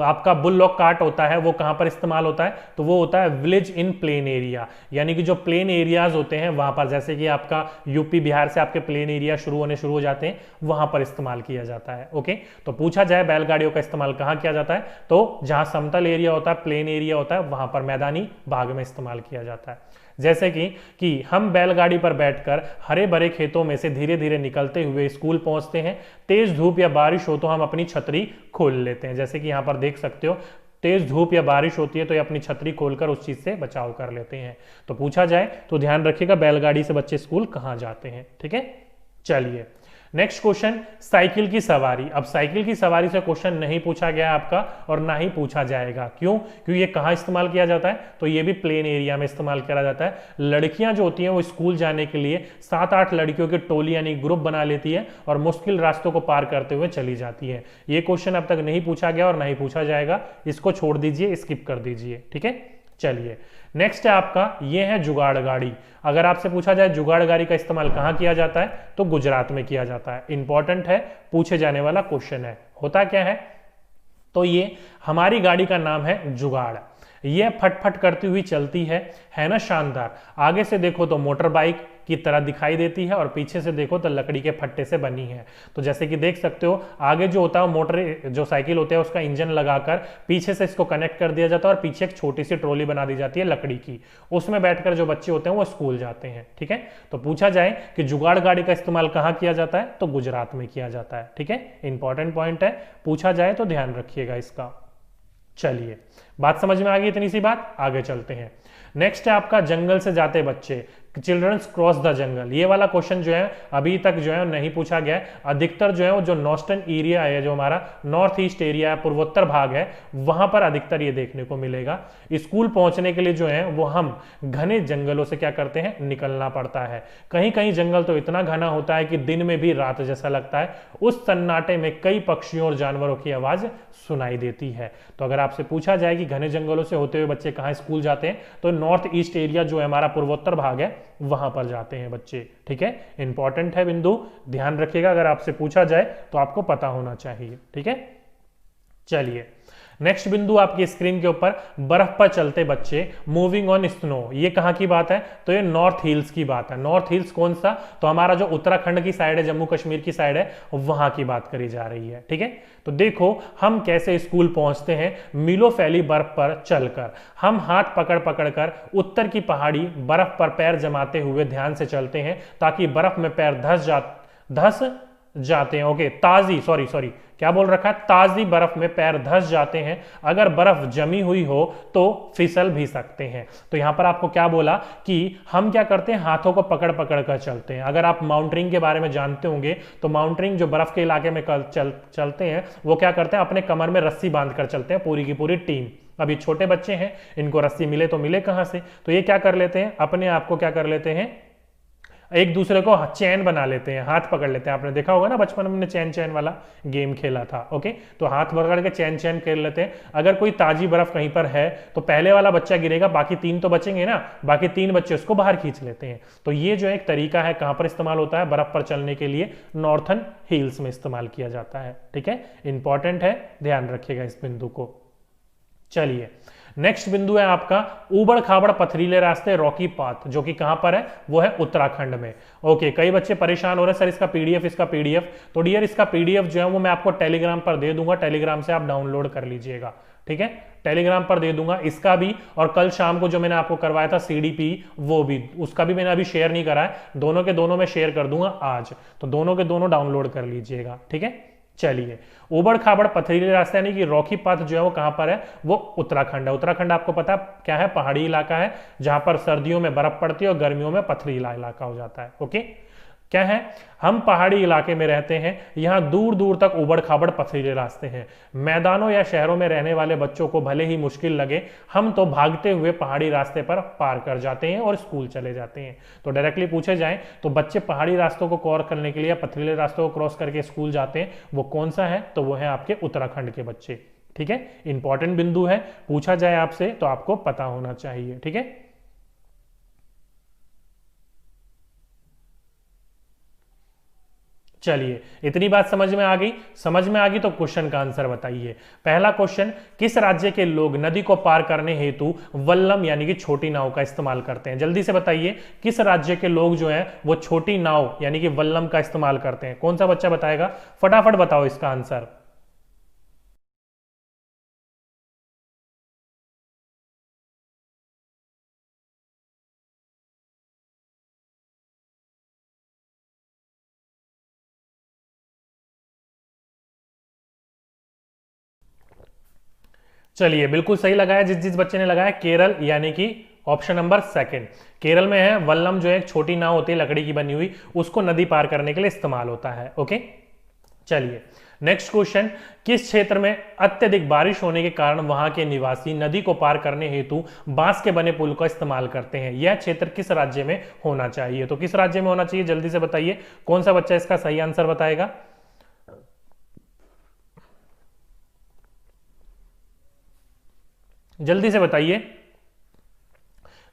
S1: आपका बुललॉक कार्ट होता है वो कहां पर इस्तेमाल होता है, तो वो होता है विलेज इन प्लेन एरिया, यानी कि जो प्लेन एरियाज होते हैं वहां पर, जैसे कि आपका यूपी बिहार से आपके प्लेन एरिया शुरू हो जाते हैं, वहां पर इस्तेमाल किया जाता है। ओके, तो पूछा जाए बैलगाड़ियों का इस्तेमाल कहां किया जाता है, तो जहां समतल एरिया होता है, प्लेन एरिया होता है, वहां पर मैदानी भाग में इस्तेमाल किया जाता है। जैसे कि हम बैलगाड़ी पर बैठकर हरे भरे खेतों में से धीरे धीरे निकलते हुए स्कूल पहुंचते हैं। तेज धूप या बारिश हो तो हम अपनी छतरी खोल लेते हैं, जैसे कि यहां पर देख सकते हो, तेज धूप या बारिश होती है तो ये अपनी छतरी खोलकर उस चीज से बचाव कर लेते हैं। तो पूछा जाए तो ध्यान रखिएगा बैलगाड़ी से बच्चे स्कूल कहां जाते हैं। ठीक है, चलिए नेक्स्ट क्वेश्चन, साइकिल की सवारी। अब साइकिल की सवारी से क्वेश्चन नहीं पूछा गया आपका और ना ही पूछा जाएगा। क्यों? क्योंकि ये कहां इस्तेमाल किया जाता है, तो ये भी प्लेन एरिया में इस्तेमाल किया जाता है। लड़कियां जो होती हैं वो स्कूल जाने के लिए 7-8 लड़कियों की टोली यानी ग्रुप बना लेती है और मुश्किल रास्तों को पार करते हुए चली जाती है। ये क्वेश्चन अब तक नहीं पूछा गया और नहीं पूछा जाएगा, इसको छोड़ दीजिए, स्किप कर दीजिए। ठीक है, चलिए नेक्स्ट है आपका, ये है जुगाड़ गाड़ी। अगर आपसे पूछा जाए जुगाड़ गाड़ी का इस्तेमाल कहां किया जाता है, तो गुजरात में किया जाता है। इंपॉर्टेंट है, पूछे जाने वाला क्वेश्चन है। होता क्या है, तो ये हमारी गाड़ी का नाम है जुगाड़। ये फटफट करती हुई चलती है ना शानदार। आगे से देखो तो मोटर बाइक की तरह दिखाई देती है और पीछे से देखो तो लकड़ी के फट्टे से बनी है। तो जैसे कि देख सकते हो, आगे जो होता है मोटर जो साइकिल होता है उसका इंजन लगाकर पीछे से इसको कनेक्ट कर दिया जाता है और पीछे एक छोटी सी ट्रॉली बना दी जाती है लकड़ी की, उसमें बैठकर जो बच्चे होते हैं वो स्कूल जाते हैं। ठीक है, तो पूछा जाए कि जुगाड़ गाड़ी का इस्तेमाल कहाँ किया जाता है, तो गुजरात में किया जाता है। ठीक है, इंपॉर्टेंट पॉइंट है, पूछा जाए तो ध्यान रखिएगा इसका। चलिए बात समझ में आ गई, इतनी सी बात, आगे चलते हैं। नेक्स्ट है आपका जंगल से जाते बच्चे, चिल्ड्रंस क्रॉस द जंगल। ये वाला क्वेश्चन जो है अभी तक जो है नहीं पूछा गया है। अधिकतर जो है वो जो नॉर्थर्न एरिया है, जो हमारा नॉर्थ ईस्ट एरिया है, पूर्वोत्तर भाग है, वहां पर अधिकतर ये देखने को मिलेगा। स्कूल पहुंचने के लिए जो है वो हम घने जंगलों से क्या करते हैं, निकलना पड़ता है। कहीं कहीं जंगल तो इतना घना होता है कि दिन में भी रात जैसा लगता है। उस सन्नाटे में कई पक्षियों और जानवरों की आवाज सुनाई देती है। तो अगर आपसे पूछा जाए कि घने जंगलों से होते हुए बच्चे कहाँ स्कूल जाते हैं, तो नॉर्थ ईस्ट एरिया जो है हमारा पूर्वोत्तर भाग है, वहां पर जाते हैं बच्चे। ठीक है, इंपॉर्टेंट है बिंदु, ध्यान रखिएगा, अगर आपसे पूछा जाए तो आपको पता होना चाहिए। ठीक है, चलिए नेक्स्ट बिंदु आपकी स्क्रीन के ऊपर, बर्फ पर चलते बच्चे, मूविंग ऑन स्नो। ये कहां की बात है, तो ये नॉर्थ हिल्स की बात है। नॉर्थ हिल्स कौन सा, तो हमारा जो उत्तराखंड की साइड है, जम्मू कश्मीर की साइड है, वहां की बात करी जा रही है। ठीक है, तो देखो हम कैसे स्कूल पहुंचते हैं, मीलों फैली बर्फ पर चलकर। हम हाथ पकड़ पकड़ कर उत्तर की पहाड़ी बर्फ पर पैर जमाते हुए ध्यान से चलते हैं, ताकि बर्फ में पैर धस जाते हैं। ओके, सॉरी क्या बोल रखा है, ताजी बर्फ में पैर धस जाते हैं। अगर बर्फ जमी हुई हो तो फिसल भी सकते हैं। तो यहां पर आपको क्या बोला कि हम क्या करते हैं, हाथों को पकड़ पकड़ कर चलते हैं। अगर आप माउंटेनिंग के बारे में जानते होंगे तो माउंटेनिंग जो बर्फ के इलाके में चलते हैं वो क्या करते हैं, अपने कमर में रस्सी बांध कर चलते हैं, पूरी की पूरी टीम। अब ये छोटे बच्चे हैं, इनको रस्सी मिले तो मिले कहां से, तो ये क्या कर लेते हैं, अपने आप को क्या कर लेते हैं, एक दूसरे को चैन बना लेते हैं, हाथ पकड़ लेते हैं। आपने देखा होगा ना बचपन में हमने चैन वाला गेम खेला था। ओके, तो हाथ पकड़ के चैन खेल लेते हैं। अगर कोई ताजी बर्फ कहीं पर है तो पहले वाला बच्चा गिरेगा, बाकी 3 तो बचेंगे ना, बाकी 3 बच्चे उसको बाहर खींच लेते हैं। तो ये जो एक तरीका है, कहां पर इस्तेमाल होता है, बर्फ पर चलने के लिए नॉर्थर्न हिल्स में इस्तेमाल किया जाता है। ठीक है, इंपॉर्टेंट है, ध्यान रखिएगा इस बिंदु को। चलिए नेक्स्ट बिंदु है आपका ऊबड़ खाबड़ पथरीले रास्ते, रॉकी पाथ, जो कि कहां पर है, वो है उत्तराखंड में। ओके, कई बच्चे परेशान हो रहे हैं सर इसका पीडीएफ, तो डियर इसका पीडीएफ जो है वो मैं आपको टेलीग्राम पर दे दूंगा, टेलीग्राम से आप डाउनलोड कर लीजिएगा। ठीक है, टेलीग्राम पर दे दूंगा इसका भी, और कल शाम को जो मैंने आपको करवाया था सीडीपी, वो भी, उसका भी मैंने अभी शेयर नहीं करा है, दोनों के दोनों मैं शेयर कर दूंगा आज, तो दोनों के दोनों डाउनलोड कर लीजिएगा। ठीक है, चलिए ऊबड़ खाबड़ पथरीले रास्ते यानी कि रॉकी पाथ जो है वो कहां पर है, वो उत्तराखंड है। उत्तराखंड आपको पता क्या है, पहाड़ी इलाका है, जहां पर सर्दियों में बर्फ पड़ती है और गर्मियों में पथरीला इलाका हो जाता है। ओके, क्या है, हम पहाड़ी इलाके में रहते हैं, यहां दूर दूर तक उबड़ खाबड़ पथरीले रास्ते हैं। मैदानों या शहरों में रहने वाले बच्चों को भले ही मुश्किल लगे, हम तो भागते हुए पहाड़ी रास्ते पर पार कर जाते हैं और स्कूल चले जाते हैं। तो डायरेक्टली पूछे जाए तो बच्चे पहाड़ी रास्तों को क्रॉस करने के लिए, पथरीले रास्तों को क्रॉस करके स्कूल जाते हैं, वो कौन सा है, तो वो है आपके उत्तराखंड के बच्चे। ठीक है, इंपॉर्टेंट बिंदु है, पूछा जाए आपसे तो आपको पता होना चाहिए। ठीक है, चलिए, इतनी बात समझ में आ गई। समझ में आ गई तो क्वेश्चन का आंसर बताइए। पहला क्वेश्चन, किस राज्य के लोग नदी को पार करने हेतु वल्लम यानी कि छोटी नाव का इस्तेमाल करते हैं? जल्दी से बताइए, किस राज्य के लोग जो हैं वो छोटी नाव यानी कि वल्लम का इस्तेमाल करते हैं? कौन सा बच्चा बताएगा? फटाफट बताओ इसका आंसर। चलिए, बिल्कुल सही लगाया जिस जिस बच्चे ने लगाया, केरल यानी कि ऑप्शन नंबर सेकंड। केरल में है वल्लम, जो एक छोटी नाव होती है लकड़ी की बनी हुई, उसको नदी पार करने के लिए इस्तेमाल होता है। ओके, चलिए नेक्स्ट क्वेश्चन, किस क्षेत्र में अत्यधिक बारिश होने के कारण वहां के निवासी नदी को पार करने हेतु बांस के बने पुल का इस्तेमाल करते हैं? यह क्षेत्र किस राज्य में होना चाहिए? तो किस राज्य में होना चाहिए, जल्दी से बताइए। कौन सा बच्चा इसका सही आंसर बताएगा? जल्दी से बताइए।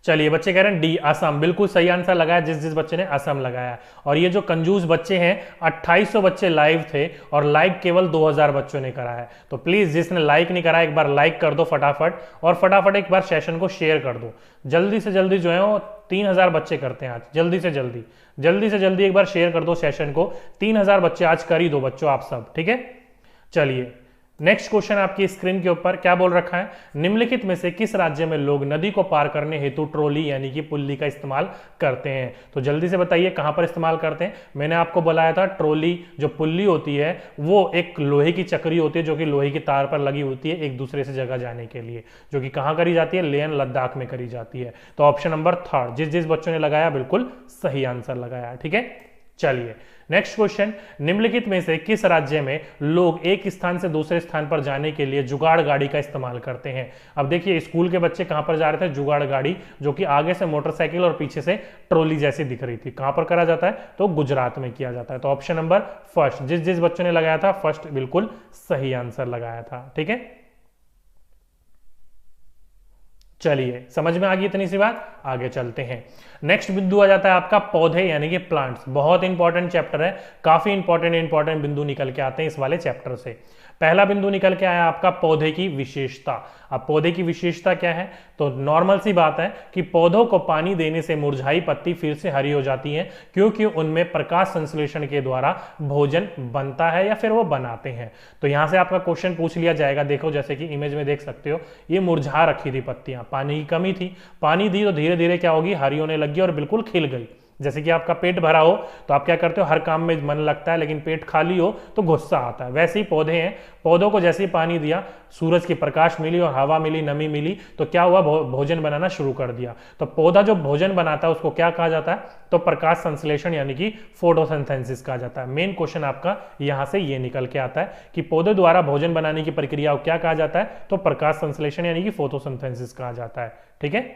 S1: चलिए, बच्चे कह रहे हैं डी, असम। बिल्कुल सही आंसर लगाया जिस जिस बच्चे ने असम लगाया। और ये जो कंजूस बच्चे हैं, 2800 बच्चे लाइव थे और लाइक केवल 2000 बच्चों ने करा है। तो प्लीज जिसने लाइक नहीं करा एक बार लाइक कर दो फटाफट, और फटाफट एक बार सेशन को शेयर कर दो। जल्दी से जल्दी जो है वो 3000 बच्चे करते हैं आज। जल्दी से जल्दी, जल्दी से जल्दी एक बार शेयर कर दो सेशन को। 3000 बच्चे आज कर ही दो बच्चों आप सब, ठीक है। चलिए नेक्स्ट क्वेश्चन आपकी स्क्रीन के ऊपर क्या बोल रखा है, निम्नलिखित में से किस राज्य में लोग नदी को पार करने हेतु ट्रॉली यानी कि पुल्ली का इस्तेमाल करते हैं? तो जल्दी से बताइए कहां पर इस्तेमाल करते हैं। मैंने आपको बताया था ट्रॉली जो पुल्ली होती है वो एक लोहे की चक्री होती है जो कि लोहे की तार पर लगी होती है एक दूसरे से जगह जाने के लिए, जो कि कहां करी जाती है, लेह लद्दाख में करी जाती है। तो ऑप्शन नंबर थर्ड, जिस जिस बच्चों ने लगाया बिल्कुल सही आंसर लगाया, ठीक है। चलिए नेक्स्ट क्वेश्चन, निम्नलिखित में से किस राज्य में लोग एक स्थान से दूसरे स्थान पर जाने के लिए जुगाड़ गाड़ी का इस्तेमाल करते हैं? अब देखिए स्कूल के बच्चे कहां पर जा रहे थे, जुगाड़ गाड़ी, जो कि आगे से मोटरसाइकिल और पीछे से ट्रॉली जैसी दिख रही थी, कहां पर करा जाता है, तो गुजरात में किया जाता है। तो ऑप्शन नंबर फर्स्ट, जिस जिस बच्चों ने लगाया था फर्स्ट बिल्कुल सही आंसर लगाया था, ठीक है। चलिए समझ में आ गई इतनी सी बात, आगे चलते हैं। नेक्स्ट बिंदु आ जाता है आपका पौधे यानी कि प्लांट्स। बहुत इंपॉर्टेंट चैप्टर है, काफी इंपॉर्टेंट बिंदु निकल के आते हैं इस वाले चैप्टर से। पहला बिंदु निकल के आया आपका पौधे की विशेषता। अब पौधे की विशेषता क्या है, तो नॉर्मल सी बात है कि पौधों को पानी देने से मुरझाई पत्ती फिर से हरी हो जाती है, क्योंकि उनमें प्रकाश संश्लेषण के द्वारा भोजन बनता है या फिर वो बनाते हैं। तो यहां से आपका क्वेश्चन पूछ लिया जाएगा, देखो जैसे कि इमेज में देख सकते हो, ये मुरझा रखी थी पत्तियां, पानी की कमी थी, पानी दी तो धीरे धीरे क्या होगी, हरी होने लगी और बिल्कुल खिल गई। जैसे कि आपका पेट भरा हो तो आप क्या करते हो, हर काम में मन लगता है, लेकिन पेट खाली हो तो गुस्सा आता है। वैसे ही पौधे हैं, पौधों को जैसे ही पानी दिया, सूरज की प्रकाश मिली और हवा मिली, नमी मिली, तो क्या हुआ, भोजन बनाना शुरू कर दिया। तो पौधा जो भोजन बनाता है उसको क्या कहा जाता है, तो प्रकाश संश्लेषण यानी कि फोटोसिंथेसिस कहा जाता है। मेन क्वेश्चन आपका यहां से ये निकल के आता है कि पौधे द्वारा भोजन बनाने की प्रक्रिया को क्या कहा जाता है, तो प्रकाश संश्लेषण यानी कि फोटोसिंथेसिस कहा जाता है, ठीक है।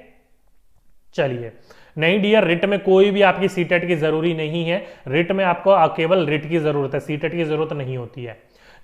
S1: चलिए नहीं डियर, रिट में कोई भी आपकी सीटेट की जरूरी नहीं है, रिट में आपको केवल रिट की जरूरत है, सीटेट की जरूरत नहीं होती है।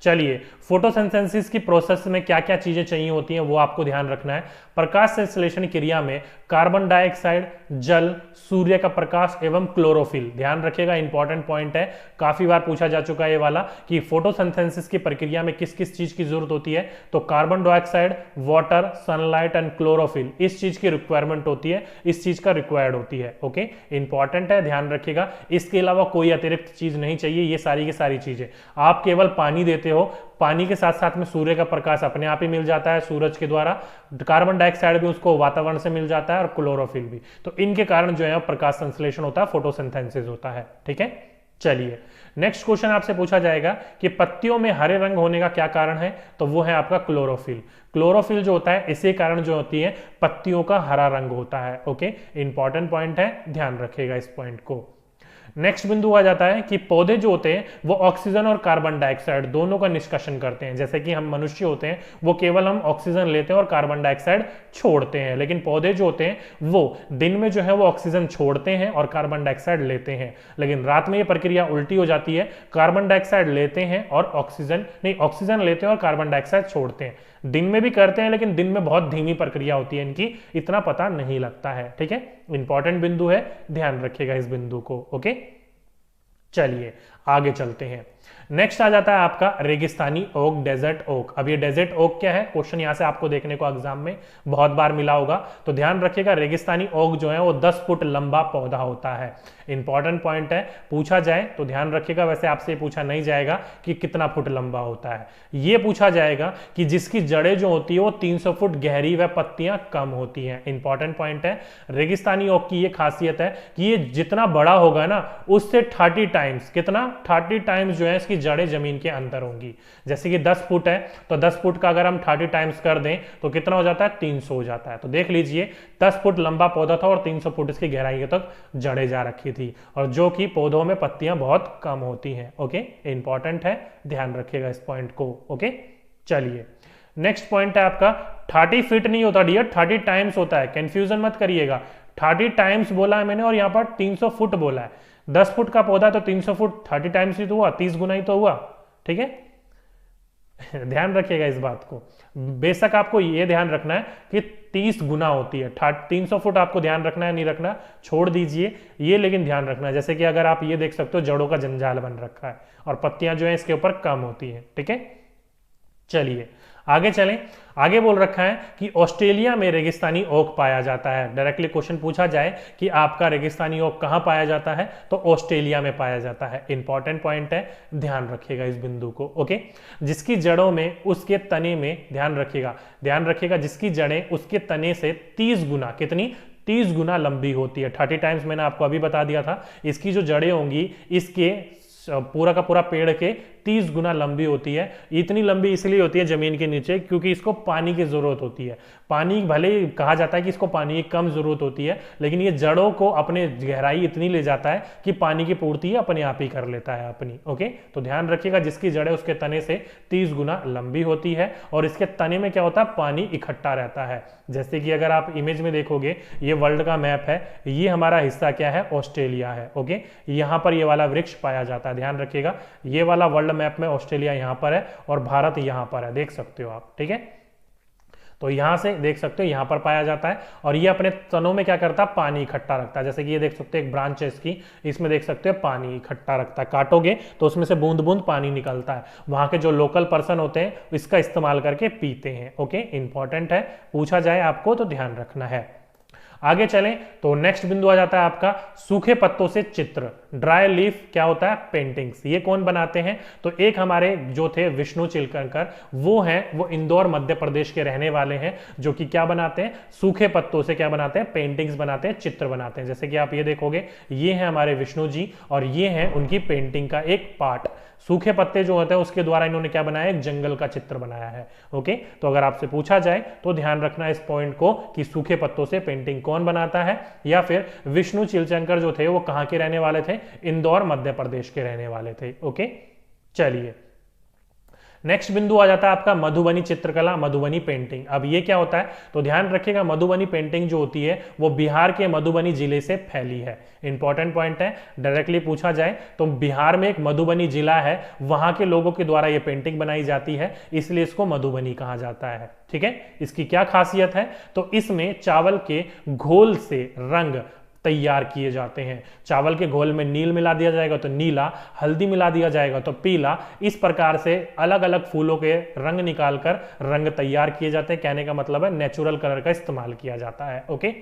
S1: चलिए फोटोसिंथेसिस की प्रोसेस में क्या क्या चीजें चाहिए होती हैं वो आपको ध्यान रखना है। प्रकाश संश्लेषण क्रिया में कार्बन डाइऑक्साइड, जल, सूर्य का प्रकाश एवं क्लोरोफिल, ध्यान रखिएगा इंपॉर्टेंट पॉइंट है, काफी बार पूछा जा चुका है ये वाला कि फोटोसिंथेसिस की प्रक्रिया में किस किस चीज की जरूरत होती है, तो carbon dioxide, water, sunlight and chlorophyll, इस चीज की रिक्वायरमेंट होती है, इस चीज का रिक्वायर्ड होती है। ओके, इंपॉर्टेंट है, ध्यान रखिएगा। इसके अलावा कोई अतिरिक्त चीज नहीं चाहिए, ये सारी की सारी चीजें। आप केवल पानी देते हो, पानी के साथ साथ में सूर्य का प्रकाश अपने आप ही मिल जाता है सूरज के द्वारा, कार्बन डाइऑक्साइड भी उसको वातावरण से मिल जाता है और क्लोरोफिल भी, तो इनके कारण जो है प्रकाश संश्लेषण होता है, फोटोसिंथेसिस होता है, ठीक है। चलिए नेक्स्ट क्वेश्चन आपसे पूछा जाएगा कि पत्तियों में हरे रंग होने का क्या कारण है, तो वो है आपका क्लोरोफिल। क्लोरोफिल जो होता है इसी कारण जो होती है पत्तियों का हरा रंग होता है। ओके, इंपॉर्टेंट पॉइंट है, ध्यान रखिएगा इस पॉइंट को। नेक्स्ट बिंदु आ जाता है कि पौधे जो होते हैं वो ऑक्सीजन और कार्बन डाइऑक्साइड दोनों का निष्कासन करते हैं। जैसे कि हम मनुष्य होते हैं वो केवल हम ऑक्सीजन लेते हैं और कार्बन डाइऑक्साइड छोड़ते हैं, लेकिन पौधे जो होते हैं वो दिन में जो है वो ऑक्सीजन छोड़ते हैं और कार्बन डाइऑक्साइड लेते हैं, लेकिन रात में ये प्रक्रिया उल्टी हो जाती है, कार्बन डाइऑक्साइड लेते हैं और ऑक्सीजन लेते हैं और कार्बन डाइऑक्साइड छोड़ते हैं। दिन में भी करते हैं लेकिन दिन में बहुत धीमी प्रक्रिया होती है इनकी, इतना पता नहीं लगता है, ठीक है। इंपॉर्टेंट बिंदु है, ध्यान रखिएगा इस बिंदु को। ओके चलिए आगे चलते हैं। नेक्स्ट आ जाता है आपका रेगिस्तानी ओक, डेजर्ट ओक। अब ये डेजर्ट ओक क्या है, क्वेश्चन यहां से आपको देखने को एग्जाम में बहुत बार मिला होगा, तो ध्यान रखिएगा रेगिस्तानी ओक जो है वो 10 फुट लंबा पौधा होता है। इंपॉर्टेंट पॉइंट है, पूछा जाए तो ध्यान रखिएगा। वैसे आपसे पूछा नहीं जाएगा कि कितना फुट लंबा होता है, ये पूछा जाएगा कि जिसकी जड़ें जो होती है वो 300 फुट गहरी व पत्तियां कम होती हैं। इंपॉर्टेंट पॉइंट है, रेगिस्तानी ओक की ये खासियत है कि ये जितना बड़ा होगा ना उससे 30 टाइम्स, कितना 30 टाइम्स जो है इसकी जड़ें जमीन के अंदर होंगी। जैसे कि 10 फुट है तो 10 फुट का अगर हम 30 टाइम्स कर दें तो कितना हो जाता है, 300 हो जाता है। तो देख लीजिए 10 फुट लंबा पौधा था और 300 फुट इसकी गहराई तक जड़ें जा रखी थी, और जो कि पौधों में पत्तियां बहुत कम होती हैं। ओके, इंपॉर्टेंट है, ध्यान रखिएगा इस पॉइंट को। ओके, चलिए नेक्स्ट पॉइंट है आपका 30 फीट नहीं होता डियर, 30 टाइम्स होता है, कंफ्यूजन मत करिएगा। 30 टाइम्स बोला है मैंने और यहां पर 300 फुट बोला है। 10 फुट का पौधा तो 300 फुट 30 टाइम्स ही तो हुआ, 30 गुना ही तो हुआ। ठीक है ध्यान रखिएगा इस बात को। बेशक आपको यह ध्यान रखना है कि 30 गुना होती है 300 फुट, आपको ध्यान रखना है नहीं रखना छोड़ दीजिए ये, लेकिन ध्यान रखना है। जैसे कि अगर आप ये देख सकते हो जड़ों का जंजाल बन रखा है और पत्तियां जो है इसके ऊपर कम होती है। ठीक है, चलिए आगे चलें। आगे बोल रखा है कि ऑस्ट्रेलिया में रेगिस्तानी ओक पाया जाता है। डायरेक्टली क्वेश्चन पूछा जाए कि आपका रेगिस्तानी ओक कहां पाया जाता है, तो ऑस्ट्रेलिया में पाया जाता है। इंपॉर्टेंट पॉइंट है, ध्यान रखिएगा इस बिंदु को। ओके, जिसकी जड़ों में उसके तने में, ध्यान रखिएगा जिसकी जड़ें उसके तने से 30 गुना, कितनी 30 गुना लंबी होती है। 30 टाइम्स मैंने आपको अभी बता दिया था। इसकी जो जड़ें होंगी इसके पूरा का पूरा पेड़ के 30 गुना लंबी होती है। इतनी लंबी इसलिए होती है जमीन के नीचे क्योंकि इसको पानी की जरूरत होती है। पानी भले ही कहा जाता है कि इसको पानी की कम जरूरत होती है, लेकिन ये जड़ों को अपने गहराई इतनी ले जाता है कि पानी की पूर्ति अपने आप ही कर लेता है अपनी। ओके, तो ध्यान रखिएगा जिसकी जड़ें उसके तने से 30 गुना लंबी होती है और इसके तने में क्या होता है, पानी इकट्ठा रहता है। जैसे कि अगर आप इमेज में देखोगे, ये वर्ल्ड का मैप है, ये हमारा हिस्सा क्या है, ऑस्ट्रेलिया है। ओके, यहां पर ये वाला वृक्ष पाया जाता है, ध्यान रखिएगा। ये वाला वर्ल्ड मैप में ऑस्ट्रेलिया यहां पर है और भारत यहां पर है, देख सकते हो आप। ठीक है, तो यहां से देख सकते हो यहां पर पाया जाता है और ये अपने तनों में क्या करता है, पानी इकट्ठा रखता है। जैसे कि ये देख सकते हो एक ब्रांच है इसकी, इसमें देख सकते हो पानी इकट्ठा रखता है। काटोगे तो उसमें से बूंद बूंद पानी निकलता है। वहां के जो लोकल पर्सन होते हैं इसका इस्तेमाल करके पीते हैं। ओके, इंपॉर्टेंट है, पूछा जाए आपको तो ध्यान रखना है। आगे चलें तो नेक्स्ट बिंदु आ जाता है आपका सूखे पत्तों से चित्र, ड्राई लीफ क्या होता है, पेंटिंग्स। ये कौन बनाते हैं, तो एक हमारे जो थे विष्णु चिलकरकर, वो इंदौर मध्य प्रदेश के रहने वाले हैं, जो कि क्या बनाते हैं, सूखे पत्तों से क्या बनाते हैं, पेंटिंग्स बनाते हैं, चित्र बनाते हैं। जैसे कि आप ये देखोगे, ये है हमारे विष्णु जी और ये है उनकी पेंटिंग का एक पार्ट। सूखे पत्ते जो होते हैं उसके द्वारा इन्होंने क्या बनाया, एक जंगल का चित्र बनाया है। ओके, तो अगर आपसे पूछा जाए तो ध्यान रखना इस पॉइंट को कि सूखे पत्तों से पेंटिंग कौन बनाता है, या फिर विष्णु चिलचंकर जो थे वो कहां के रहने वाले थे, इंदौर मध्य प्रदेश के रहने वाले थे। ओके, चलिए नेक्स्ट बिंदु आ जाता है आपका मधुबनी चित्रकला, मधुबनी पेंटिंग। अब ये क्या होता है, तो ध्यान रखिएगा मधुबनी पेंटिंग जो होती है वो बिहार के मधुबनी जिले से फैली है। इंपॉर्टेंट पॉइंट है, डायरेक्टली पूछा जाए तो बिहार में एक मधुबनी जिला है, वहां के लोगों के द्वारा ये पेंटिंग बनाई जाती है, इसलिए इसको मधुबनी कहा जाता है। ठीक है, इसकी क्या खासियत है, तो इसमें चावल के घोल से रंग तैयार किए जाते हैं। चावल के घोल में नील मिला दिया जाएगा तो नीला, हल्दी मिला दिया जाएगा तो पीला, इस प्रकार से अलग अलग फूलों के रंग निकालकर रंग तैयार किए जाते हैं। कहने का मतलब है नेचुरल कलर का इस्तेमाल किया जाता है। ओके,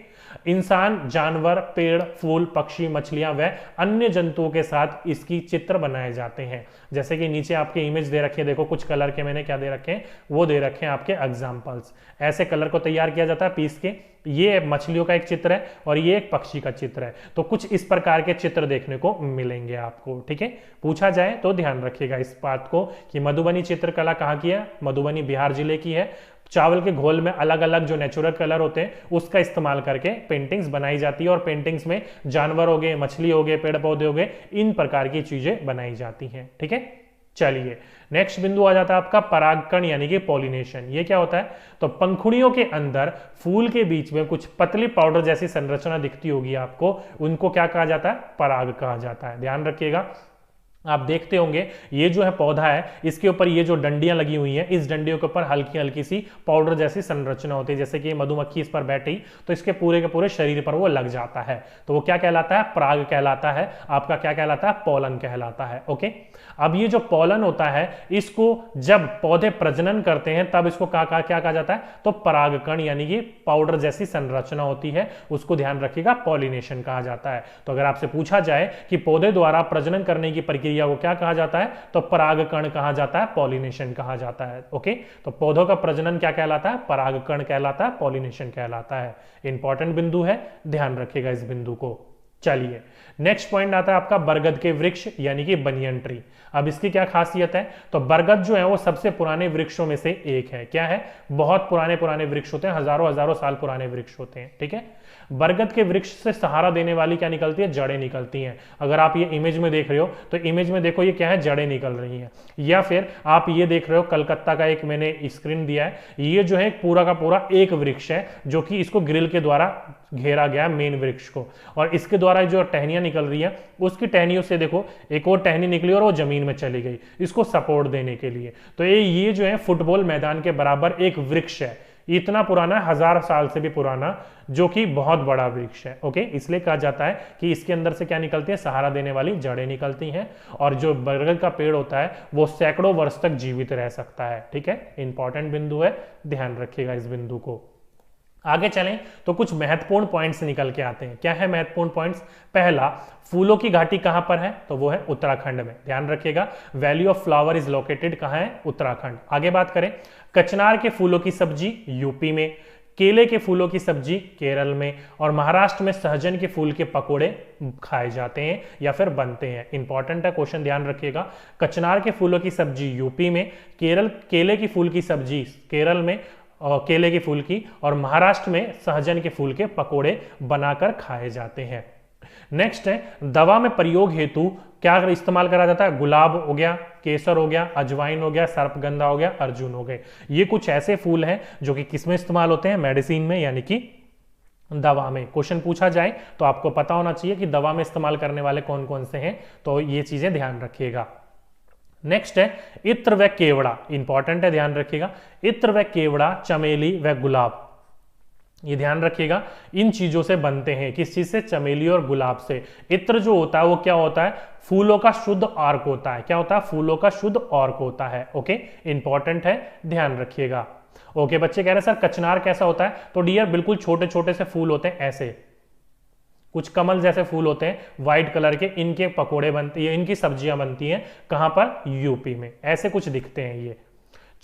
S1: इंसान, जानवर, पेड़, फूल, पक्षी, मछलियां व अन्य जंतुओं के साथ इसकी चित्र बनाए जाते हैं। जैसे कि नीचे आपके इमेज दे रखे हैं, देखो कुछ कलर के मैंने क्या दे रखे हैं, वो दे रखे हैं आपके एग्जाम्पल्स। ऐसे कलर को तैयार किया जाता है पीस के। ये मछलियों का एक चित्र है और ये एक पक्षी का चित्र है। तो कुछ इस प्रकार के चित्र देखने को मिलेंगे आपको। ठीक है, पूछा जाए तो ध्यान रखिएगा इस बात को कि मधुबनी चित्रकला कहाँ की है, मधुबनी बिहार जिले की है। चावल के घोल में अलग अलग जो नेचुरल कलर होते हैं उसका इस्तेमाल करके पेंटिंग्स बनाई जाती है और पेंटिंग्स में जानवर हो गए, मछली हो गए, पेड़ पौधे हो गए, इन प्रकार की चीजें बनाई जाती हैं। ठीक है, चलिए नेक्स्ट बिंदु आ जाता है आपका परागकण यानी कि पॉलिनेशन। ये क्या होता है, तो पंखुड़ियों के अंदर फूल के बीच में कुछ पतली पाउडर जैसी संरचना दिखती होगी आपको, उनको क्या कहा जाता है, पराग कहा जाता है। ध्यान रखिएगा, आप देखते होंगे ये जो है पौधा है, इसके ऊपर ये जो डंडियां लगी हुई हैं, इस डंडियों के ऊपर हल्की हल्की सी पाउडर जैसी संरचना होती है। जैसे कि मधुमक्खी इस पर बैठी तो इसके पूरे के पूरे शरीर पर वो लग जाता है, तो वो क्या कहलाता है? पराग कहलाता है। आपका क्या कहलाता है? पोलन कहलाता है। ओके, अब ये जो पोलन होता है, इसको जब पौधे प्रजनन करते हैं तब इसको क्या कहा जाता है? तो परागकण, यानी कि पाउडर जैसी संरचना होती है, उसको ध्यान रखिएगा, पॉलिनेशन कहा जाता है। तो अगर आपसे पूछा जाए कि पौधे द्वारा प्रजनन करने की प्रक्रिया को क्या कहा जाता है, तो परागकण कहा जाता है, पॉलिनेशन कहा जाता है। ओके, तो पौधों का प्रजनन क्या कहलाता है? परागकण कहलाता है, पॉलिनेशन कहलाता है। इंपॉर्टेंट बिंदु है, ध्यान रखिएगा इस बिंदु को। चलिए, नेक्स्ट पॉइंट आता है आपका बरगद के वृक्ष यानी कि बनियन ट्री। अब इसकी क्या खासियत है? तो बरगद जो है वो सबसे पुराने वृक्षों में से एक है। क्या है? बहुत पुराने वृक्ष होते हैं, हजारों हजारों साल पुराने वृक्ष होते हैं। ठीक है, बरगद के वृक्ष से सहारा देने वाली क्या निकलती है? जड़ें निकलती हैं। अगर आप ये इमेज में देख रहे हो तो इमेज में देखो ये क्या है? जड़ें निकल रही हैं। या फिर आप ये देख रहे हो, कलकत्ता का एक मैंने स्क्रीन दिया है, ये जो है पूरा का पूरा एक वृक्ष है जो कि इसको ग्रिल के द्वारा घेरा गया, मेन वृक्ष को, और इसके द्वारा जो टहनियां निकल रही है, उसकी टहनियों से देखो एक और टहनी निकली और वो जमीन में चली गई, इसको सपोर्ट देने के लिए। तो ये जो है फुटबॉल मैदान के बराबर एक वृक्ष है, इतना पुराना, 1000 साल से भी पुराना, जो कि बहुत बड़ा वृक्ष है। ओके, इसलिए कहा जाता है कि इसके अंदर से क्या निकलती है? सहारा देने वाली जड़ें निकलती हैं, और जो बरगद का पेड़ होता है वो सैकड़ों वर्ष तक जीवित रह सकता है। ठीक है, इंपॉर्टेंट बिंदु है, ध्यान रखिएगा इस बिंदु को। आगे चलें तो कुछ महत्वपूर्ण पॉइंट्स निकल के आते हैं। क्या है महत्वपूर्ण पॉइंट्स? पहला, फूलों की घाटी कहां पर है? तो वो है उत्तराखंड में, ध्यान रखिएगा। Valley of flower is located कहां है? उत्तराखंड। आगे बात करें, कचनार के फूलों की सब्जी यूपी में, केले के फूलों की सब्जी केरल में, और महाराष्ट्र में सहजन के फूल के पकोड़े खाए जाते हैं या फिर बनते हैं। इंपॉर्टेंट है क्वेश्चन, ध्यान रखिएगा। कचनार के फूलों की सब्जी यूपी में, केले की फूल की सब्जी केरल में, और केले की फूल की, और महाराष्ट्र में सहजन के फूल के पकोड़े बनाकर खाए जाते हैं। नेक्स्ट है, दवा में प्रयोग हेतु क्या इस्तेमाल करा जाता है? गुलाब हो गया, केसर हो गया, अजवाइन हो गया, सर्पगंधा हो गया, अर्जुन हो गए। ये कुछ ऐसे फूल हैं जो कि किसमें इस्तेमाल होते हैं? मेडिसिन में, यानी कि दवा में। क्वेश्चन पूछा जाए तो आपको पता होना चाहिए कि दवा में इस्तेमाल करने वाले कौन कौन से हैं, तो ये चीजें ध्यान रखिएगा। नेक्स्ट है इत्र व केवड़ा, इंपॉर्टेंट है, ध्यान रखिएगा। इत्र व केवड़ा, चमेली व गुलाब, ये ध्यान रखिएगा, इन चीजों से बनते हैं। किस चीज से? चमेली और गुलाब से। इत्र जो होता है वो क्या होता है? फूलों का शुद्ध अर्क होता है। क्या होता है? फूलों का शुद्ध अर्क होता है। ओके, इंपॉर्टेंट है, ध्यान रखिएगा। ओके, बच्चे कह रहे हैं सर कचनार कैसा होता है? तो डियर बिल्कुल छोटे छोटे से फूल होते हैं, ऐसे कुछ कमल जैसे फूल होते हैं, व्हाइट कलर के, इनके पकोड़े बनते हैं, इनकी सब्जियां बनती हैं। कहां पर? यूपी में। ऐसे कुछ दिखते हैं ये।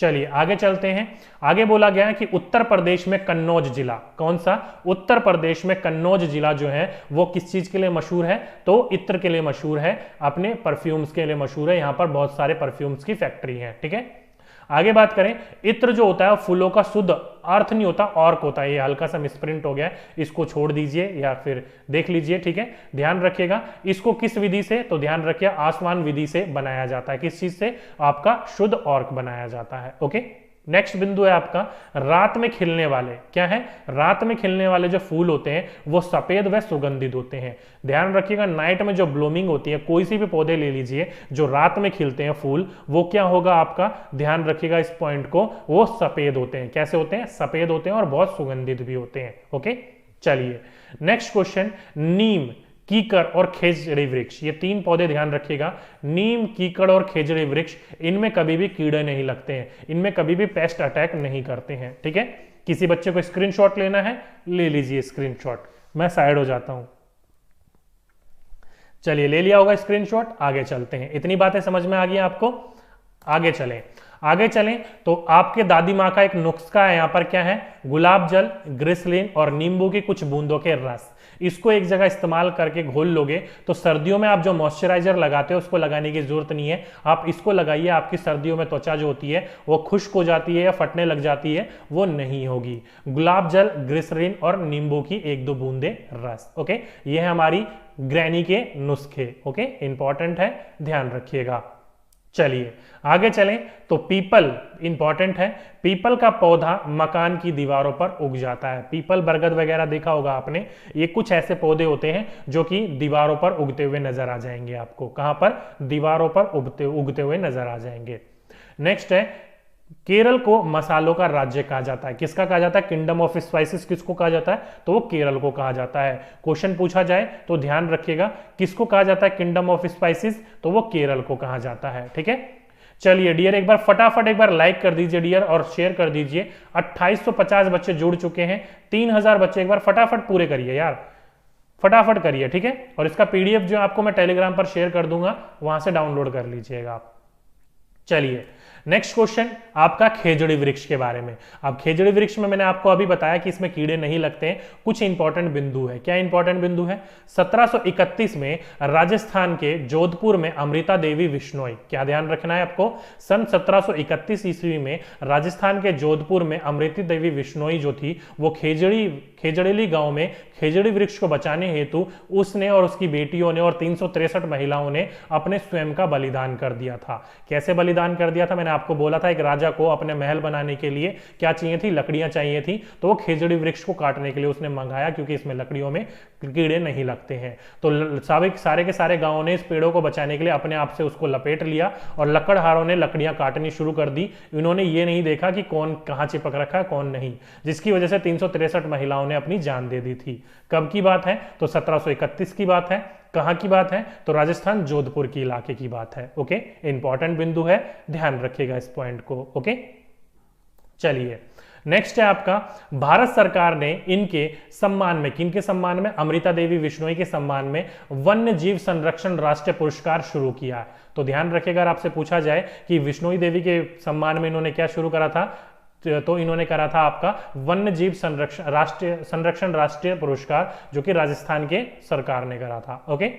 S1: चलिए आगे चलते हैं। आगे बोला गया है कि उत्तर प्रदेश में कन्नौज जिला, कौन सा? उत्तर प्रदेश में कन्नौज जिला जो है वो किस चीज के लिए मशहूर है? तो इत्र के लिए मशहूर है, अपने परफ्यूम्स के लिए मशहूर है। यहां पर बहुत सारे परफ्यूम्स की फैक्ट्री है। ठीक है, आगे बात करें, इत्र जो होता है फूलों का शुद्ध अर्थ नहीं होता, अर्क होता है। ये हल्का सा मिसप्रिंट हो गया है, इसको छोड़ दीजिए या फिर देख लीजिए। ठीक है, ध्यान रखिएगा। इसको किस विधि से? तो ध्यान रखिए, आसमान विधि से बनाया जाता है। किस चीज से? आपका शुद्ध अर्क बनाया जाता है। ओके, नेक्स्ट बिंदु है आपका रात में खिलने वाले। क्या है? रात में खिलने वाले जो फूल होते हैं वो सफेद व सुगंधित होते हैं। ध्यान रखिएगा, नाइट में जो ब्लूमिंग होती है, कोई सी भी पौधे ले लीजिए जो रात में खिलते हैं फूल, वो क्या होगा आपका? ध्यान रखिएगा इस पॉइंट को, वो सफेद होते हैं। कैसे होते हैं? सफेद होते हैं और बहुत सुगंधित भी होते हैं। ओके, चलिए नेक्स्ट क्वेश्चन, नीम, कीकर और खेजड़ी वृक्ष, ये तीन पौधे ध्यान रखिएगा। नीम, कीकड़ और खेजड़ी वृक्ष, इनमें कभी भी कीड़े नहीं लगते हैं, इनमें कभी भी पेस्ट अटैक नहीं करते हैं। ठीक है, किसी बच्चे को स्क्रीनशॉट लेना है, ले लीजिए स्क्रीनशॉट, मैं साइड हो जाता हूं। चलिए, ले लिया होगा स्क्रीनशॉट, आगे चलते हैं। इतनी बातें समझ में आ गई आपको? आगे चलें। आगे चलें तो आपके दादी माँ का एक नुस्खा है। यहाँ पर क्या है? गुलाब जल, ग्लिसरीन और नींबू की कुछ बूंदों के रस, इसको एक जगह इस्तेमाल करके घोल लोगे तो सर्दियों में आप जो मॉइस्चराइजर लगाते हो उसको लगाने की जरूरत नहीं है, आप इसको लगाइए। आपकी सर्दियों में त्वचा जो होती है वो खुश्क हो जाती है या फटने लग जाती है, वो नहीं होगी। गुलाब जल, ग्लिसरीन और नींबू की 1-2 बूंदे रस। ओके, ये है हमारी ग्रैनी के नुस्खे। ओके, इंपॉर्टेंट है, ध्यान रखिएगा। चलिए आगे चलें तो पीपल इंपॉर्टेंट है। पीपल का पौधा मकान की दीवारों पर उग जाता है। पीपल बरगद वगैरह देखा होगा आपने, ये कुछ ऐसे पौधे होते हैं जो कि दीवारों पर उगते हुए नजर आ जाएंगे आपको। कहां पर? दीवारों पर उगते हुए नजर आ जाएंगे। नेक्स्ट है केरल को मसालों का राज्य कहा जाता है। किसका कहा जाता है? किंगडम ऑफ स्पाइसेस किसको कहा जाता है? तो वो केरल को कहा जाता है। क्वेश्चन पूछा जाए तो ध्यान रखिएगा, किसको कहा जाता है किंगडम ऑफ स्पाइसेस? तो वो केरल को कहा जाता है। ठीक है, चलिए डियर एक बार फटाफट एक बार लाइक कर दीजिए डियर और शेयर कर दीजिए। 2850 बच्चे जुड़ चुके हैं, 3000 बच्चे एक बार फटाफट पूरे करिए यार, फटाफट करिए। ठीक है, और इसका पीडीएफ जो आपको मैं टेलीग्राम पर शेयर कर दूंगा, वहां से डाउनलोड कर लीजिएगा आप। चलिए नेक्स्ट क्वेश्चन आपका खेजड़ी वृक्ष के बारे में। अब खेजड़ी वृक्ष में मैंने आपको अभी बताया कि इसमें कीड़े नहीं लगते हैं। कुछ इंपॉर्टेंट बिंदु है। क्या इंपॉर्टेंट बिंदु है? 1731 में राजस्थान के जोधपुर में अमृता देवी विश्नोई, क्या ध्यान रखना है आपको, सन 1731 ईस्वी में राजस्थान के जोधपुर में अमृता देवी विश्नोई जो थी वो खेजड़ेली गांव में खेजड़ी वृक्ष को बचाने हेतु उसने और उसकी बेटियों ने और 363 महिलाओं ने अपने स्वयं का बलिदान कर दिया था। कैसे बलिदान कर दिया था? मैंने आपको बोला था एक राजा को अपने महल बनाने के लिए क्या चाहिए थी? लकड़ियां चाहिए थी, तो वो खेजड़ी वृक्ष को काटने के लिए उसने मंगाया, क्योंकि इसमें लकड़ियों में कीड़े नहीं लगते हैं। तो सारे के सारे गांवों ने इस पेड़ों को बचाने के लिए अपने आप से उसको लपेट लिया और लकड़हारों ने लकड़ियां काटनी शुरू कर दी। इन्होंने ये नहीं देखा कि कौन कहां चिपक रखा है कौन नहीं, जिसकी वजह से 363 महिलाओं ने अपनी जान दे दी थी। कब की बात है? तो 1731 की बात है। कहां की बात है? तो राजस्थान जोधपुर के इलाके की बात है। ओके, इंपॉर्टेंट बिंदु है, ध्यान रखिएगा इस पॉइंट को। ओके, चलिए नेक्स्ट है आपका भारत सरकार ने इनके सम्मान में, किनके सम्मान में? अमृता देवी विश्नोई के सम्मान में वन्य जीव संरक्षण राष्ट्रीय पुरस्कार शुरू किया है। तो ध्यान रखिएगा, अगर आपसे पूछा जाए कि विश्नोई देवी के सम्मान में इन्होंने क्या शुरू करा था, तो इन्होंने करा था आपका वन्य जीव संरक्षण राष्ट्रीय पुरस्कार, जो कि राजस्थान के सरकार ने करा था। ओके,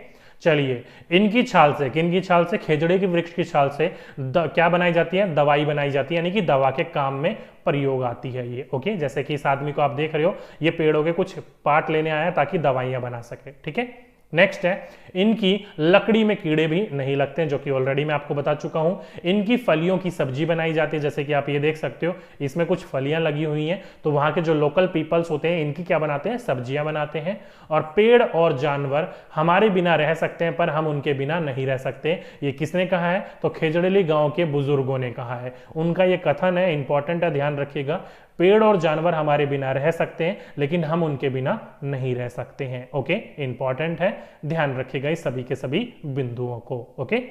S1: चलिए इनकी छाल से, किनकी छाल से? खेजड़े के वृक्ष की छाल से क्या बनाई जाती है? दवाई बनाई जाती है, यानी कि दवा के काम में प्रयोग आती है ये। ओके, जैसे कि इस आदमी को आप देख रहे हो, ये पेड़ों के कुछ पार्ट लेने आया ताकि दवाइयां बना सके। ठीक है, नेक्स्ट है इनकी लकड़ी में कीड़े भी नहीं लगते हैं, जो कि ऑलरेडी मैं आपको बता चुका हूं। इनकी फलियों की सब्जी बनाई जाती है, जैसे कि आप ये देख सकते हो, इसमें कुछ फलियां लगी हुई हैं। तो वहां के जो लोकल पीपल्स होते हैं इनकी क्या बनाते हैं? सब्जियां बनाते हैं। और पेड़ और जानवर हमारे बिना रह सकते हैं, पर हम उनके बिना नहीं रह सकते। ये किसने कहा है? तो खेजड़ेली गांव के बुजुर्गों ने कहा है। उनका ये कथन है, इंपॉर्टेंट है, ध्यान रखिएगा। पेड़ और जानवर हमारे बिना रह सकते हैं, लेकिन हम उनके बिना नहीं रह सकते हैं। ओके, इंपॉर्टेंट है, ध्यान रखिएगा इस सभी के सभी बिंदुओं को। ओके,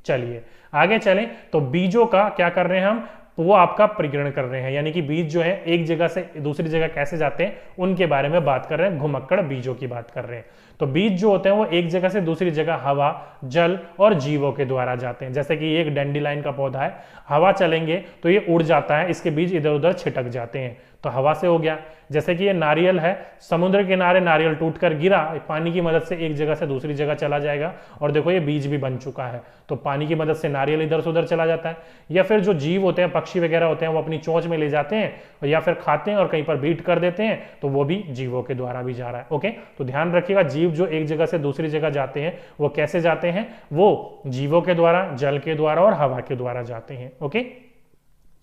S1: चलिए आगे चलें तो बीजों का क्या कर रहे हैं हम? वो आपका परिग्रहण कर रहे हैं, यानी कि बीज जो है एक जगह से दूसरी जगह कैसे जाते हैं उनके बारे में बात कर रहे हैं। घुमक्कड़ बीजों की बात कर रहे हैं। तो बीज जो होते हैं वो एक जगह से दूसरी जगह हवा, जल और जीवों के द्वारा जाते हैं। जैसे कि ये एक डैंडिलाइन का पौधा है, हवा चलेंगे तो ये उड़ जाता है, इसके बीज इधर उधर छिटक जाते हैं, तो हवा से हो गया। जैसे कि ये नारियल है, समुद्र किनारे नारियल टूटकर गिरा, पानी की मदद से एक जगह से दूसरी जगह चला जाएगा, और देखो ये बीज भी बन चुका है, तो पानी की मदद से नारियल इधर से उधर चला जाता है। या फिर जो जीव होते हैं, पक्षी वगैरह होते हैं, वो अपनी चोंच में ले जाते हैं या फिर खाते हैं और कहीं पर बीट कर देते हैं, तो वो भी जीवों के द्वारा भी जा रहा है। ओके, तो ध्यान रखिएगा, जीव जो एक जगह से दूसरी जगह जाते हैं वो कैसे जाते हैं? वो जीवों के द्वारा, जल के द्वारा और हवा के द्वारा जाते हैं। ओके,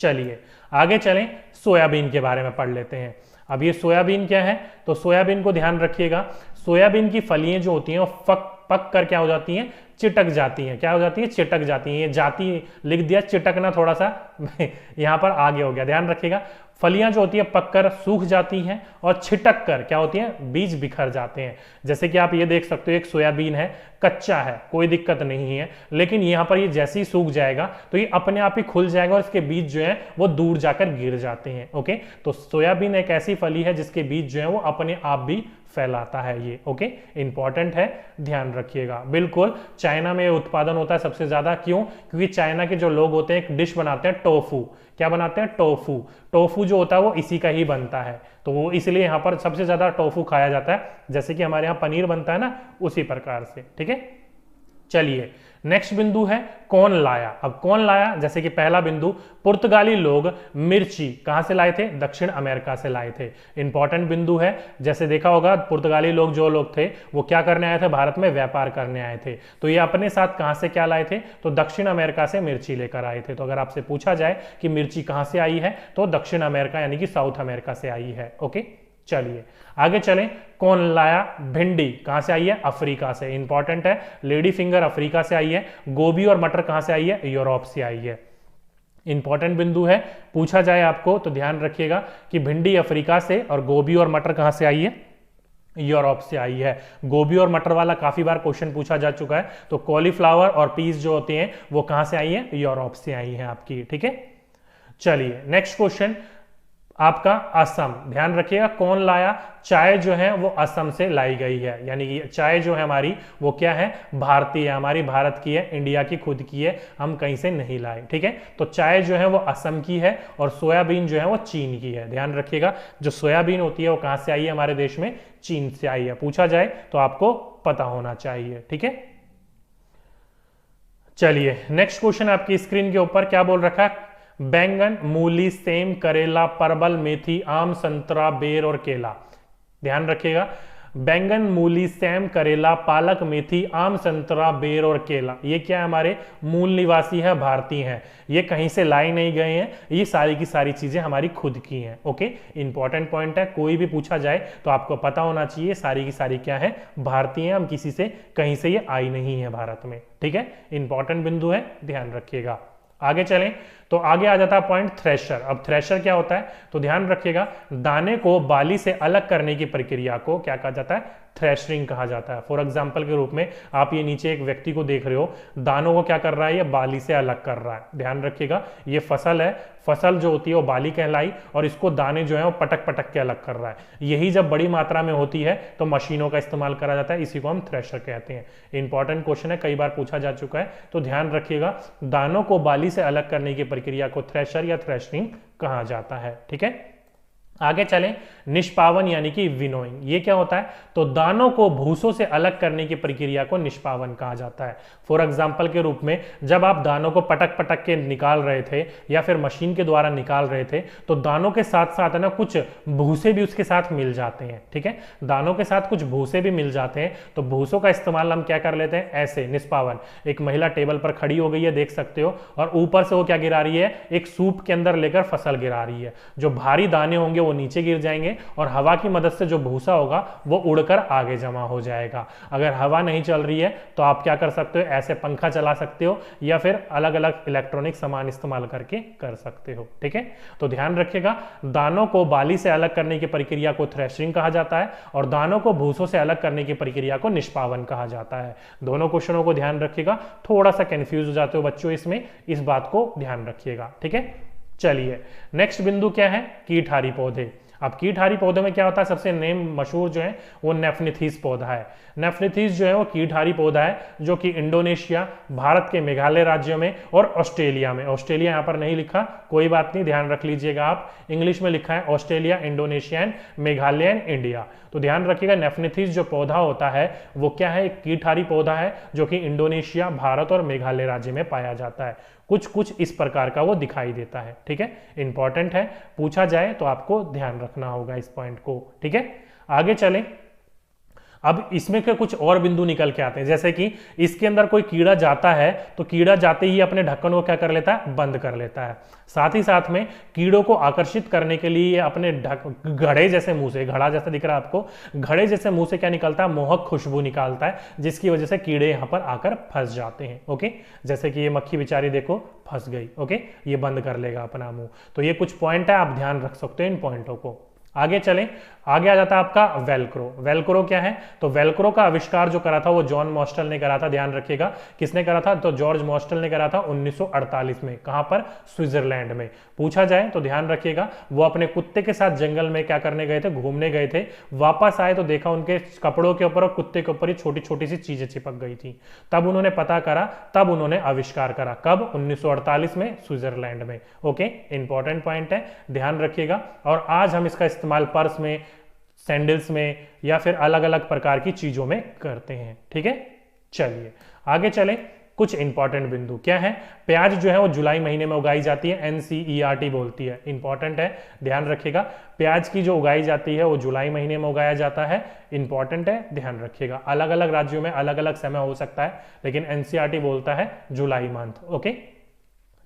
S1: चलिए आगे चलें, सोयाबीन के बारे में पढ़ लेते हैं। अब ये सोयाबीन क्या है? तो सोयाबीन को ध्यान रखिएगा, सोयाबीन की फलियां जो होती हैं वो पक कर क्या हो जाती हैं? चिटक जाती हैं। क्या हो जाती है? चिटक जाती हैं। ये जाती लिख दिया, चिटकना थोड़ा सा यहां पर आगे हो गया, ध्यान रखिएगा। फलियां जो होती है पककर सूख जाती हैं और छिटक कर क्या होती हैं? बीज बिखर जाते हैं। जैसे कि आप ये देख सकते हो, एक सोयाबीन है, कच्चा है, कोई दिक्कत नहीं है, लेकिन यहां पर ये जैसे ही सूख जाएगा तो ये अपने आप ही खुल जाएगा और इसके बीज जो है वो दूर जाकर गिर जाते हैं। ओके, तो सोयाबीन एक ऐसी फली है जिसके बीज जो है वो अपने आप भी फैलाता है ये। ओके, इंपॉर्टेंट है, ध्यान रखिएगा। बिल्कुल चाइना में उत्पादन होता है सबसे ज्यादा। क्यों? क्योंकि चाइना के जो लोग होते हैं एक डिश बनाते हैं टोफू। क्या बनाते हैं? टोफू। टोफू जो होता है वो इसी का ही बनता है, तो वो इसलिए यहाँ पर सबसे ज्यादा टोफू खाया जाता है। जैसे कि हमारे यहाँ पनीर बनता है ना, उसी प्रकार से। ठीक है, चलिए नेक्स्ट बिंदु है कौन लाया। अब कौन लाया, जैसे कि पहला बिंदु पुर्तगाली लोग मिर्ची कहां से लाए थे, दक्षिण अमेरिका से लाए थे। इंपॉर्टेंट बिंदु है, जैसे देखा होगा पुर्तगाली लोग जो लोग थे वो क्या करने आए थे, भारत में व्यापार करने आए थे। तो ये अपने साथ कहां से क्या लाए थे, तो दक्षिण अमेरिका से मिर्ची लेकर आए थे। तो अगर आपसे पूछा जाए कि मिर्ची कहां से आई है तो दक्षिण अमेरिका यानी कि साउथ अमेरिका से आई है। ओके, चलिए आगे चलें। कौन लाया भिंडी कहां से आई है, अफ्रीका से। इंपॉर्टेंट है, लेडी फिंगर अफ्रीका से आई है। गोभी और मटर कहां से आई है, यूरोप से आई है। इंपॉर्टेंट बिंदु है, पूछा जाए आपको तो ध्यान रखिएगा कि भिंडी अफ्रीका से और गोभी और मटर कहां से आई है, यूरोप से आई है। गोभी और मटर वाला काफी बार क्वेश्चन पूछा जा चुका है। तो कॉलीफ्लावर और पीस जो होते हैं वो कहां से आई है, यूरोप से आई है आपकी। ठीक है, चलिए नेक्स्ट क्वेश्चन आपका असम। ध्यान रखिएगा कौन लाया, चाय जो है वो असम से लाई गई है। यानी कि चाय जो है हमारी वो क्या है, भारतीय है, हमारी भारत की है, इंडिया की खुद की है, हम कहीं से नहीं लाए। ठीक है, तो चाय जो है वो असम की है और सोयाबीन जो है वो चीन की है। ध्यान रखिएगा जो सोयाबीन होती है वो कहां से आई है, हमारे देश में चीन से आई है। पूछा जाए तो आपको पता होना चाहिए। ठीक है, चलिए नेक्स्ट क्वेश्चन आपकी स्क्रीन के ऊपर क्या बोल रखा है, बैंगन, मूली, सेम, करेला, परवल, मेथी, आम, संतरा, बेर और केला। ध्यान रखिएगा बैंगन, मूली, सेम, करेला, पालक, मेथी, आम, संतरा, बेर और केला, ये क्या है, हमारे मूल निवासी है, भारतीय हैं। ये कहीं से लाए नहीं गए हैं, ये सारी की सारी चीजें हमारी खुद की हैं। ओके, इंपॉर्टेंट पॉइंट है, कोई भी पूछा जाए तो आपको पता होना चाहिए सारी की सारी क्या है, भारतीय हैं, हम किसी से कहीं से ये आई नहीं है भारत में। ठीक है, इंपॉर्टेंट बिंदु है, ध्यान रखिएगा। आगे चलें तो आगे आ जाता है पॉइंट थ्रेशर। अब थ्रेशर क्या होता है, तो ध्यान रखिएगा दाने को बाली से अलग करने की प्रक्रिया को क्या कहा जाता है, थ्रेशरिंग कहा जाता है। फॉर एग्जांपल के रूप में आप ये नीचे एक व्यक्ति को देख रहे हो, दानों को क्या कर रहा है, ये बाली से अलग कर रहा है। ध्यान रखिएगा ये फसल है, फसल जो होती है वो बाली कहलाई और इसको दाने जो है वो पटक पटक के अलग कर रहा है। यही जब बड़ी मात्रा में होती है तो मशीनों का इस्तेमाल करा जाता है, इसी को हम थ्रेशर कहते हैं। इंपॉर्टेंट क्वेश्चन है, कई बार पूछा जा चुका है, तो ध्यान रखिएगा दानों को बाली से अलग करने की प्रक्रिया को थ्रेशर या थ्रेशरिंग कहा जाता है। ठीक है, आगे चलें, निष्पावन यानी कि विनोइंग, ये क्या होता है, तो दानों को भूसों से अलग करने की प्रक्रिया को निष्पावन कहा जाता है। फॉर एग्जांपल के रूप में जब आप दानों को पटक पटक के निकाल रहे थे या फिर मशीन के द्वारा निकाल रहे थे तो दानों के साथ साथ ना कुछ भूसे भी उसके साथ मिल जाते हैं। ठीक है, दानों के साथ कुछ भूसे भी मिल जाते हैं, तो भूसों का इस्तेमाल हम क्या कर लेते हैं, ऐसे निष्पावन। एक महिला टेबल पर खड़ी हो गई है, देख सकते हो, और ऊपर से वो क्या गिरा रही है, एक सूप के अंदर लेकर फसल गिरा रही है। जो भारी दाने होंगे वो नीचे गिर जाएंगे और हवा की मदद से जो भूसा होगा वो उड़कर आगे जमा हो जाएगा। अगर हवा नहीं चल रही है तो आप क्या कर सकते हो, ऐसे पंखा चला सकते हो या फिर अलग अलग इलेक्ट्रॉनिक सामान इस्तेमाल करके कर सकते हो। ठीक है, तो ध्यान रखिएगा दानों को बाली से अलग करने की प्रक्रिया को थ्रेशरिंग कहा जाता है और दानों को भूसों से अलग करने की प्रक्रिया को निष्पावन कहा जाता है। दोनों क्वेश्चनों को ध्यान रखिएगा, थोड़ा सा कंफ्यूज हो जाते हो बच्चों इसमें, इस बात को ध्यान रखिएगा। ठीक है, चलिए नेक्स्ट बिंदु क्या है, कीटहारी पौधे। अब कीटहारी पौधे में क्या होता है, सबसे नेम मशहूर जो है वो नेफ्निथीस पौधा है। नेफ्निथीस जो है वो कीटहारी पौधा है जो कि इंडोनेशिया, भारत के मेघालय राज्यों में और ऑस्ट्रेलिया में, ऑस्ट्रेलिया यहाँ पर नहीं लिखा, कोई बात नहीं, ध्यान रख लीजिएगा आप, इंग्लिश में लिखा है Australia, Indonesia and Meghalaya and India. तो ध्यान रखिएगा नेफ्निथीस जो पौधा होता है वो क्या है, एक कीटहारी पौधा है जो कि इंडोनेशिया, भारत और मेघालय राज्य में पाया जाता है। कुछ कुछ इस प्रकार का वो दिखाई देता है। ठीक है, इंपॉर्टेंट है, पूछा जाए तो आपको ध्यान रखना होगा इस पॉइंट को। ठीक है, आगे चलें। अब इसमें के कुछ और बिंदु निकल के आते हैं, जैसे कि इसके अंदर कोई कीड़ा जाता है तो कीड़ा जाते ही अपने ढक्कन को क्या कर लेता है, बंद कर लेता है। साथ ही साथ में कीड़ों को आकर्षित करने के लिए अपने घड़े जैसे मुंह से, घड़ा जैसा दिख रहा है आपको, घड़े जैसे मुंह से क्या निकलता है, मोहक खुशबू निकालता है, जिसकी वजह से कीड़े यहां पर आकर फंस जाते हैं। ओके, जैसे कि ये मक्खी बेचारी देखो फंस गई। ओके, ये बंद कर लेगा अपना मुंह। तो ये कुछ पॉइंट है, आप ध्यान रख सकते हो इन पॉइंटों को। आगे चलें, आगे आ जाता है आपका वेलक्रो। वेलक्रो क्या है, तो वेलक्रो का आविष्कार जो करा था वो जॉन मॉस्टल ने करा था। ध्यान रखिएगा किसने करा था, तो जॉर्ज मॉस्टल ने करा था 1948 में। कहां पर, स्विट्जरलैंड में। पूछा जाए तो ध्यान रखिएगा वो अपने कुत्ते के साथ जंगल में क्या करने गए थे, घूमने गए थे, वापस आए तो देखा उनके कपड़ों के ऊपर और कुत्ते के ऊपर ही छोटी छोटी सी चीजें चिपक गई थी। तब उन्होंने पता करा, तब उन्होंने आविष्कार करा, कब, 1948 में, स्विट्जरलैंड में। ओके, इंपॉर्टेंट पॉइंट है, ध्यान रखिएगा। और आज हम इसका इस्तेमाल पर्स में, सैंडल्स में या फिर अलग अलग प्रकार की चीजों में करते हैं। ठीक है, चलिए आगे चले। कुछ इंपॉर्टेंट बिंदु क्या है, प्याज जो है वो जुलाई महीने में उगाई जाती है, NCERT बोलती है, इंपॉर्टेंट है, ध्यान रखिएगा। प्याज की जो उगाई जाती है वो जुलाई महीने में उगाया जाता है, इंपॉर्टेंट है, ध्यान रखिएगा। अलग अलग राज्यों में अलग अलग समय हो सकता है, लेकिन NCERT बोलता है जुलाई मंथ। ओके,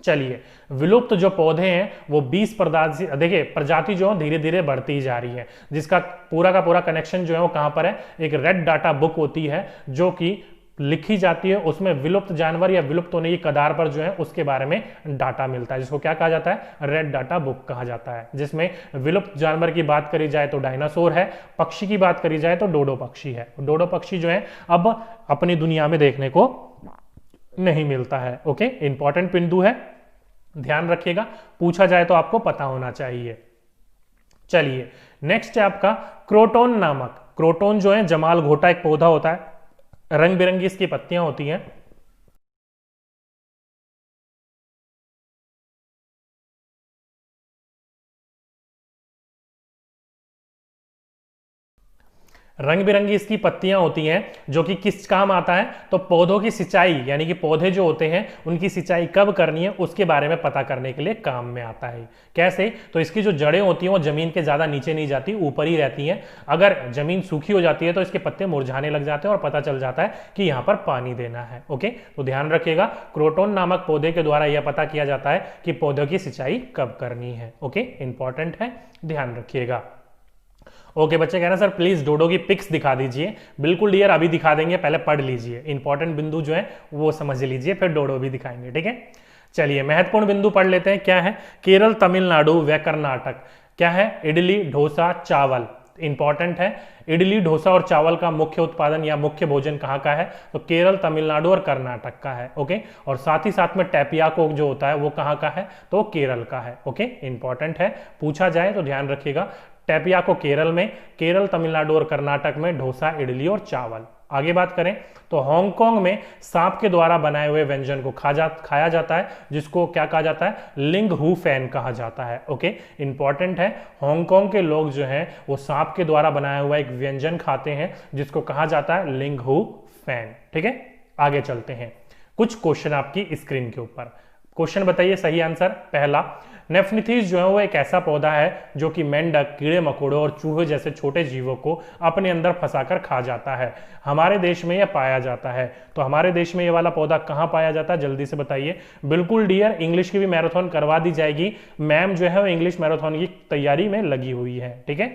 S1: चलिए विलुप्त जो पौधे हैं वो 20 प्रजाति, देखिए प्रजाति जो धीरे धीरे बढ़ती जा रही है, जिसका पूरा का पूरा कनेक्शन जो है वो कहां पर है, एक रेड डाटा बुक होती है जो कि लिखी जाती है, उसमें विलुप्त जानवर या विलुप्त होने की कगार पर जो है उसके बारे में डाटा मिलता है, जिसको क्या कहा जाता है, रेड डाटा बुक कहा जाता है। जिसमें विलुप्त जानवर की बात करी जाए तो डायनासोर है, पक्षी की बात करी जाए तो डोडो पक्षी है। डोडो पक्षी जो है अब अपनी दुनिया में देखने को नहीं मिलता है। ओके, इंपॉर्टेंट बिंदु है, ध्यान रखिएगा, पूछा जाए तो आपको पता होना चाहिए। चलिए नेक्स्ट है आपका क्रोटोन नामक, क्रोटोन जो है जमाल घोटा एक पौधा होता है, रंग बिरंगी इसकी पत्तियां होती हैं। रंग बिरंगी इसकी पत्तियां होती हैं, जो कि किस काम आता है, तो पौधों की सिंचाई, यानी कि पौधे जो होते हैं उनकी सिंचाई कब करनी है उसके बारे में पता करने के लिए काम में आता है। कैसे, तो इसकी जो जड़ें होती हैं वो जमीन के ज्यादा नीचे नहीं जाती, ऊपर ही रहती हैं। अगर जमीन सूखी हो जाती है तो इसके पत्ते मुरझाने लग जाते हैं और पता चल जाता है कि यहाँ पर पानी देना है। ओके, तो ध्यान रखिएगा, क्रोटोन नामक पौधे के द्वारा यह पता किया जाता है कि पौधों की सिंचाई कब करनी है। ओके, इंपॉर्टेंट है, ध्यान रखिएगा। ओके बच्चे कह रहे हैं सर प्लीज डोडो की पिक्स दिखा दीजिए। बिल्कुल डियर, अभी दिखा देंगे, पहले पढ़ लीजिए, इंपॉर्टेंट बिंदु जो है वो समझ लीजिए, फिर डोडो भी दिखाएंगे, ठीक है। चलिए महत्वपूर्ण बिंदु पढ़ लेते हैं। क्या है, केरल, तमिलनाडु व कर्नाटक, क्या है, इडली, डोसा, चावल, इंपॉर्टेंट है। इडली, डोसा और चावल का मुख्य उत्पादन या मुख्य भोजन कहाँ का है, तो केरल, तमिलनाडु और कर्नाटक का है। ओके, और साथ ही साथ में टैपियाको जो होता है वो कहाँ का है, तो केरल का है। ओके, इंपॉर्टेंट है, पूछा जाए तो ध्यान रखिएगा। टैपियाको केरल में, केरल, तमिलनाडु और कर्नाटक में डोसा, इडली और चावल। आगे बात करें तो हांगकांग में सांप के द्वारा बनाए हुए व्यंजन को खाया जाता है, जिसको क्या कहा जाता है, लिंग हु फैन कहा जाता है। ओके, इंपॉर्टेंट है, हांगकांग के लोग जो हैं वो सांप के द्वारा बनाया हुआ एक व्यंजन खाते हैं जिसको कहा जाता है लिंग हु फैन। ठीक है, आगे चलते हैं। कुछ क्वेश्चन आपकी स्क्रीन के ऊपर, क्वेश्चन बताइए सही आंसर। पहला, नेफ्निथीज जो है वो एक ऐसा पौधा है जो कि मेंढक, कीड़े मकोड़ों और चूहे जैसे छोटे जीवों को अपने अंदर फंसाकर खा जाता है। हमारे देश में यह पाया जाता है, तो हमारे देश में ये वाला पौधा कहाँ पाया जाता है, जल्दी से बताइए। बिल्कुल डियर, इंग्लिश की भी मैराथन करवा दी जाएगी, मैम जो है वो इंग्लिश मैराथन की तैयारी में लगी हुई है। ठीक है,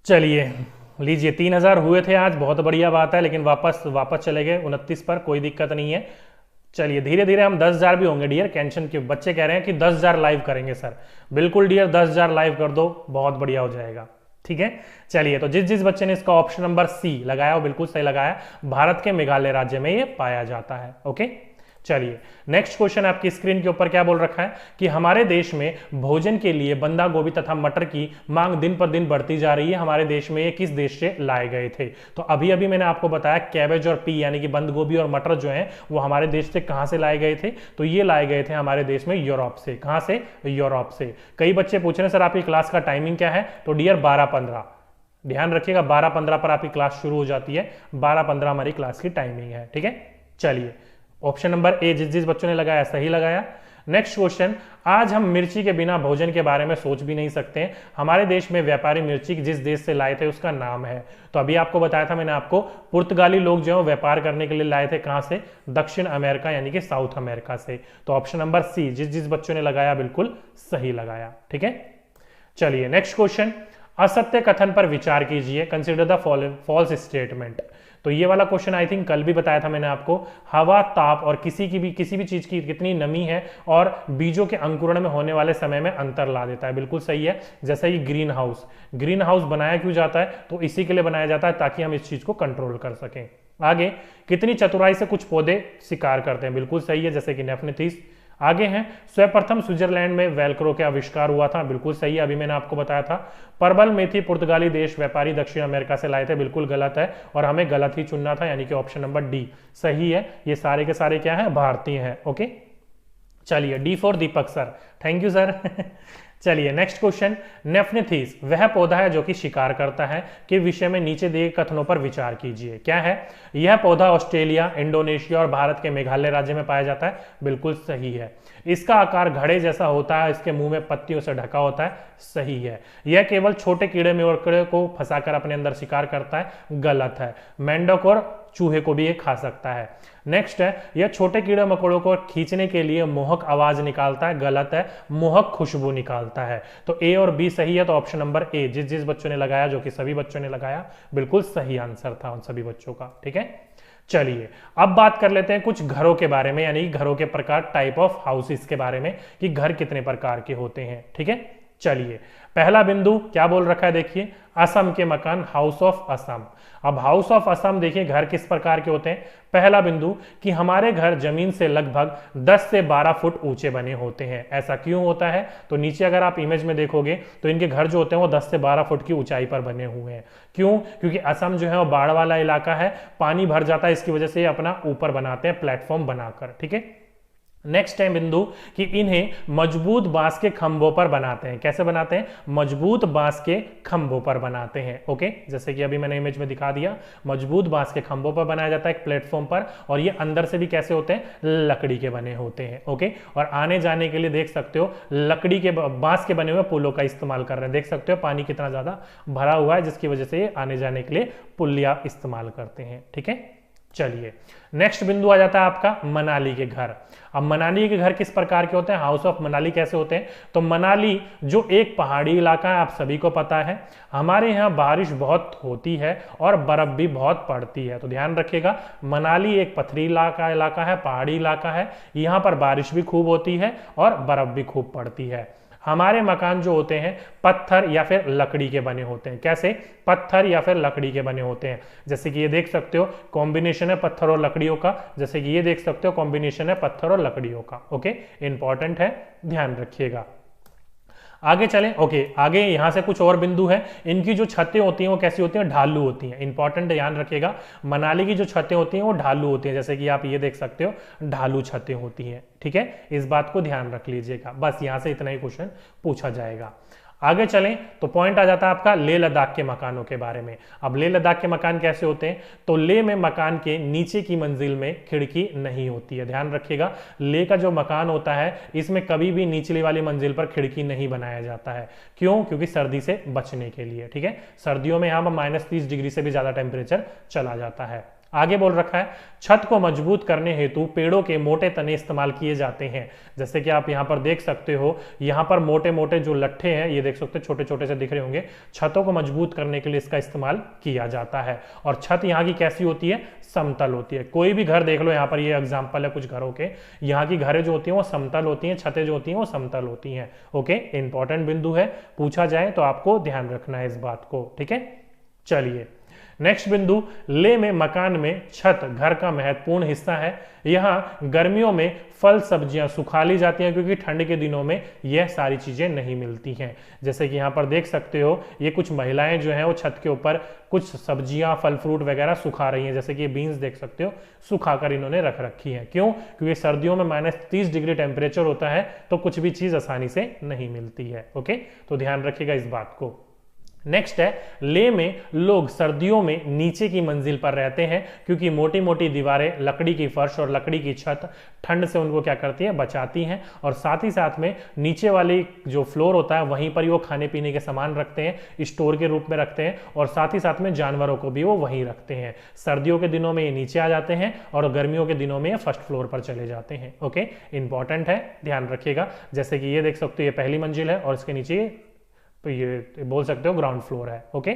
S1: चलिए लीजिए, 3000 हुए थे आज, बहुत बढ़िया बात है, लेकिन वापस चले गए 29 पर, कोई दिक्कत नहीं है। चलिए धीरे धीरे हम 10,000 भी होंगे डियर, टेंशन क्यों। बच्चे कह रहे हैं कि 10,000 लाइव करेंगे सर, बिल्कुल डियर 10,000 लाइव कर दो, बहुत बढ़िया हो जाएगा। ठीक है, चलिए तो जिस बच्चे ने इसका ऑप्शन नंबर सी लगाया वो बिल्कुल सही लगाया, भारत के मेघालय राज्य में ये पाया जाता है। ओके, चलिए नेक्स्ट क्वेश्चन आपकी स्क्रीन के ऊपर क्या बोल रखा है कि हमारे देश में भोजन के लिए बंदा गोभी तथा मटर की मांग दिन पर दिन बढ़ती जा रही है। हमारे देश में ये किस देश से लाए गए थे, तो अभी अभी मैंने आपको बताया कैबेज और पी यानी कि बंद गोभी और मटर जो है वो हमारे देश से कहां से लाए गए थे, तो ये लाए गए थे हमारे देश में यूरोप से। कहां से, यूरोप से। कई बच्चे पूछ रहे हैं सर आपकी क्लास का टाइमिंग क्या है, तो डियर 12:15, ध्यान रखिएगा 12:15 पर आपकी क्लास शुरू हो जाती है, 12:15 हमारी क्लास की टाइमिंग है। ठीक है, चलिए ऑप्शन नंबर ए जिस बच्चों ने लगाया सही लगाया। नेक्स्ट क्वेश्चन, आज हम मिर्ची के बिना भोजन के बारे में सोच भी नहीं सकते हैं। हमारे देश में व्यापारी मिर्ची जिस देश से लाए थे उसका नाम है, तो अभी आपको बताया था मैंने आपको, पुर्तगाली लोग जो है व्यापार करने के लिए लाए थे कहां से, दक्षिण अमेरिका यानी कि साउथ अमेरिका से। तो ऑप्शन नंबर सी जिस बच्चों ने लगाया बिल्कुल सही लगाया। ठीक है, चलिए नेक्स्ट क्वेश्चन, असत्य कथन पर विचार कीजिए, कंसिडर द फॉल्स स्टेटमेंट। तो ये वाला क्वेश्चन आई थिंक कल भी बताया था मैंने आपको, हवा, ताप और किसी भी चीज की कितनी नमी है और बीजों के अंकुरण में होने वाले समय में अंतर ला देता है। बिल्कुल सही है, जैसे ही ग्रीन हाउस बनाया क्यों जाता है, तो इसी के लिए बनाया जाता है ताकि हम इस चीज को कंट्रोल कर सकें। आगे, कितनी चतुराई से कुछ पौधे शिकार करते हैं, बिल्कुल सही है, जैसे कि नेफ्निथीस। आगे हैं, सर्वप्रथम स्विट्जरलैंड में वेल्क्रो का आविष्कार हुआ था, बिल्कुल सही है, अभी मैंने आपको बताया था। परबल मेथी पुर्तगाली देश व्यापारी दक्षिण अमेरिका से लाए थे, बिल्कुल गलत है और हमें गलत ही चुनना था, यानी कि ऑप्शन नंबर डी सही है। ये सारे के सारे क्या है, भारतीय हैं। ओके, चलिए D for Deepak sir, thank you sir. चलिए नेक्स्ट क्वेश्चन, नेफ्नेथीस वह पौधा है जो कि शिकार करता है के विषय में नीचे दिए कथनों पर विचार कीजिए। क्या है? यह पौधा ऑस्ट्रेलिया, इंडोनेशिया और भारत के मेघालय राज्य में पाया जाता है। बिल्कुल सही है। इसका आकार घड़े जैसा होता है, इसके मुंह में पत्तियों से ढका होता है। सही है। यह केवल छोटे कीड़े मकोड़े को फंसाकर अपने अंदर शिकार करता है। गलत है। मेंढक और चूहे को भी ये खा सकता है। नेक्स्ट है, यह छोटे कीड़े मकोड़ों को खींचने के लिए मोहक आवाज निकालता है। गलत है। मोहक खुशबू निकालता है। तो ए और बी सही है। तो ऑप्शन नंबर ए, जिस जिस बच्चों ने लगाया, जो कि सभी बच्चों ने लगाया, बिल्कुल सही आंसर था उन सभी बच्चों का। ठीक है, चलिए अब बात कर लेते हैं कुछ घरों के बारे में, यानी घरों के प्रकार, टाइप ऑफ हाउसेस के बारे में, कि घर कितने प्रकार के होते हैं। ठीक है, चलिए पहला बिंदु क्या बोल रखा है, देखिए, असम के मकान, हाउस ऑफ असम। अब हाउस ऑफ असम देखिए घर किस प्रकार के होते हैं। पहला बिंदु कि हमारे घर जमीन से लगभग 10 से 12 फुट ऊंचे बने होते हैं। ऐसा क्यों होता है? तो नीचे अगर आप इमेज में देखोगे तो इनके घर जो होते हैं वो 10 से 12 फुट की ऊंचाई पर बने हुए हैं। क्यों? क्योंकि असम जो है वो बाढ़ वाला इलाका है, पानी भर जाता है, इसकी वजह से अपना ऊपर बनाते हैं प्लेटफॉर्म बनाकर। ठीक है, नेक्स्ट है बिंदु कि इन्हें मजबूत बांस के खंभों पर बनाते हैं। कैसे बनाते हैं? मजबूत बांस के खंभों पर बनाते हैं। ओके, जैसे कि अभी मैंने इमेज में दिखा दिया, मजबूत बांस के खंभों पर बनाया जाता है एक प्लेटफॉर्म पर, और ये अंदर से भी कैसे होते हैं? लकड़ी के बने होते हैं। ओके, और आने जाने के लिए देख सकते हो लकड़ी के बांस के बने हुए पुलों का इस्तेमाल कर रहे हैं। देख सकते हो पानी कितना ज्यादा भरा हुआ है, जिसकी वजह से आने जाने के लिए पुलिया इस्तेमाल करते हैं। ठीक है, चलिए नेक्स्ट बिंदु आ जाता है आपका मनाली के घर। अब मनाली के घर किस प्रकार के होते हैं? हाउस ऑफ मनाली कैसे होते हैं? तो मनाली जो एक पहाड़ी इलाका है, आप सभी को पता है, हमारे यहाँ बारिश बहुत होती है और बर्फ भी बहुत पड़ती है। तो ध्यान रखिएगा, मनाली एक पथरीला इलाका है, पहाड़ी इलाका है, यहाँ पर बारिश भी खूब होती है और बर्फ भी खूब पड़ती है। हमारे मकान जो होते हैं पत्थर या फिर लकड़ी के बने होते हैं। कैसे? पत्थर या फिर लकड़ी के बने होते हैं। जैसे कि ये देख सकते हो कॉम्बिनेशन है पत्थर और लकड़ियों का। जैसे कि ये देख सकते हो कॉम्बिनेशन है पत्थर और लकड़ियों का। ओके, इंपॉर्टेंट है, ध्यान रखिएगा। आगे चलें। ओके, आगे यहां से कुछ और बिंदु है। इनकी जो छतें होती हैं वो कैसी होती हैं? ढालू होती हैं। इंपॉर्टेंट, ध्यान रखिएगा, मनाली की जो छतें होती हैं वो ढालू होती हैं। जैसे कि आप ये देख सकते हो ढालू छतें होती हैं। ठीक है, इस बात को ध्यान रख लीजिएगा। बस यहां से इतना ही क्वेश्चन पूछा जाएगा। आगे चलें तो पॉइंट आ जाता है आपका लेह लद्दाख के मकानों के बारे में। अब लेह लद्दाख के मकान कैसे होते हैं? तो लेह में मकान के नीचे की मंजिल में खिड़की नहीं होती है। ध्यान रखिएगा, लेह का जो मकान होता है इसमें कभी भी निचली वाली मंजिल पर खिड़की नहीं बनाया जाता है। क्यों? क्योंकि सर्दी से बचने के लिए। ठीक है, सर्दियों में यहाँ पर -30 डिग्री से भी ज्यादा टेम्परेचर चला जाता है। आगे बोल रखा है छत को मजबूत करने हेतु पेड़ों के मोटे तने इस्तेमाल किए जाते हैं। जैसे कि आप यहाँ पर देख सकते हो, यहाँ पर मोटे मोटे जो लट्ठे हैं, ये देख सकते हो छोटे छोटे से दिख रहे होंगे। छतों को मजबूत करने के लिए इसका इस्तेमाल किया जाता है। और छत यहाँ की कैसी होती है? समतल होती है। कोई भी घर देख लो, यहाँ पर ये एग्जाम्पल है कुछ घरों के, यहाँ की घरें जो होती हैं वो समतल होती हैं, छतें जो होती हैं वो समतल होती हैं। ओके, इंपॉर्टेंट बिंदु है, पूछा जाए तो आपको ध्यान रखना है इस बात को। ठीक है, चलिए नेक्स्ट बिंदु, लेह में मकान में छत घर का महत्वपूर्ण हिस्सा है। यहाँ गर्मियों में फल सब्जियां सुखा ली जाती हैं क्योंकि ठंड के दिनों में यह सारी चीजें नहीं मिलती हैं। जैसे कि यहाँ पर देख सकते हो, ये कुछ महिलाएं जो हैं वो छत के ऊपर कुछ सब्जियां, फल फ्रूट वगैरह सुखा रही हैं। जैसे कि ये बीन्स देख सकते हो, सुखाकर इन्होंने रख रखी हैं। क्यों? क्योंकि सर्दियों में -30 डिग्री टेम्परेचर होता है, तो कुछ भी चीज आसानी से नहीं मिलती है। ओके, तो ध्यान रखिएगा इस बात को। नेक्स्ट है, लेह में लोग सर्दियों में नीचे की मंजिल पर रहते हैं क्योंकि मोटी मोटी दीवारें, लकड़ी की फर्श और लकड़ी की छत ठंड से उनको क्या करती है? बचाती हैं। और साथ ही साथ में नीचे वाली जो फ्लोर होता है वहीं पर ही वो खाने पीने के सामान रखते हैं, स्टोर के रूप में रखते हैं, और साथ ही साथ में जानवरों को भी वो वहीं रखते हैं। सर्दियों के दिनों में ये नीचे आ जाते हैं और गर्मियों के दिनों में ये फर्स्ट फ्लोर पर चले जाते हैं। ओके, इंपॉर्टेंट है, ध्यान रखिएगा। जैसे कि ये देख सकते हो ये पहली मंजिल है और इसके नीचे तो ये बोल सकते हो ग्राउंड फ्लोर है। ओके,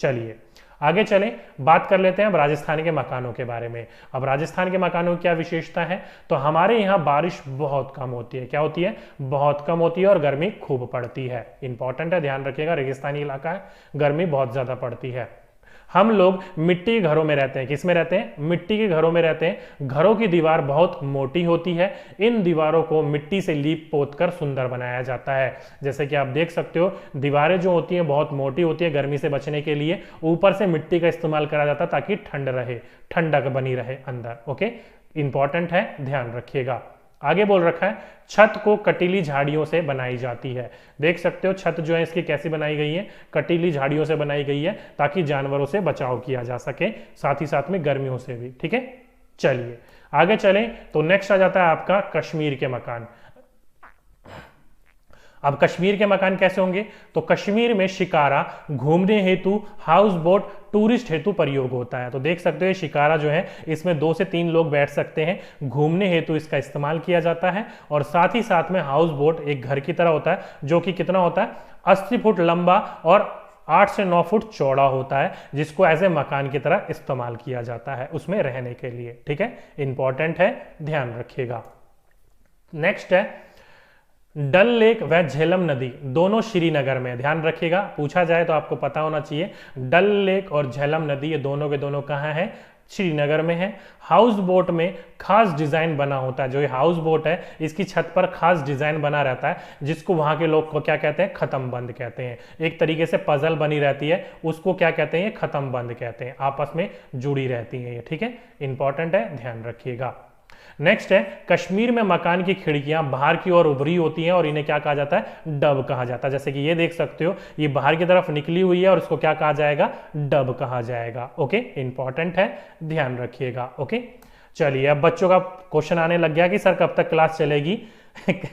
S1: चलिए आगे चलें, बात कर लेते हैं अब राजस्थान के मकानों के बारे में। अब राजस्थान के मकानों की क्या विशेषता है? तो हमारे यहाँ बारिश बहुत कम होती है। क्या होती है? बहुत कम होती है, और गर्मी खूब पड़ती है। इंपॉर्टेंट है, ध्यान रखिएगा, रेगिस्तानी इलाका है, गर्मी बहुत ज्यादा पड़ती है। हम लोग मिट्टी के घरों में रहते हैं। किस में रहते हैं? मिट्टी के घरों में रहते हैं। घरों की दीवार बहुत मोटी होती है। इन दीवारों को मिट्टी से लीप पोत कर सुंदर बनाया जाता है। जैसे कि आप देख सकते हो, दीवारें जो होती हैं बहुत मोटी होती है, गर्मी से बचने के लिए ऊपर से मिट्टी का इस्तेमाल करा जाता है ताकि ठंड रहे, ठंडक बनी रहे अंदर। ओके, इंपॉर्टेंट है, ध्यान रखिएगा। आगे बोल रखा है छत को कटीली झाड़ियों से बनाई जाती है। देख सकते हो छत जो है इसकी कैसी बनाई गई है, कटीली झाड़ियों से बनाई गई है ताकि जानवरों से बचाव किया जा सके, साथ ही साथ में गर्मियों से भी। ठीक है, चलिए आगे चलें तो नेक्स्ट आ जाता है आपका कश्मीर के मकान। अब कश्मीर के मकान कैसे होंगे, तो कश्मीर में शिकारा घूमने हेतु, हाउस बोट टूरिस्ट हेतु प्रयोग होता है। तो देख सकते हो ये शिकारा जो है इसमें 2 से 3 लोग बैठ सकते हैं, घूमने हेतु इसका इस्तेमाल किया जाता है। और साथ ही साथ में हाउस बोट एक घर की तरह होता है जो कि कितना होता है 80 फुट लंबा और 8 से 9 फुट चौड़ा होता है, जिसको एज ए मकान की तरह इस्तेमाल किया जाता है उसमें रहने के लिए। ठीक है, इंपॉर्टेंट है, ध्यान रखिएगा। नेक्स्ट है डल लेक व झेलम नदी दोनों श्रीनगर में, ध्यान रखिएगा, पूछा जाए तो आपको पता होना चाहिए। डल लेक और झेलम नदी ये दोनों के दोनों कहाँ हैं, श्रीनगर में है। हाउस बोट में खास डिजाइन बना होता है, जो ये हाउस बोट है इसकी छत पर खास डिजाइन बना रहता है, जिसको वहां के लोग को क्या कहते हैं, खत्म बंद कहते हैं। एक तरीके से पजल बनी रहती है, उसको क्या कहते हैं, ये खत्म बंद कहते हैं, आपस में जुड़ी रहती है ये। ठीक है, इंपॉर्टेंट है, ध्यान रखिएगा। नेक्स्ट है कश्मीर में मकान की खिड़कियां बाहर की ओर उभरी होती हैं और इन्हें क्या कहा जाता है, डब कहा जाता है। जैसे कि ये देख सकते हो ये बाहर की तरफ निकली हुई है और इसको क्या कहा जाएगा, डब कहा जाएगा। ओके, इंपॉर्टेंट है, ध्यान रखिएगा। ओके, चलिए अब बच्चों का क्वेश्चन आने लग गया कि सर कब तक क्लास चलेगी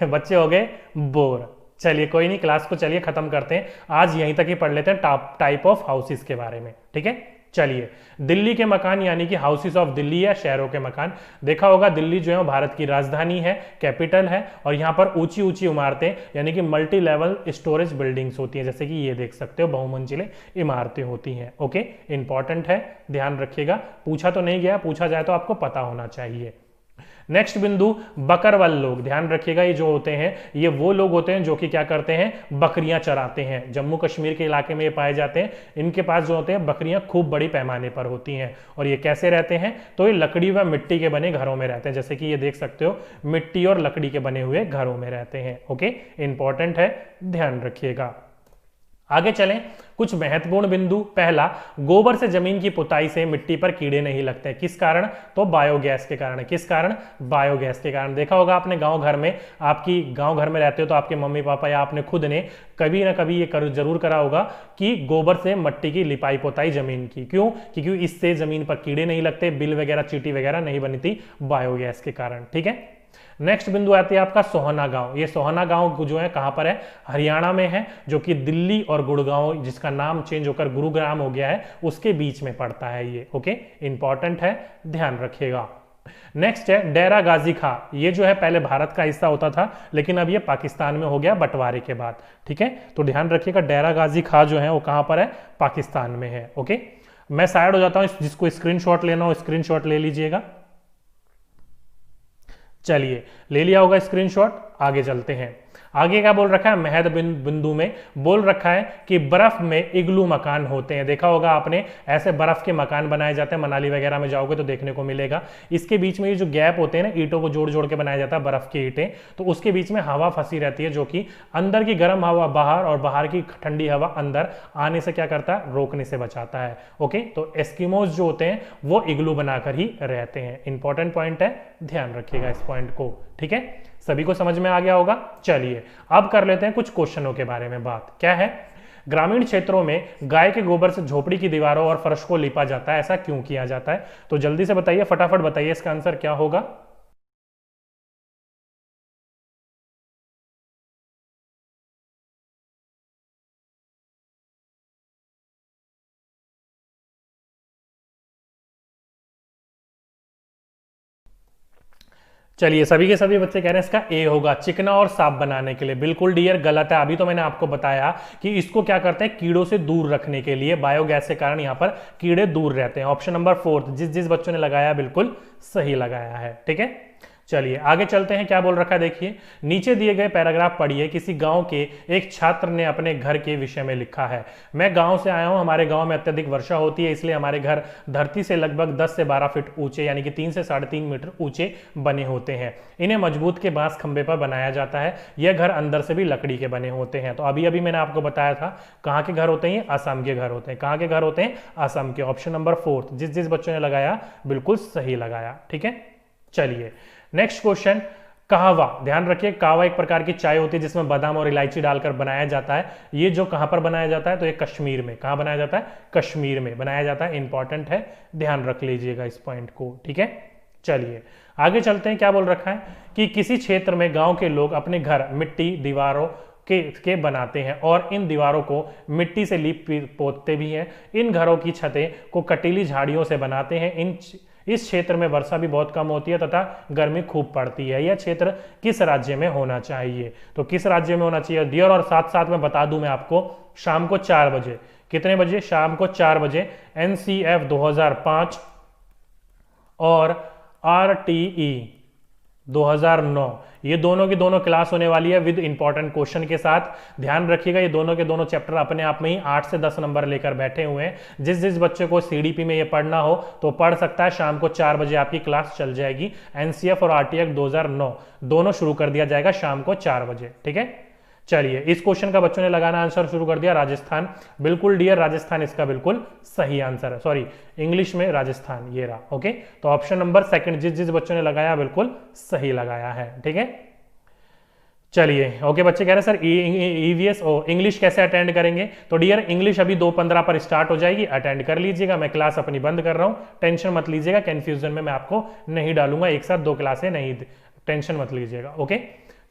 S1: बच्चे हो गए बोर। चलिए कोई नहीं, क्लास को चलिए खत्म करते हैं, आज यहीं तक ही पढ़ लेते हैं टाइप ऑफ हाउसेस के बारे में। ठीक है, चलिए दिल्ली के मकान यानी कि हाउसेस ऑफ दिल्ली या शहरों के मकान। देखा होगा दिल्ली जो है वो भारत की राजधानी है, कैपिटल है, और यहाँ पर ऊंची ऊंची इमारतें यानी कि मल्टी लेवल स्टोरेज बिल्डिंग्स होती हैं, जैसे कि ये देख सकते हो बहुमंजिले इमारतें होती हैं। ओके, इंपॉर्टेंट है, ध्यान रखिएगा, पूछा तो नहीं गया, पूछा जाए तो आपको पता होना चाहिए। नेक्स्ट बिंदु बकरवल लोग, ध्यान रखिएगा ये जो होते हैं ये वो लोग होते हैं जो कि क्या करते हैं, बकरियां चराते हैं। जम्मू कश्मीर के इलाके में ये पाए जाते हैं। इनके पास जो होते हैं बकरियां खूब बड़ी पैमाने पर होती हैं। और ये कैसे रहते हैं, तो ये लकड़ी व मिट्टी के बने घरों में रहते हैं, जैसे कि ये देख सकते हो मिट्टी और लकड़ी के बने हुए घरों में रहते हैं। ओके, इंपॉर्टेंट है, ध्यान रखिएगा। आगे चलें, कुछ महत्वपूर्ण बिंदु। पहला, गोबर से जमीन की पुताई से मिट्टी पर कीड़े नहीं लगते। किस कारण, तो बायोगैस के कारण। किस कारण, बायोगैस के कारण। देखा होगा आपने गांव घर में, आपकी गांव घर में रहते हो तो आपके मम्मी पापा या आपने खुद ने कभी ना कभी ये जरूर करा होगा कि गोबर से मिट्टी की लिपाई पोताई जमीन की। क्यों, क्योंकि इससे जमीन पर कीड़े नहीं लगते, बिल वगैरह चींटी वगैरह नहीं बनती बायोगैस के कारण। ठीक है, नेक्स्ट बिंदु आती है आपका सोहना गांव। ये सोहना गांव जो है कहां पर है, हरियाणा में है, जो कि दिल्ली और गुड़गांव जिसका नाम चेंज होकर गुरुग्राम हो गया है उसके बीच में पड़ता है ये। ओके, इंपॉर्टेंट है, ध्यान रखिएगा। नेक्स्ट है डेरा गाजी खा। ये जो है पहले भारत का हिस्सा होता था लेकिन अब ये पाकिस्तान में हो गया बंटवारे के बाद। ठीक है, तो ध्यान रखिएगा डेरा गाजी खा जो है वो कहां पर है, पाकिस्तान में है। ओके, मैं साइड हो जाता हूं, जिसको स्क्रीनशॉट लेना हो स्क्रीनशॉट ले लीजिएगा। चलिए ले लिया होगा स्क्रीनशॉट, आगे चलते हैं। आगे क्या बोल रखा है, महद बिंदु में बोल रखा है कि बर्फ में इग्लू मकान होते हैं। देखा होगा आपने ऐसे बर्फ के मकान बनाए जाते हैं, मनाली वगैरह में जाओगे तो देखने को मिलेगा। इसके बीच में ये जो गैप होते हैं ना, ईंटों को जोड़ जोड़ के बनाया जाता है बर्फ की ईंटें, तो उसके बीच में हवा फंसी रहती है जो कि अंदर की गर्म हवा बाहर और बाहर की ठंडी हवा अंदर आने से क्या करता है, रोकने से बचाता है। ओके, तो एस्किमोज जो होते हैं वो इग्लू बनाकर ही रहते हैं। इंपॉर्टेंट पॉइंट है, ध्यान रखिएगा इस पॉइंट को। ठीक है, सभी को समझ में आ गया होगा। चलिए अब कर लेते हैं कुछ क्वेश्चनों के बारे में बात। क्या है, ग्रामीण क्षेत्रों में गाय के गोबर से झोपड़ी की दीवारों और फर्श को लिपा जाता है, ऐसा क्यों किया जाता है? तो जल्दी से बताइए, फटाफट बताइए, इसका आंसर क्या होगा। चलिए सभी के सभी बच्चे कह रहे हैं इसका ए होगा, चिकना और साफ बनाने के लिए। बिल्कुल डियर गलत है। अभी तो मैंने आपको बताया कि इसको क्या करते हैं, कीड़ों से दूर रखने के लिए, बायोगैस के कारण यहां पर कीड़े दूर रहते हैं। ऑप्शन नंबर 4 जिस जिस बच्चों ने लगाया बिल्कुल सही लगाया है। ठीक है, चलिए आगे चलते हैं। क्या बोल रखा है देखिए, नीचे दिए गए पैराग्राफ पढ़िए। किसी गांव के एक छात्र ने अपने घर के विषय में लिखा है, मैं गांव से आया हूं, हमारे गांव में अत्यधिक वर्षा होती है, इसलिए हमारे घर धरती से लगभग 10 से 12 फीट ऊंचे यानी कि 3 से 3.5 मीटर ऊंचे बने होते हैं। इन्हें मजबूत के बांस खंबे पर बनाया जाता है। यह घर अंदर से भी लकड़ी के बने होते हैं। तो अभी अभी मैंने आपको बताया था कहाँ के घर होते हैं, असम के घर होते हैं। कहाँ के घर होते हैं, असम के। ऑप्शन नंबर 4 जिस जिस बच्चों ने लगाया बिल्कुल सही लगाया। ठीक है, चलिए नेक्स्ट क्वेश्चन, कहवा, ध्यान रखिए कहवा एक प्रकार की चाय होती है जिसमें बादाम और इलायची डालकर बनाया जाता है। ये जो कहां पर बनाया जाता है, तो ये कश्मीर में। कहां बनाया जाता है? कश्मीर में बनाया जाता है। इंपॉर्टेंट है, ध्यान रख लीजिएगा इस पॉइंट को, ठीक है। चलिए आगे चलते हैं। क्या बोल रखा है कि किसी क्षेत्र में गांव के लोग अपने घर मिट्टी दीवारों के बनाते हैं और इन दीवारों को मिट्टी से लीप पोतते भी हैं। इन घरों की छतें को कटीली झाड़ियों से बनाते हैं। इस क्षेत्र में वर्षा भी बहुत कम होती है तथा गर्मी खूब पड़ती है। यह क्षेत्र किस राज्य में होना चाहिए? तो किस राज्य में होना चाहिए डियर? और साथ साथ में बता दूं मैं आपको, शाम को 4 बजे, कितने बजे? शाम को 4 बजे NCF 2005 और RTE 2009, ये दोनों की दोनों क्लास होने वाली है विद इंपॉर्टेंट क्वेश्चन के साथ। ध्यान रखिएगा ये दोनों के दोनों चैप्टर अपने आप में ही 8 से 10 नंबर लेकर बैठे हुए हैं। जिस जिस बच्चे को CDP में ये पढ़ना हो तो पढ़ सकता है। शाम को 4 बजे आपकी क्लास चल जाएगी। NCF और RTE 2009 दोनों शुरू कर दिया जाएगा शाम को 4 बजे, ठीक है। चलिए इस क्वेश्चन का बच्चों ने लगाना आंसर शुरू कर दिया, राजस्थान। बिल्कुल डियर, राजस्थान इसका बिल्कुल सही आंसर है। सॉरी, इंग्लिश में राजस्थान, ये रहा। ओके, तो ऑप्शन नंबर सेकंड जिस जिस बच्चों ने लगाया बिल्कुल सही लगाया है, ठीक है। चलिए ओके, बच्चे कह रहे हैं सर EVS इंग्लिश कैसे अटेंड करेंगे? तो डियर इंग्लिश अभी 2:15 पर स्टार्ट हो जाएगी, अटेंड कर लीजिएगा। मैं क्लास अपनी बंद कर रहा हूं, टेंशन मत लीजिएगा, कंफ्यूजन में मैं आपको नहीं डालूंगा। एक साथ 2 क्लासें नहीं, टेंशन मत लीजिएगा। ओके,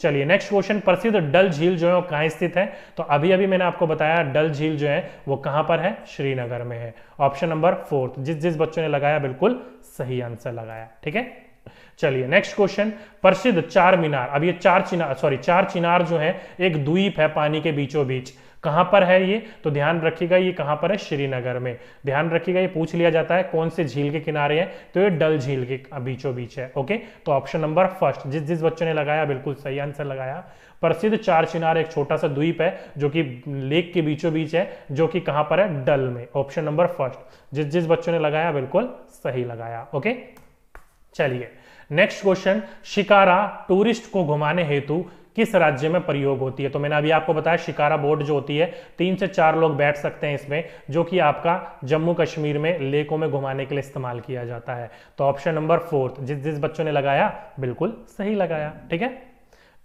S1: चलिए नेक्स्ट क्वेश्चन। प्रसिद्ध डल झील जो है वो कहां स्थित है? तो अभी अभी मैंने आपको बताया डल झील जो है वो कहां पर है? श्रीनगर में है। ऑप्शन नंबर 4 जिस जिस बच्चों ने लगाया बिल्कुल सही आंसर लगाया, ठीक है। चलिए नेक्स्ट क्वेश्चन। प्रसिद्ध चार मीनार, अब ये चार चिनार जो है एक द्वीप है पानी के बीचों बीच, कहां पर है ये? तो ध्यान रखिएगा ये कहां पर है? श्रीनगर में। ध्यान रखिएगा ये पूछ लिया जाता है कौन से झील के किनारे है, तो ये डल झील के बीचों बीच है। ओके, तो ऑप्शन नंबर फर्स्ट जिस जिस बच्चों ने लगाया बिल्कुल सही आंसर लगाया। प्रसिद्ध चार चिनार एक छोटा सा द्वीप है जो कि लेक के बीचों बीच है, जो कि कहां पर है? डल में। ऑप्शन नंबर फर्स्ट जिस जिस बच्चों ने लगाया बिल्कुल सही लगाया। ओके, चलिए नेक्स्ट क्वेश्चन। शिकारा टूरिस्ट को घुमाने हेतु किस राज्य में प्रयोग होती है? तो मैंने अभी आपको बताया शिकारा बोट जो होती है 3 से 4 लोग बैठ सकते हैं इसमें, जो कि आपका जम्मू कश्मीर में लेकों में घुमाने के लिए इस्तेमाल किया जाता है। तो ऑप्शन नंबर 4 जिस जिस बच्चों ने लगाया बिल्कुल सही लगाया, ठीक है।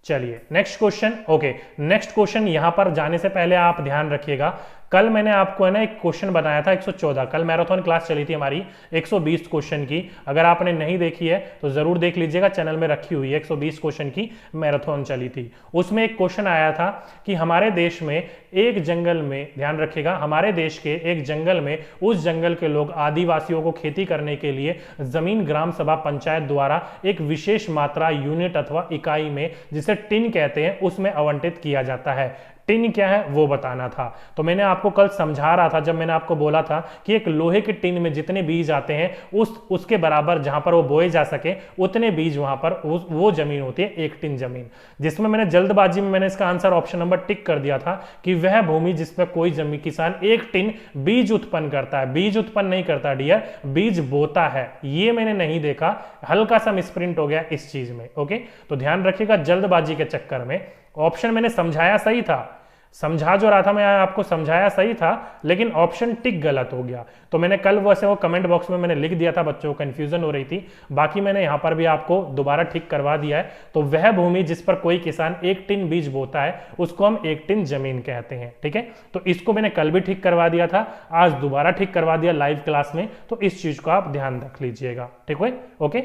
S1: चलिए next question. Okay, next question यहां पर जाने से पहले आप ध्यान रखिएगा, कल मैंने आपको है ना एक क्वेश्चन बनाया था 114, कल मैराथन क्लास चली थी हमारी 120 क्वेश्चन की। अगर आपने नहीं देखी है तो जरूर देख लीजिएगा, चैनल में रखी हुई है। 120 क्वेश्चन की मैराथन चली थी। उसमें एक क्वेश्चन आया था कि हमारे देश में एक जंगल में, ध्यान रखिएगा, हमारे देश के एक जंगल में उस जंगल के लोग आदिवासियों को खेती करने के लिए जमीन ग्राम सभा पंचायत द्वारा एक विशेष मात्रा यूनिट अथवा इकाई में, जिसे टिन कहते हैं, उसमें आवंटित किया जाता है। टिन क्या है वो बताना था। तो मैंने आपको कल समझा रहा था जब मैंने आपको बोला था कि एक लोहे के टिन में जितने बीज आते हैं उसके बराबर जहां पर वो बोए जा सके उतने बीज वहां पर वो जमीन होती है, एक टिन जमीन। जिसमें मैंने जल्दबाजी में मैंने इसका आंसर ऑप्शन नंबर टिक कर दिया था कि वह भूमि जिसमें कोई जमीन किसान एक टिन बीज उत्पन्न करता है। बीज उत्पन्न नहीं करता डियर, बीज बोता है। ये मैंने नहीं देखा, हल्का सा मिसप्रिंट हो गया इस चीज में। ओके, तो ध्यान रखिएगा जल्दबाजी के चक्कर में ऑप्शन मैंने समझाया सही था, समझा जो रहा था मैं आपको समझाया सही था, लेकिन ऑप्शन टिक गलत हो गया। तो मैंने कल वैसे वो कमेंट बॉक्स में मैंने लिख दिया था, बच्चों को कंफ्यूजन हो रही थी, बाकी मैंने यहां पर भी आपको दोबारा ठीक करवा दिया है। तो वह भूमि जिस पर कोई किसान एक टिन बीज बोता है उसको हम एक टिन जमीन कहते हैं, ठीक है। तो इसको मैंने कल भी ठीक करवा दिया था, आज दोबारा ठीक करवा दिया लाइव क्लास में, तो इस चीज को आप ध्यान रख लीजिएगा, ठीक है। ओके,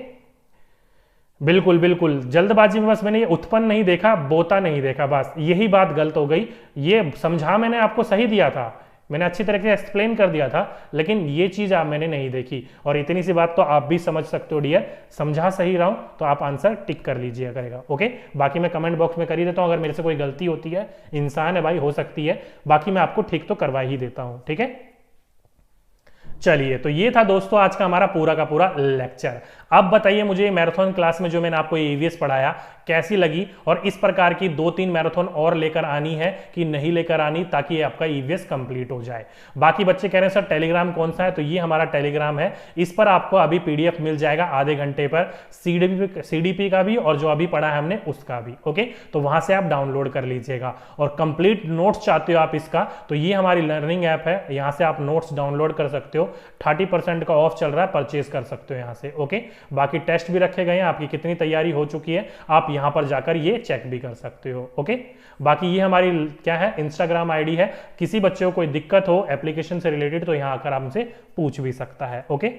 S1: बिल्कुल बिल्कुल जल्दबाजी में बस मैंने ये उत्पन्न नहीं देखा, बोता नहीं देखा, बस यही बात गलत हो गई। ये समझा मैंने आपको सही दिया था, मैंने अच्छी तरह से एक्सप्लेन कर दिया था, लेकिन ये चीज आप मैंने नहीं देखी। और इतनी सी बात तो आप भी समझ सकते हो डियर, समझा सही रहा हूं तो आप आंसर टिक कर लीजिए करेगा। ओके, बाकी मैं कमेंट बॉक्स में कर ही देता हूं, अगर मेरे से कोई गलती होती है, इंसान है भाई, हो सकती है, बाकी मैं आपको ठीक तो करवा ही देता हूं, ठीक है। चलिए, तो ये था दोस्तों आज का हमारा पूरा का पूरा लेक्चर। अब बताइए मुझे मैराथन क्लास में जो मैंने आपको ईवीएस पढ़ाया कैसी लगी, और इस प्रकार की 2-3 मैराथन और लेकर आनी है कि नहीं लेकर आनी, ताकि आपका ईवीएस कंप्लीट हो जाए। बाकी बच्चे कह रहे हैं सर टेलीग्राम कौन सा है, तो ये हमारा टेलीग्राम है, इस पर आपको अभी पीडीएफ मिल जाएगा आधे घंटे पर, सीडीपी का भी और जो अभी पढ़ा है हमने उसका भी। ओके, तो वहां से आप डाउनलोड कर लीजिएगा। और कंप्लीट नोट्स चाहते हो आप इसका, तो ये हमारी लर्निंग ऐप है, यहां से आप नोट्स डाउनलोड कर सकते हो। हो, 30% का ऑफ चल रहा है, परचेज कर सकते हो यहाँ से। ओके, बाकी टेस्ट भी रखे गए हैं, आपकी कितनी तैयारी हो चुकी है आप यहाँ पर जाकर ये चेक भी कर सकते हो। ओके, बाकी ये हमारी क्या है, इंस्टाग्राम आईडी है, किसी बच्चे को कोई दिक्कत हो एप्लीकेशन से रिलेटेड तो यहाँ आकर हमसे पूछ भी सकता है। ओके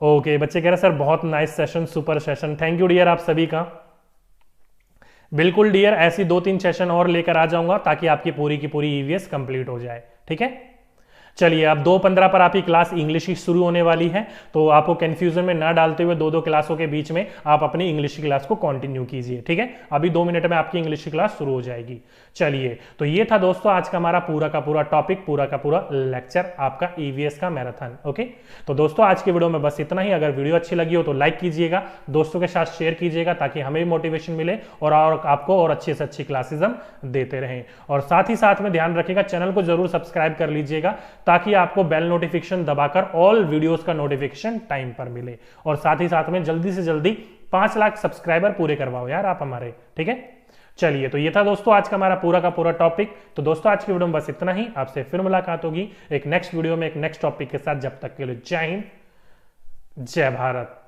S1: ओके, बच्चे कह रहे सर बहुत nice session, super session, thank you dear आप सभी का। बिल्कुल डियर, ऐसी 2-3 सेशन और लेकर आ जाऊंगा ताकि आपकी पूरी की पूरी ईवीएस कंप्लीट हो जाए। ठीक है, चलिए अब 2:15 पर आपकी क्लास इंग्लिश की शुरू होने वाली है, तो आपको कंफ्यूजन में ना डालते हुए 2-2 क्लासों के बीच में आप अपनी इंग्लिश की क्लास को कंटिन्यू कीजिए। ठीक है, अभी 2 मिनट में आपकी इंग्लिश की क्लास शुरू हो जाएगी। चलिए, तो ये था दोस्तों आज का हमारा पूरा का पूरा टॉपिक, पूरा का पूरा लेक्चर, आपका ईवीएस का मैराथन। ओके, तो दोस्तों आज की वीडियो में बस इतना ही। अगर वीडियो अच्छी लगी हो तो लाइक कीजिएगा, दोस्तों के साथ शेयर कीजिएगा ताकि हमें भी मोटिवेशन मिले और आपको और अच्छी से अच्छी क्लासेस हम देते रहें। और साथ ही साथ में ध्यान रखिएगा, चैनल को जरूर सब्सक्राइब कर लीजिएगा ताकि आपको बेल नोटिफिकेशन दबाकर ऑल वीडियोस का नोटिफिकेशन टाइम पर मिले। और साथ ही साथ में जल्दी से जल्दी 5 लाख सब्सक्राइबर पूरे करवाओ यार आप हमारे। ठीक है, चलिए, तो ये था दोस्तों आज का हमारा पूरा का पूरा टॉपिक। तो दोस्तों आज की वीडियो में बस इतना ही, आपसे फिर मुलाकात होगी एक नेक्स्ट वीडियो में एक नेक्स्ट टॉपिक के साथ। जब तक के लिए जय हिंद, जय भारत।